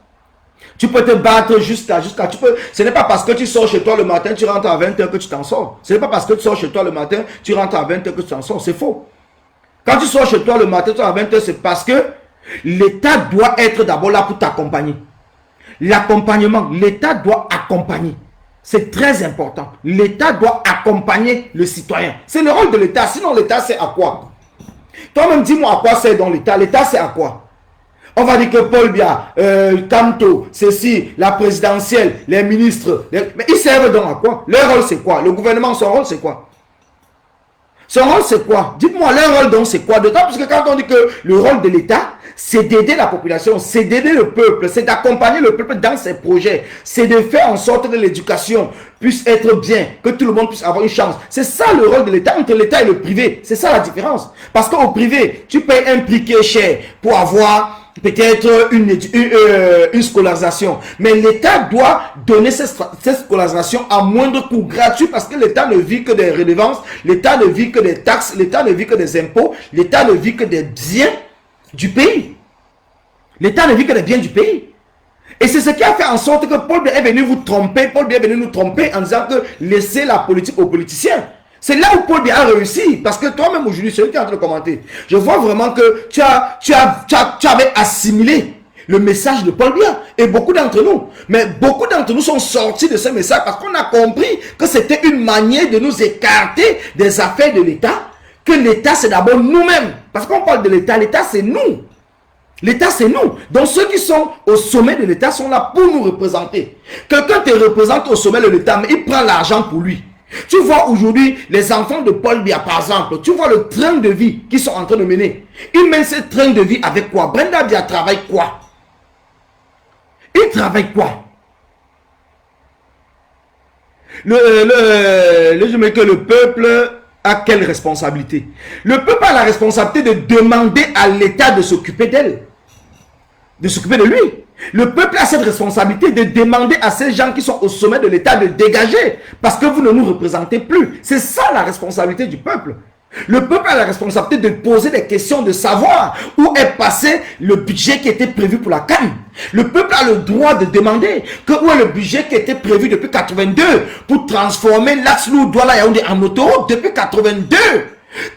Tu peux te battre jusqu'à ce n'est pas parce que tu sors chez toi le matin, tu rentres à 20h que tu t'en sors. Ce n'est pas parce que tu sors chez toi le matin, tu rentres à 20h que tu t'en sors. C'est faux. Quand tu sors chez toi le matin, tu rentres à 20h, c'est parce que l'État doit être d'abord là pour t'accompagner. L'accompagnement, l'État doit accompagner. C'est très important. L'État doit accompagner le citoyen. C'est le rôle de l'État. Sinon, l'État, c'est à quoi? Toi-même, dis-moi à quoi c'est dans l'État. L'État, c'est à quoi? On va dire que Paul Biya, Kanto, ceci, la présidentielle, les ministres. Mais ils servent donc à quoi? Leur rôle, c'est quoi? Le gouvernement, son rôle, c'est quoi? Son rôle, c'est quoi? Dites-moi, leur rôle, donc, c'est quoi? D'autant parce que quand on dit que le rôle de l'État, c'est d'aider la population, c'est d'aider le peuple, c'est d'accompagner le peuple dans ses projets, c'est de faire en sorte que l'éducation puisse être bien, que tout le monde puisse avoir une chance. C'est ça le rôle de l'État entre l'État et le privé. C'est ça la différence. Parce qu'au privé, tu payes un prix qui est cher pour avoir peut-être une scolarisation. Mais l'État doit donner cette scolarisation à moindre coût, gratuit, parce que l'État ne vit que des redevances, l'État ne vit que des taxes, l'État ne vit que des impôts, l'État ne vit que des biens du pays. L'État ne vit que des biens du pays. Et c'est ce qui a fait en sorte que Paul Biya est venu vous tromper, Paul Biya est venu nous tromper en disant que laissez la politique aux politiciens. C'est là où Paul Biya a réussi. Parce que toi-même aujourd'hui, celui qui est en train de commenter, je vois vraiment que tu avais assimilé le message de Paul Biya. Et beaucoup d'entre nous. Mais beaucoup d'entre nous sont sortis de ce message parce qu'on a compris que c'était une manière de nous écarter des affaires de l'État. Que l'État, c'est d'abord nous-mêmes. Parce qu'on parle de l'État, l'État, c'est nous. L'État, c'est nous. Donc, ceux qui sont au sommet de l'État sont là pour nous représenter. Quelqu'un te représente au sommet de l'État, mais il prend l'argent pour lui. Tu vois aujourd'hui les enfants de Paul Biya, par exemple, tu vois le train de vie qu'ils sont en train de mener. Ils mènent ce train de vie avec quoi? Brenda Biya travaille quoi? Il travaille quoi? Je mets que le peuple a quelle responsabilité? Le peuple a la responsabilité de demander à l'État de s'occuper d'elle. De s'occuper de lui. Le peuple a cette responsabilité de demander à ces gens qui sont au sommet de l'État de dégager parce que vous ne nous représentez plus. C'est ça la responsabilité du peuple. Le peuple a la responsabilité de poser des questions, de savoir où est passé le budget qui était prévu pour la CAN. Le peuple a le droit de demander où est le budget qui était prévu depuis 82 pour transformer l'axe Douala-Yaoundé en autoroute depuis 82.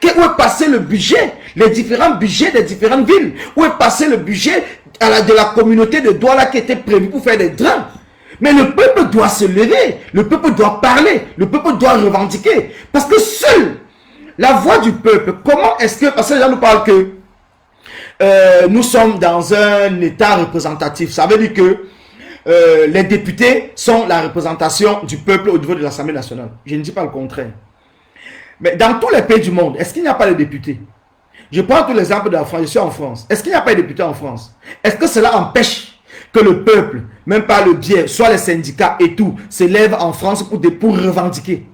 Où est passé le budget, les différents budgets des différentes villes? Où est passé le budget de la communauté de Douala qui était prévu pour faire des drains? Mais le peuple doit se lever, le peuple doit parler, le peuple doit revendiquer. Parce que seul la voix du peuple, comment est-ce que, parce que les gens nous parlent que nous sommes dans un état représentatif, ça veut dire que les députés sont la représentation du peuple au niveau de l'Assemblée nationale. Je ne dis pas le contraire. Mais dans tous les pays du monde, est-ce qu'il n'y a pas de députés? Je prends tous les exemples de la France, je suis en France. Est-ce qu'il n'y a pas de députés en France? Est-ce que cela empêche que le peuple, même par le biais, soit les syndicats et tout, se lèvent en France pour revendiquer?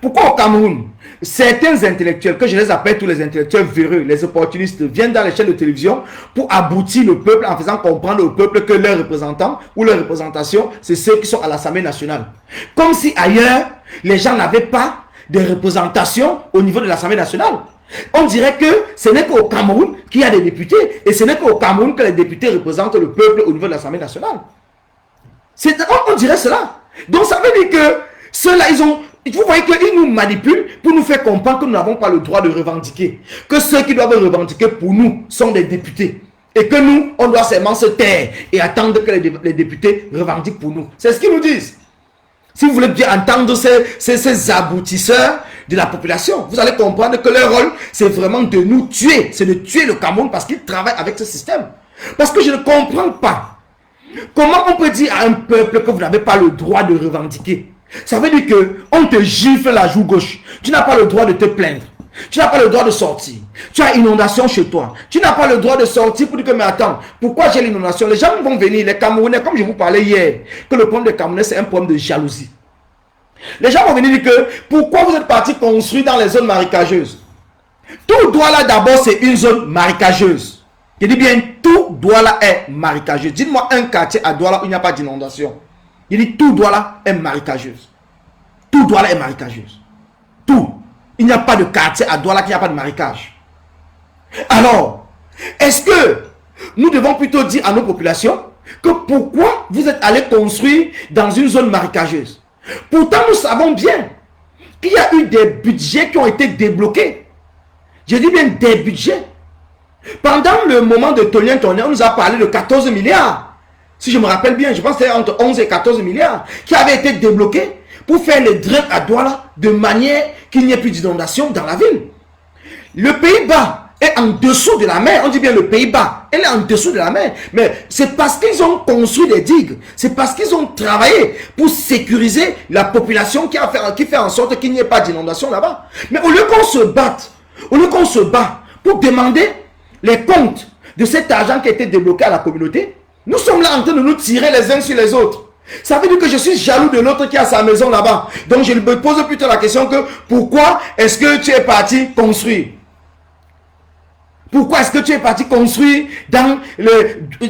Pourquoi au Cameroun, certains intellectuels, que je les appelle tous les intellectuels véreux, les opportunistes, viennent dans les chaînes de télévision pour aboutir le peuple en faisant comprendre au peuple que leurs représentants ou leur représentation, c'est ceux qui sont à l'Assemblée nationale. Comme si ailleurs, les gens n'avaient pas de représentation au niveau de l'Assemblée nationale. On dirait que ce n'est qu'au Cameroun qu'il y a des députés et ce n'est qu'au Cameroun que les députés représentent le peuple au niveau de l'Assemblée nationale. On dirait cela. Donc ça veut dire que ceux-là, vous voyez qu'ils nous manipulent pour nous faire comprendre que nous n'avons pas le droit de revendiquer. Que ceux qui doivent revendiquer pour nous sont des députés. Et que nous, on doit seulement se taire et attendre que les députés revendiquent pour nous. C'est ce qu'ils nous disent. Si vous voulez bien entendre ces aboutisseurs de la population, vous allez comprendre que leur rôle, c'est vraiment de nous tuer. C'est de tuer le Cameroun parce qu'ils travaillent avec ce système. Parce que je ne comprends pas. Comment on peut dire à un peuple que vous n'avez pas le droit de revendiquer? Ça veut dire qu'on te gifle la joue gauche. Tu n'as pas le droit de te plaindre. Tu n'as pas le droit de sortir. Tu as inondation chez toi. Tu n'as pas le droit de sortir pour dire que mais attends, pourquoi j'ai l'inondation? Les gens vont venir, les Camerounais, comme je vous parlais hier, que le problème des Camerounais c'est un problème de jalousie. Les gens vont venir dire que pourquoi vous êtes parti construire dans les zones marécageuses? Tout Douala d'abord c'est une zone marécageuse. Je dis bien tout Douala est marécageux. Dites-moi un quartier à Douala où il n'y a pas d'inondation. Il dit tout Douala est marécageuse. Tout Douala est marécageuse. Tout. Il n'y a pas de quartier à Douala qui n'y a pas de marécage. Alors, est-ce que nous devons plutôt dire à nos populations que pourquoi vous êtes allés construire dans une zone marécageuse? Pourtant, nous savons bien qu'il y a eu des budgets qui ont été débloqués. Je dis bien des budgets. Pendant le moment de Tonien, on nous a parlé de 14 milliards. Si je me rappelle bien, je pense que c'était entre 11 et 14 milliards qui avaient été débloqués pour faire les drains à Douala de manière qu'il n'y ait plus d'inondation dans la ville. Le Pays-Bas est en dessous de la mer. On dit bien le Pays-Bas, elle est en dessous de la mer. Mais c'est parce qu'ils ont construit des digues. C'est parce qu'ils ont travaillé pour sécuriser la population qui fait en sorte qu'il n'y ait pas d'inondation là-bas. Mais au lieu qu'on se batte, pour demander les comptes de cet argent qui a été débloqué à la communauté, nous sommes là en train de nous tirer les uns sur les autres. Ça veut dire que je suis jaloux de l'autre qui a sa maison là-bas. Donc je me pose plutôt la question que pourquoi est-ce que tu es parti construire? Pourquoi est-ce que tu es parti construire dans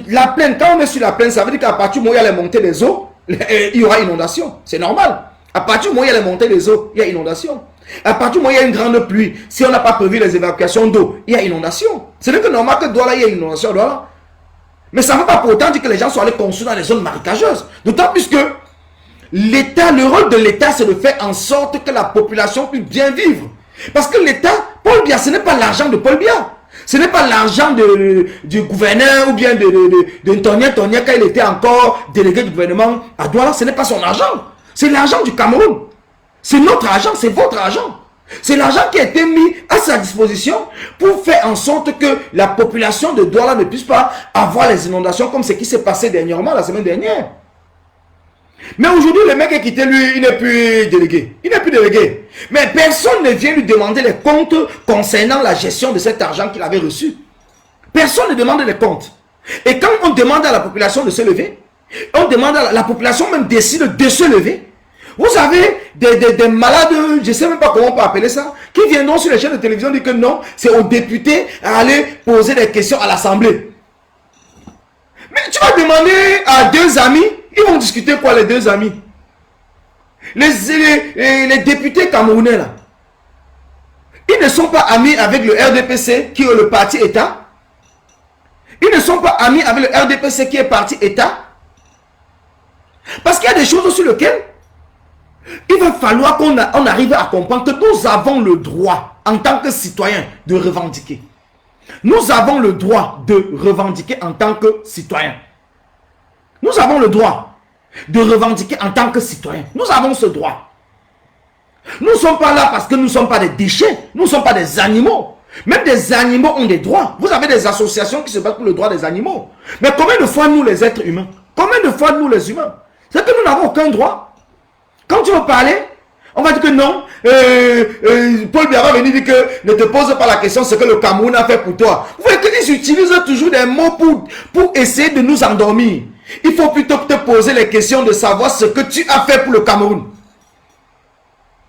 la plaine? Quand on est sur la plaine, ça veut dire qu'à partir du moment où il y a les montées des eaux, il y aura inondation. C'est normal. À partir du moment où il y a les montées des eaux, il y a inondation. À partir du moment où il y a une grande pluie, si on n'a pas prévu les évacuations d'eau, il y a inondation. C'est donc normal que Douala, il y ait inondation Douala. Mais ça ne veut pas pour autant dire que les gens sont allés construire dans les zones marécageuses. D'autant plus que l'État, le rôle de l'État, c'est de faire en sorte que la population puisse bien vivre. Parce que l'État, Paul Biya, ce n'est pas l'argent de Paul Biya. Ce n'est pas l'argent du gouverneur ou bien de Tonien quand il était encore délégué du gouvernement à Douala. Ce n'est pas son argent. C'est l'argent du Cameroun. C'est notre argent, c'est votre argent. C'est l'argent qui a été mis à sa disposition pour faire en sorte que la population de Douala ne puisse pas avoir les inondations comme ce qui s'est passé dernièrement, la semaine dernière. Mais aujourd'hui, le mec est quitté, lui, il n'est plus délégué. Il n'est plus délégué. Mais personne ne vient lui demander les comptes concernant la gestion de cet argent qu'il avait reçu. Personne ne demande les comptes. Et quand on demande à la population de se lever, on demande à la population même décide de se lever. Vous avez des malades, je ne sais même pas comment on peut appeler ça, qui viendront sur les chaînes de télévision dire que non, c'est aux députés à aller poser des questions à l'Assemblée. Mais tu vas demander à deux amis, ils vont discuter quoi les deux amis? Les députés camerounais là, ils ne sont pas amis avec le RDPC qui est le parti État. Ils ne sont pas amis avec le RDPC qui est parti État. Parce qu'il y a des choses sur lesquelles il va falloir qu'on arrive à comprendre que nous avons le droit en tant que citoyens de revendiquer. Nous avons le droit de revendiquer en tant que citoyens. Nous avons le droit de revendiquer en tant que citoyens. Nous avons ce droit. Nous ne sommes pas là parce que nous ne sommes pas des déchets. Nous ne sommes pas des animaux. Même des animaux ont des droits. Vous avez des associations qui se battent pour le droit des animaux. Mais combien de fois nous les êtres humains? Combien de fois nous les humains? C'est que nous n'avons aucun droit. Quand tu veux parler, on va dire que non. Paul Biya va venir dire que ne te pose pas la question ce que le Cameroun a fait pour toi. Vous voyez qu'ils utilisent toujours des mots pour essayer de nous endormir. Il faut plutôt te poser les questions de savoir ce que tu as fait pour le Cameroun.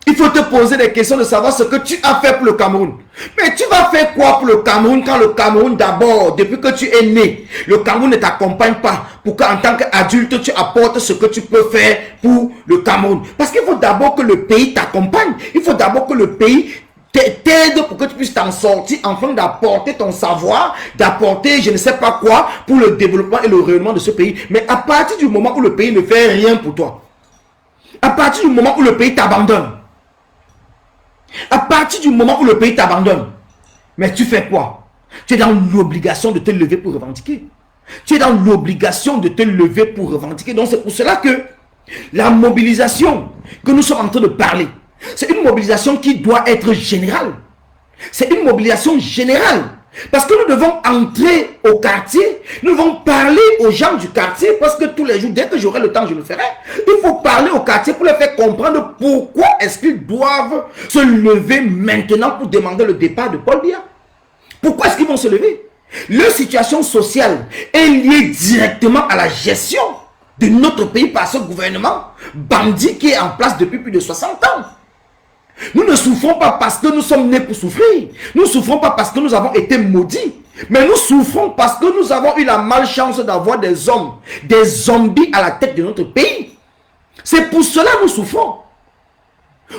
Il faut te poser des questions de savoir ce que tu as fait pour le Cameroun. Mais tu vas faire quoi pour le Cameroun quand le Cameroun d'abord, depuis que tu es né, le Cameroun ne t'accompagne pas pour qu'en tant qu'adulte, tu apportes ce que tu peux faire pour le Cameroun. Parce qu'il faut d'abord que le pays t'accompagne. Il faut d'abord que le pays t'aide pour que tu puisses t'en sortir, afin d'apporter ton savoir, d'apporter je ne sais pas quoi pour le développement et le rayonnement de ce pays. Mais à partir du moment où le pays ne fait rien pour toi, à partir du moment où le pays t'abandonne, à partir du moment où le pays t'abandonne, mais tu fais quoi? Tu es dans l'obligation de te lever pour revendiquer. Tu es dans l'obligation de te lever pour revendiquer. Donc c'est pour cela que la mobilisation que nous sommes en train de parler, c'est une mobilisation qui doit être générale. C'est une mobilisation générale. Parce que nous devons entrer au quartier, nous devons parler aux gens du quartier, parce que tous les jours, dès que j'aurai le temps, je le ferai. Il faut parler au quartier pour les faire comprendre pourquoi est-ce qu'ils doivent se lever maintenant pour demander le départ de Paul Biya. Pourquoi est-ce qu'ils vont se lever? Leur situation sociale est liée directement à la gestion de notre pays par ce gouvernement bandit qui est en place depuis plus de 60 ans. Nous ne souffrons pas parce que nous sommes nés pour souffrir. Nous ne souffrons pas parce que nous avons été maudits. Mais nous souffrons parce que nous avons eu la malchance d'avoir des hommes, des zombies à la tête de notre pays. C'est pour cela que nous souffrons.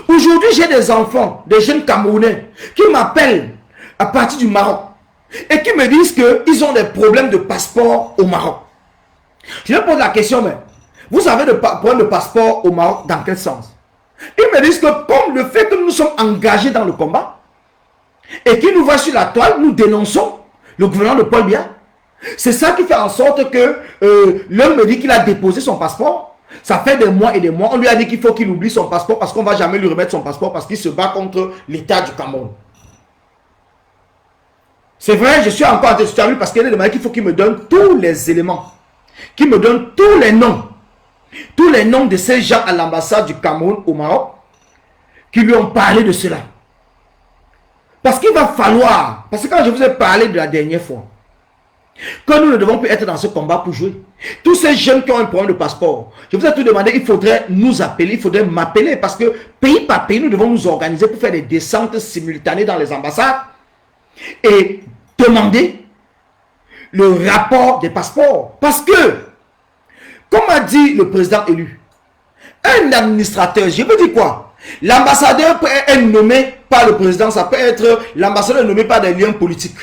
Aujourd'hui, j'ai des enfants, des jeunes Camerounais qui m'appellent à partir du Maroc et qui me disent qu'ils ont des problèmes de passeport au Maroc. Je leur pose la question, mais vous avez des problèmes de passeport au Maroc dans quel sens? Ils me disent que comme le fait que nous sommes engagés dans le combat et qu'ils nous voient sur la toile, nous dénonçons le gouvernement de Paul Biya. C'est ça qui fait en sorte que l'homme me dit qu'il a déposé son passeport. Ça fait des mois et des mois. On lui a dit qu'il faut qu'il oublie son passeport parce qu'on ne va jamais lui remettre son passeport parce qu'il se bat contre l'État du Cameroun. C'est vrai, je suis encore en train de parce qu'il a demandé qu'il faut qu'il me donne tous les éléments, qu'il me donne tous les noms de ces gens à l'ambassade du Cameroun au Maroc qui lui ont parlé de cela. Parce qu'il va falloir, parce que quand je vous ai parlé de la dernière fois, que nous ne devons plus être dans ce combat pour jouer. Tous ces jeunes qui ont un problème de passeport, je vous ai tout demandé, il faudrait nous appeler, il faudrait m'appeler parce que pays par pays, nous devons nous organiser pour faire des descentes simultanées dans les ambassades et demander le rapport des passeports. Parce que, comme a dit le président élu, un administrateur, je veux dire quoi? L'ambassadeur peut être nommé par le président, ça peut être l'ambassadeur nommé par des liens politiques.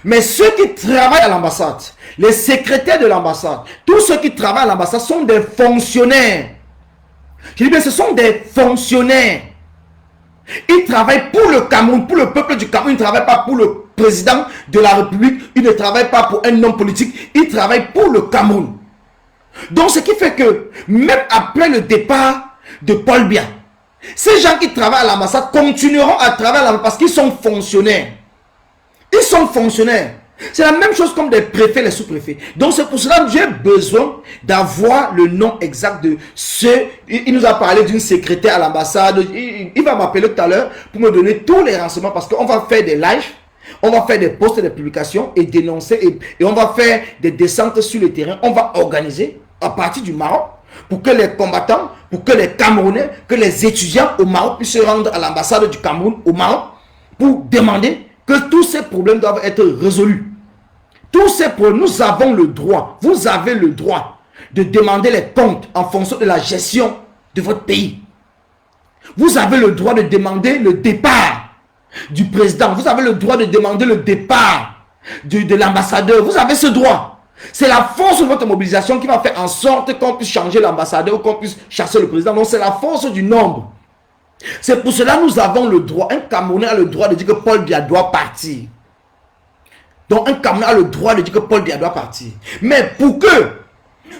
Mais ceux qui travaillent à l'ambassade, les secrétaires de l'ambassade, tous ceux qui travaillent à l'ambassade sont des fonctionnaires. Je dis bien, ce sont des fonctionnaires. Ils travaillent pour le Cameroun, pour le peuple du Cameroun. Ils ne travaillent pas pour le président de la République. Ils ne travaillent pas pour un homme politique. Ils travaillent pour le Cameroun. Donc, ce qui fait que, même après le départ de Paul Biya, ces gens qui travaillent à l'ambassade continueront à travailler à l'ambassade parce qu'ils sont fonctionnaires. Ils sont fonctionnaires. C'est la même chose comme des préfets, les sous-préfets. Donc, c'est pour cela que j'ai besoin d'avoir le nom exact de ceux. Il nous a parlé d'une secrétaire à l'ambassade. Il va m'appeler tout à l'heure pour me donner tous les renseignements parce qu'on va faire des lives. On va faire des posts et des publications et dénoncer. Et on va faire des descentes sur le terrain. On va organiser à partir du Maroc pour que les combattants, pour que les Camerounais, que les étudiants au Maroc puissent se rendre à l'ambassade du Cameroun au Maroc pour demander que tous ces problèmes doivent être résolus. tous ces problèmes, nous avons le droit, vous avez le droit de demander les comptes en fonction de la gestion de votre pays. Vous avez le droit de demander le départ du président. Vous avez le droit de demander le départ de l'ambassadeur. Vous avez ce droit. C'est la force de votre mobilisation qui va faire en sorte qu'on puisse changer l'ambassadeur ou qu'on puisse chasser le président. Donc c'est la force du nombre. C'est pour cela que nous avons le droit. Un Camerounais a le droit de dire que Paul Biya doit partir. Donc un Camerounais a le droit de dire que Paul Biya doit partir. Mais pour que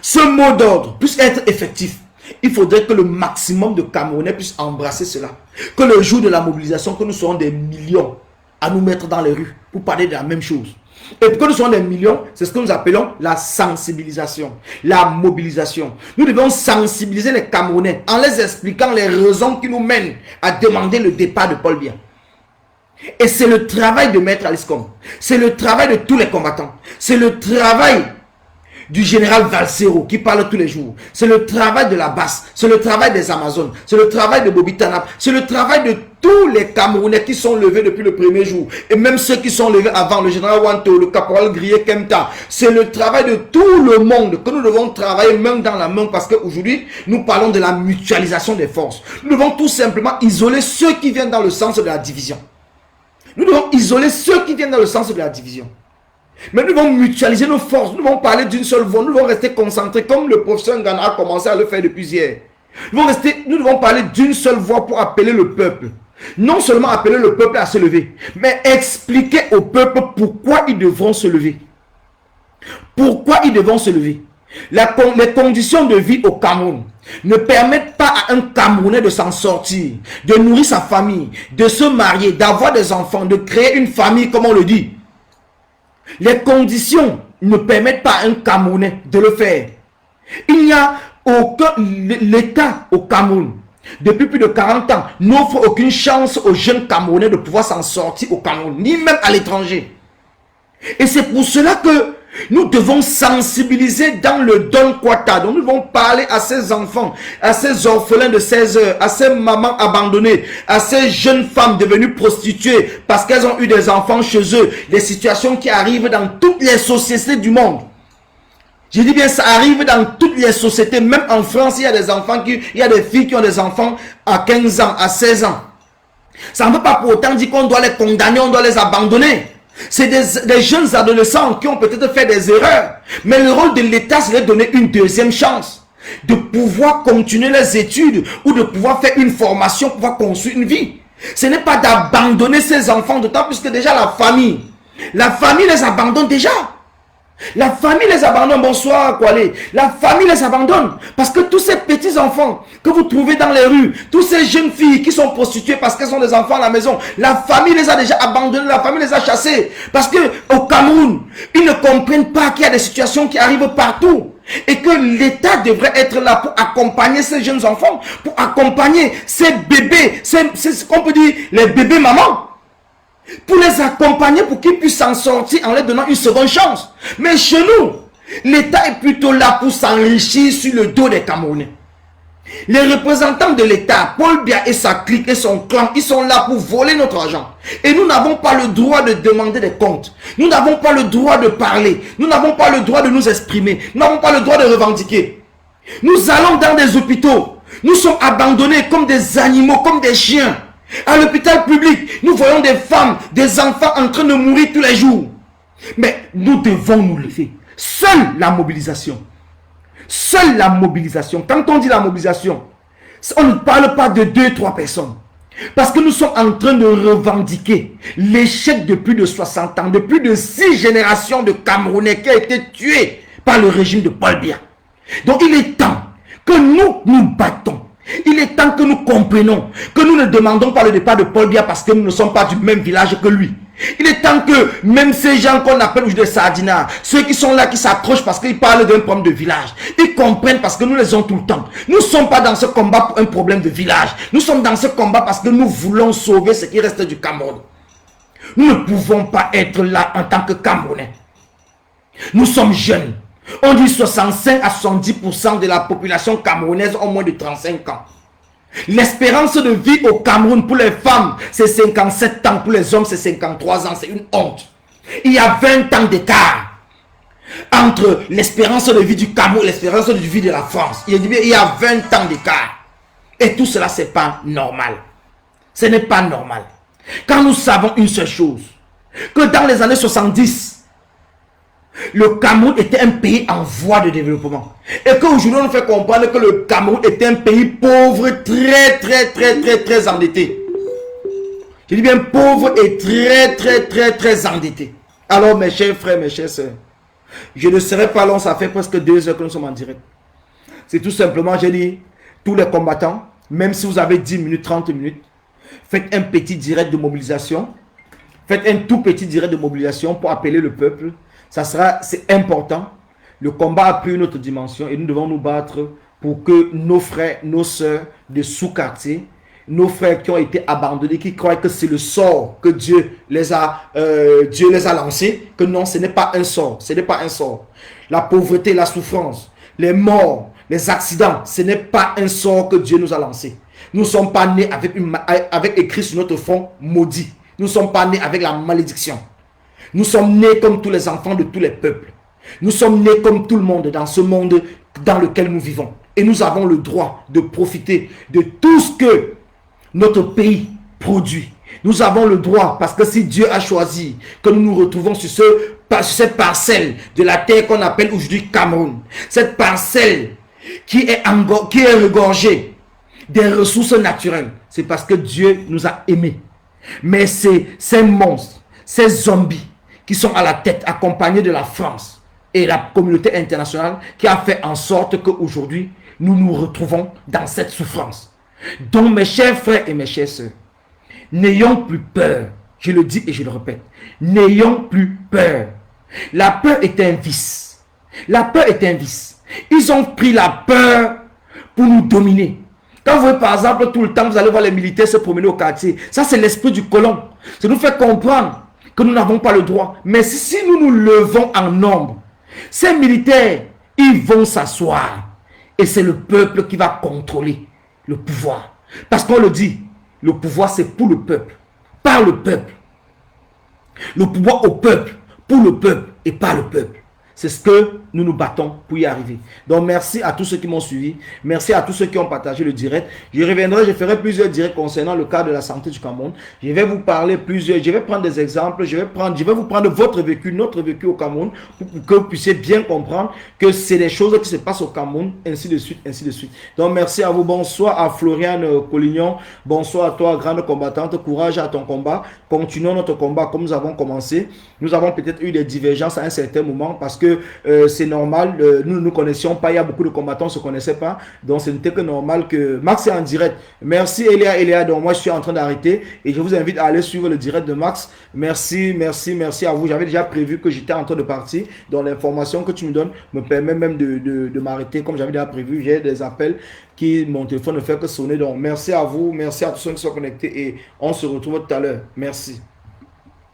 ce mot d'ordre puisse être effectif, il faudrait que le maximum de Camerounais puissent embrasser cela. Que le jour de la mobilisation, que nous serons des millions à nous mettre dans les rues pour parler de la même chose. Et pour que nous soyons des millions, c'est ce que nous appelons la sensibilisation, la mobilisation. Nous devons sensibiliser les Camerounais en les expliquant les raisons qui nous mènent à demander le départ de Paul Biya. Et c'est le travail de Maître Alice Combes. C'est le travail de tous les combattants. C'est le travail du général Valsero qui parle tous les jours. C'est le travail de la Basse. C'est le travail des Amazones. C'est le travail de Bobby Tanap. C'est le travail de tous les Camerounais qui sont levés depuis le premier jour. Et même ceux qui sont levés avant, le général Wanto, le caporal Grié Kemta. C'est le travail de tout le monde que nous devons travailler main dans la main parce qu'aujourd'hui, nous parlons de la mutualisation des forces. Nous devons tout simplement isoler ceux qui viennent dans le sens de la division. Nous devons isoler ceux qui viennent dans le sens de la division. Mais nous devons mutualiser nos forces. Nous devons parler d'une seule voix. Nous devons rester concentrés comme le professeur Ngana a commencé à le faire depuis hier. Nous devons parler d'une seule voix pour appeler le peuple. Non seulement appeler le peuple à se lever, mais expliquer au peuple pourquoi ils devront se lever. Pourquoi ils devront se lever. Les conditions de vie au Cameroun ne permettent pas à un Camerounais de s'en sortir, de nourrir sa famille, de se marier, d'avoir des enfants, de créer une famille comme on le dit. Les conditions ne permettent pas à un Camerounais de le faire. Il n'y a aucun... L'État au Cameroun, depuis plus de 40 ans, n'offre aucune chance aux jeunes Camerounais de pouvoir s'en sortir au Cameroun, ni même à l'étranger. Et c'est pour cela que nous devons sensibiliser dans le Don Kwata. Donc nous devons parler à ces enfants, à ces orphelins de 16 heures, à ces mamans abandonnées, à ces jeunes femmes devenues prostituées parce qu'elles ont eu des enfants chez eux. Des situations qui arrivent dans toutes les sociétés du monde. Je dis bien, ça arrive dans toutes les sociétés. Même en France, il y a des enfants il y a des filles qui ont des enfants à 15 ans, à 16 ans. Ça ne veut pas pour autant dire qu'on doit les condamner, on doit les abandonner. C'est des jeunes adolescents qui ont peut-être fait des erreurs. Mais le rôle de l'État, c'est de donner une deuxième chance. De pouvoir continuer les études ou de pouvoir faire une formation pour pouvoir construire une vie. Ce n'est pas d'abandonner ces enfants, d'autant plus que déjà la famille les abandonne déjà. La famille les abandonne. Bonsoir, Kwale. La famille les abandonne. Parce que tous ces petits enfants que vous trouvez dans les rues, toutes ces jeunes filles qui sont prostituées parce qu'elles ont des enfants à la maison, la famille les a déjà abandonnés, la famille les a chassés. Parce que au Cameroun, ils ne comprennent pas qu'il y a des situations qui arrivent partout. Et que l'État devrait être là pour accompagner ces jeunes enfants, pour accompagner ces bébés, c'est ce qu'on peut dire, les bébés mamans. Pour les accompagner, pour qu'ils puissent s'en sortir en leur donnant une seconde chance. Mais chez nous, l'État est plutôt là pour s'enrichir sur le dos des Camerounais. Les représentants de l'État, Paul Biya et sa clique et son clan, ils sont là pour voler notre argent. Et nous n'avons pas le droit de demander des comptes. Nous n'avons pas le droit de parler. Nous n'avons pas le droit de nous exprimer. Nous n'avons pas le droit de revendiquer. Nous allons dans des hôpitaux. Nous sommes abandonnés comme des animaux, comme des chiens. À l'hôpital public, nous voyons des femmes, des enfants en train de mourir tous les jours. Mais nous devons nous lever. Seule la mobilisation. Seule la mobilisation. Quand on dit la mobilisation, on ne parle pas de 2-3 personnes. Parce que nous sommes en train de revendiquer l'échec de plus de 60 ans, de plus de 6 générations de Camerounais qui ont été tués par le régime de Paul Biya. Donc il est temps que nous nous battons. Il est temps que nous comprenions que nous ne demandons pas le départ de Paul Biya parce que nous ne sommes pas du même village que lui. Il est temps que même ces gens qu'on appelle aujourd'hui des sardinards, ceux qui sont là, qui s'accrochent parce qu'ils parlent d'un problème de village, ils comprennent parce que nous les avons tout le temps. Nous ne sommes pas dans ce combat pour un problème de village. Nous sommes dans ce combat parce que nous voulons sauver ce qui reste du Cameroun. Nous ne pouvons pas être là en tant que Camerounais. Nous sommes jeunes. On dit 65 à 70% de la population camerounaise ont moins de 35 ans. L'espérance de vie au Cameroun pour les femmes, c'est 57 ans. Pour les hommes, c'est 53 ans. C'est une honte. Il y a 20 ans d'écart. entre l'espérance de vie du Cameroun et l'espérance de vie de la France. Il y a 20 ans d'écart. Et tout cela, c'est pas normal. Ce n'est pas normal. Quand nous savons une seule chose, que dans les années 70, le Cameroun était un pays en voie de développement. Et qu'aujourd'hui, on nous fait comprendre que le Cameroun était un pays pauvre, très endetté. Je dis bien pauvre et très endetté. Alors, mes chers frères, mes chères sœurs, je ne serai pas long, ça fait presque 2 heures que nous sommes en direct. C'est tout simplement, j'ai dit, tous les combattants, même si vous avez 10 minutes, 30 minutes, faites un petit direct de mobilisation. Faites un tout petit direct de mobilisation pour appeler le peuple. C'est important. Le combat a pris une autre dimension et nous devons nous battre pour que nos frères, nos sœurs de sous-quartier, nos frères qui ont été abandonnés, qui croient que c'est le sort que Dieu les a lancés, que non, ce n'est pas un sort. Ce n'est pas un sort. La pauvreté, la souffrance, les morts, les accidents, ce n'est pas un sort que Dieu nous a lancé. Nous ne sommes pas nés avec écrit sur notre front maudit. Nous ne sommes pas nés avec la malédiction. Nous sommes nés comme tous les enfants de tous les peuples. Nous sommes nés comme tout le monde dans ce monde dans lequel nous vivons. Et nous avons le droit de profiter de tout ce que notre pays produit. Nous avons le droit, parce que si Dieu a choisi que nous nous retrouvons sur cette parcelle de la terre qu'on appelle aujourd'hui Cameroun, cette parcelle qui est regorgée des ressources naturelles, c'est parce que Dieu nous a aimés. Mais c'est ces monstres, ces zombies qui sont à la tête, accompagnés de la France et la communauté internationale, qui a fait en sorte qu'aujourd'hui, nous nous retrouvons dans cette souffrance. Donc, mes chers frères et mes chères sœurs, n'ayons plus peur. Je le dis et je le répète. N'ayons plus peur. La peur est un vice. La peur est un vice. Ils ont pris la peur pour nous dominer. Quand vous voyez par exemple tout le temps, vous allez voir les militaires se promener au quartier. Ça, c'est l'esprit du colon. Ça nous fait comprendre que nous n'avons pas le droit. Mais si nous nous levons en nombre, ces militaires, ils vont s'asseoir. Et c'est le peuple qui va contrôler le pouvoir. Parce qu'on le dit, le pouvoir c'est pour le peuple, par le peuple. Le pouvoir au peuple, pour le peuple et par le peuple. C'est ce que nous nous battons pour y arriver. Donc merci à tous ceux qui m'ont suivi. Merci à tous ceux qui ont partagé le direct. Je reviendrai, je ferai plusieurs directs concernant le cas de la santé du Cameroun. Je vais vous parler je vais prendre des exemples. Je vais vous prendre votre vécu, notre vécu au Cameroun, pour que vous puissiez bien comprendre que c'est des choses qui se passent au Cameroun, ainsi de suite, ainsi de suite. Donc merci à vous. Bonsoir à Floriane Collignon. Bonsoir à toi, grande combattante. Courage à ton combat. Continuons notre combat comme nous avons commencé. Nous avons peut-être eu des divergences à un certain moment parce que c'est normal, nous ne nous connaissions pas, il y a beaucoup de combattants, on ne se connaissait pas, donc ce n'était que normal que... Max est en direct, merci Elia, donc moi je suis en train d'arrêter et je vous invite à aller suivre le direct de Max. Merci à vous, j'avais déjà prévu que j'étais en train de partir, donc l'information que tu me donnes me permet même de m'arrêter comme j'avais déjà prévu. J'ai des appels qui, mon téléphone ne fait que sonner, donc merci à vous, merci à tous ceux qui sont connectés et on se retrouve tout à l'heure, merci.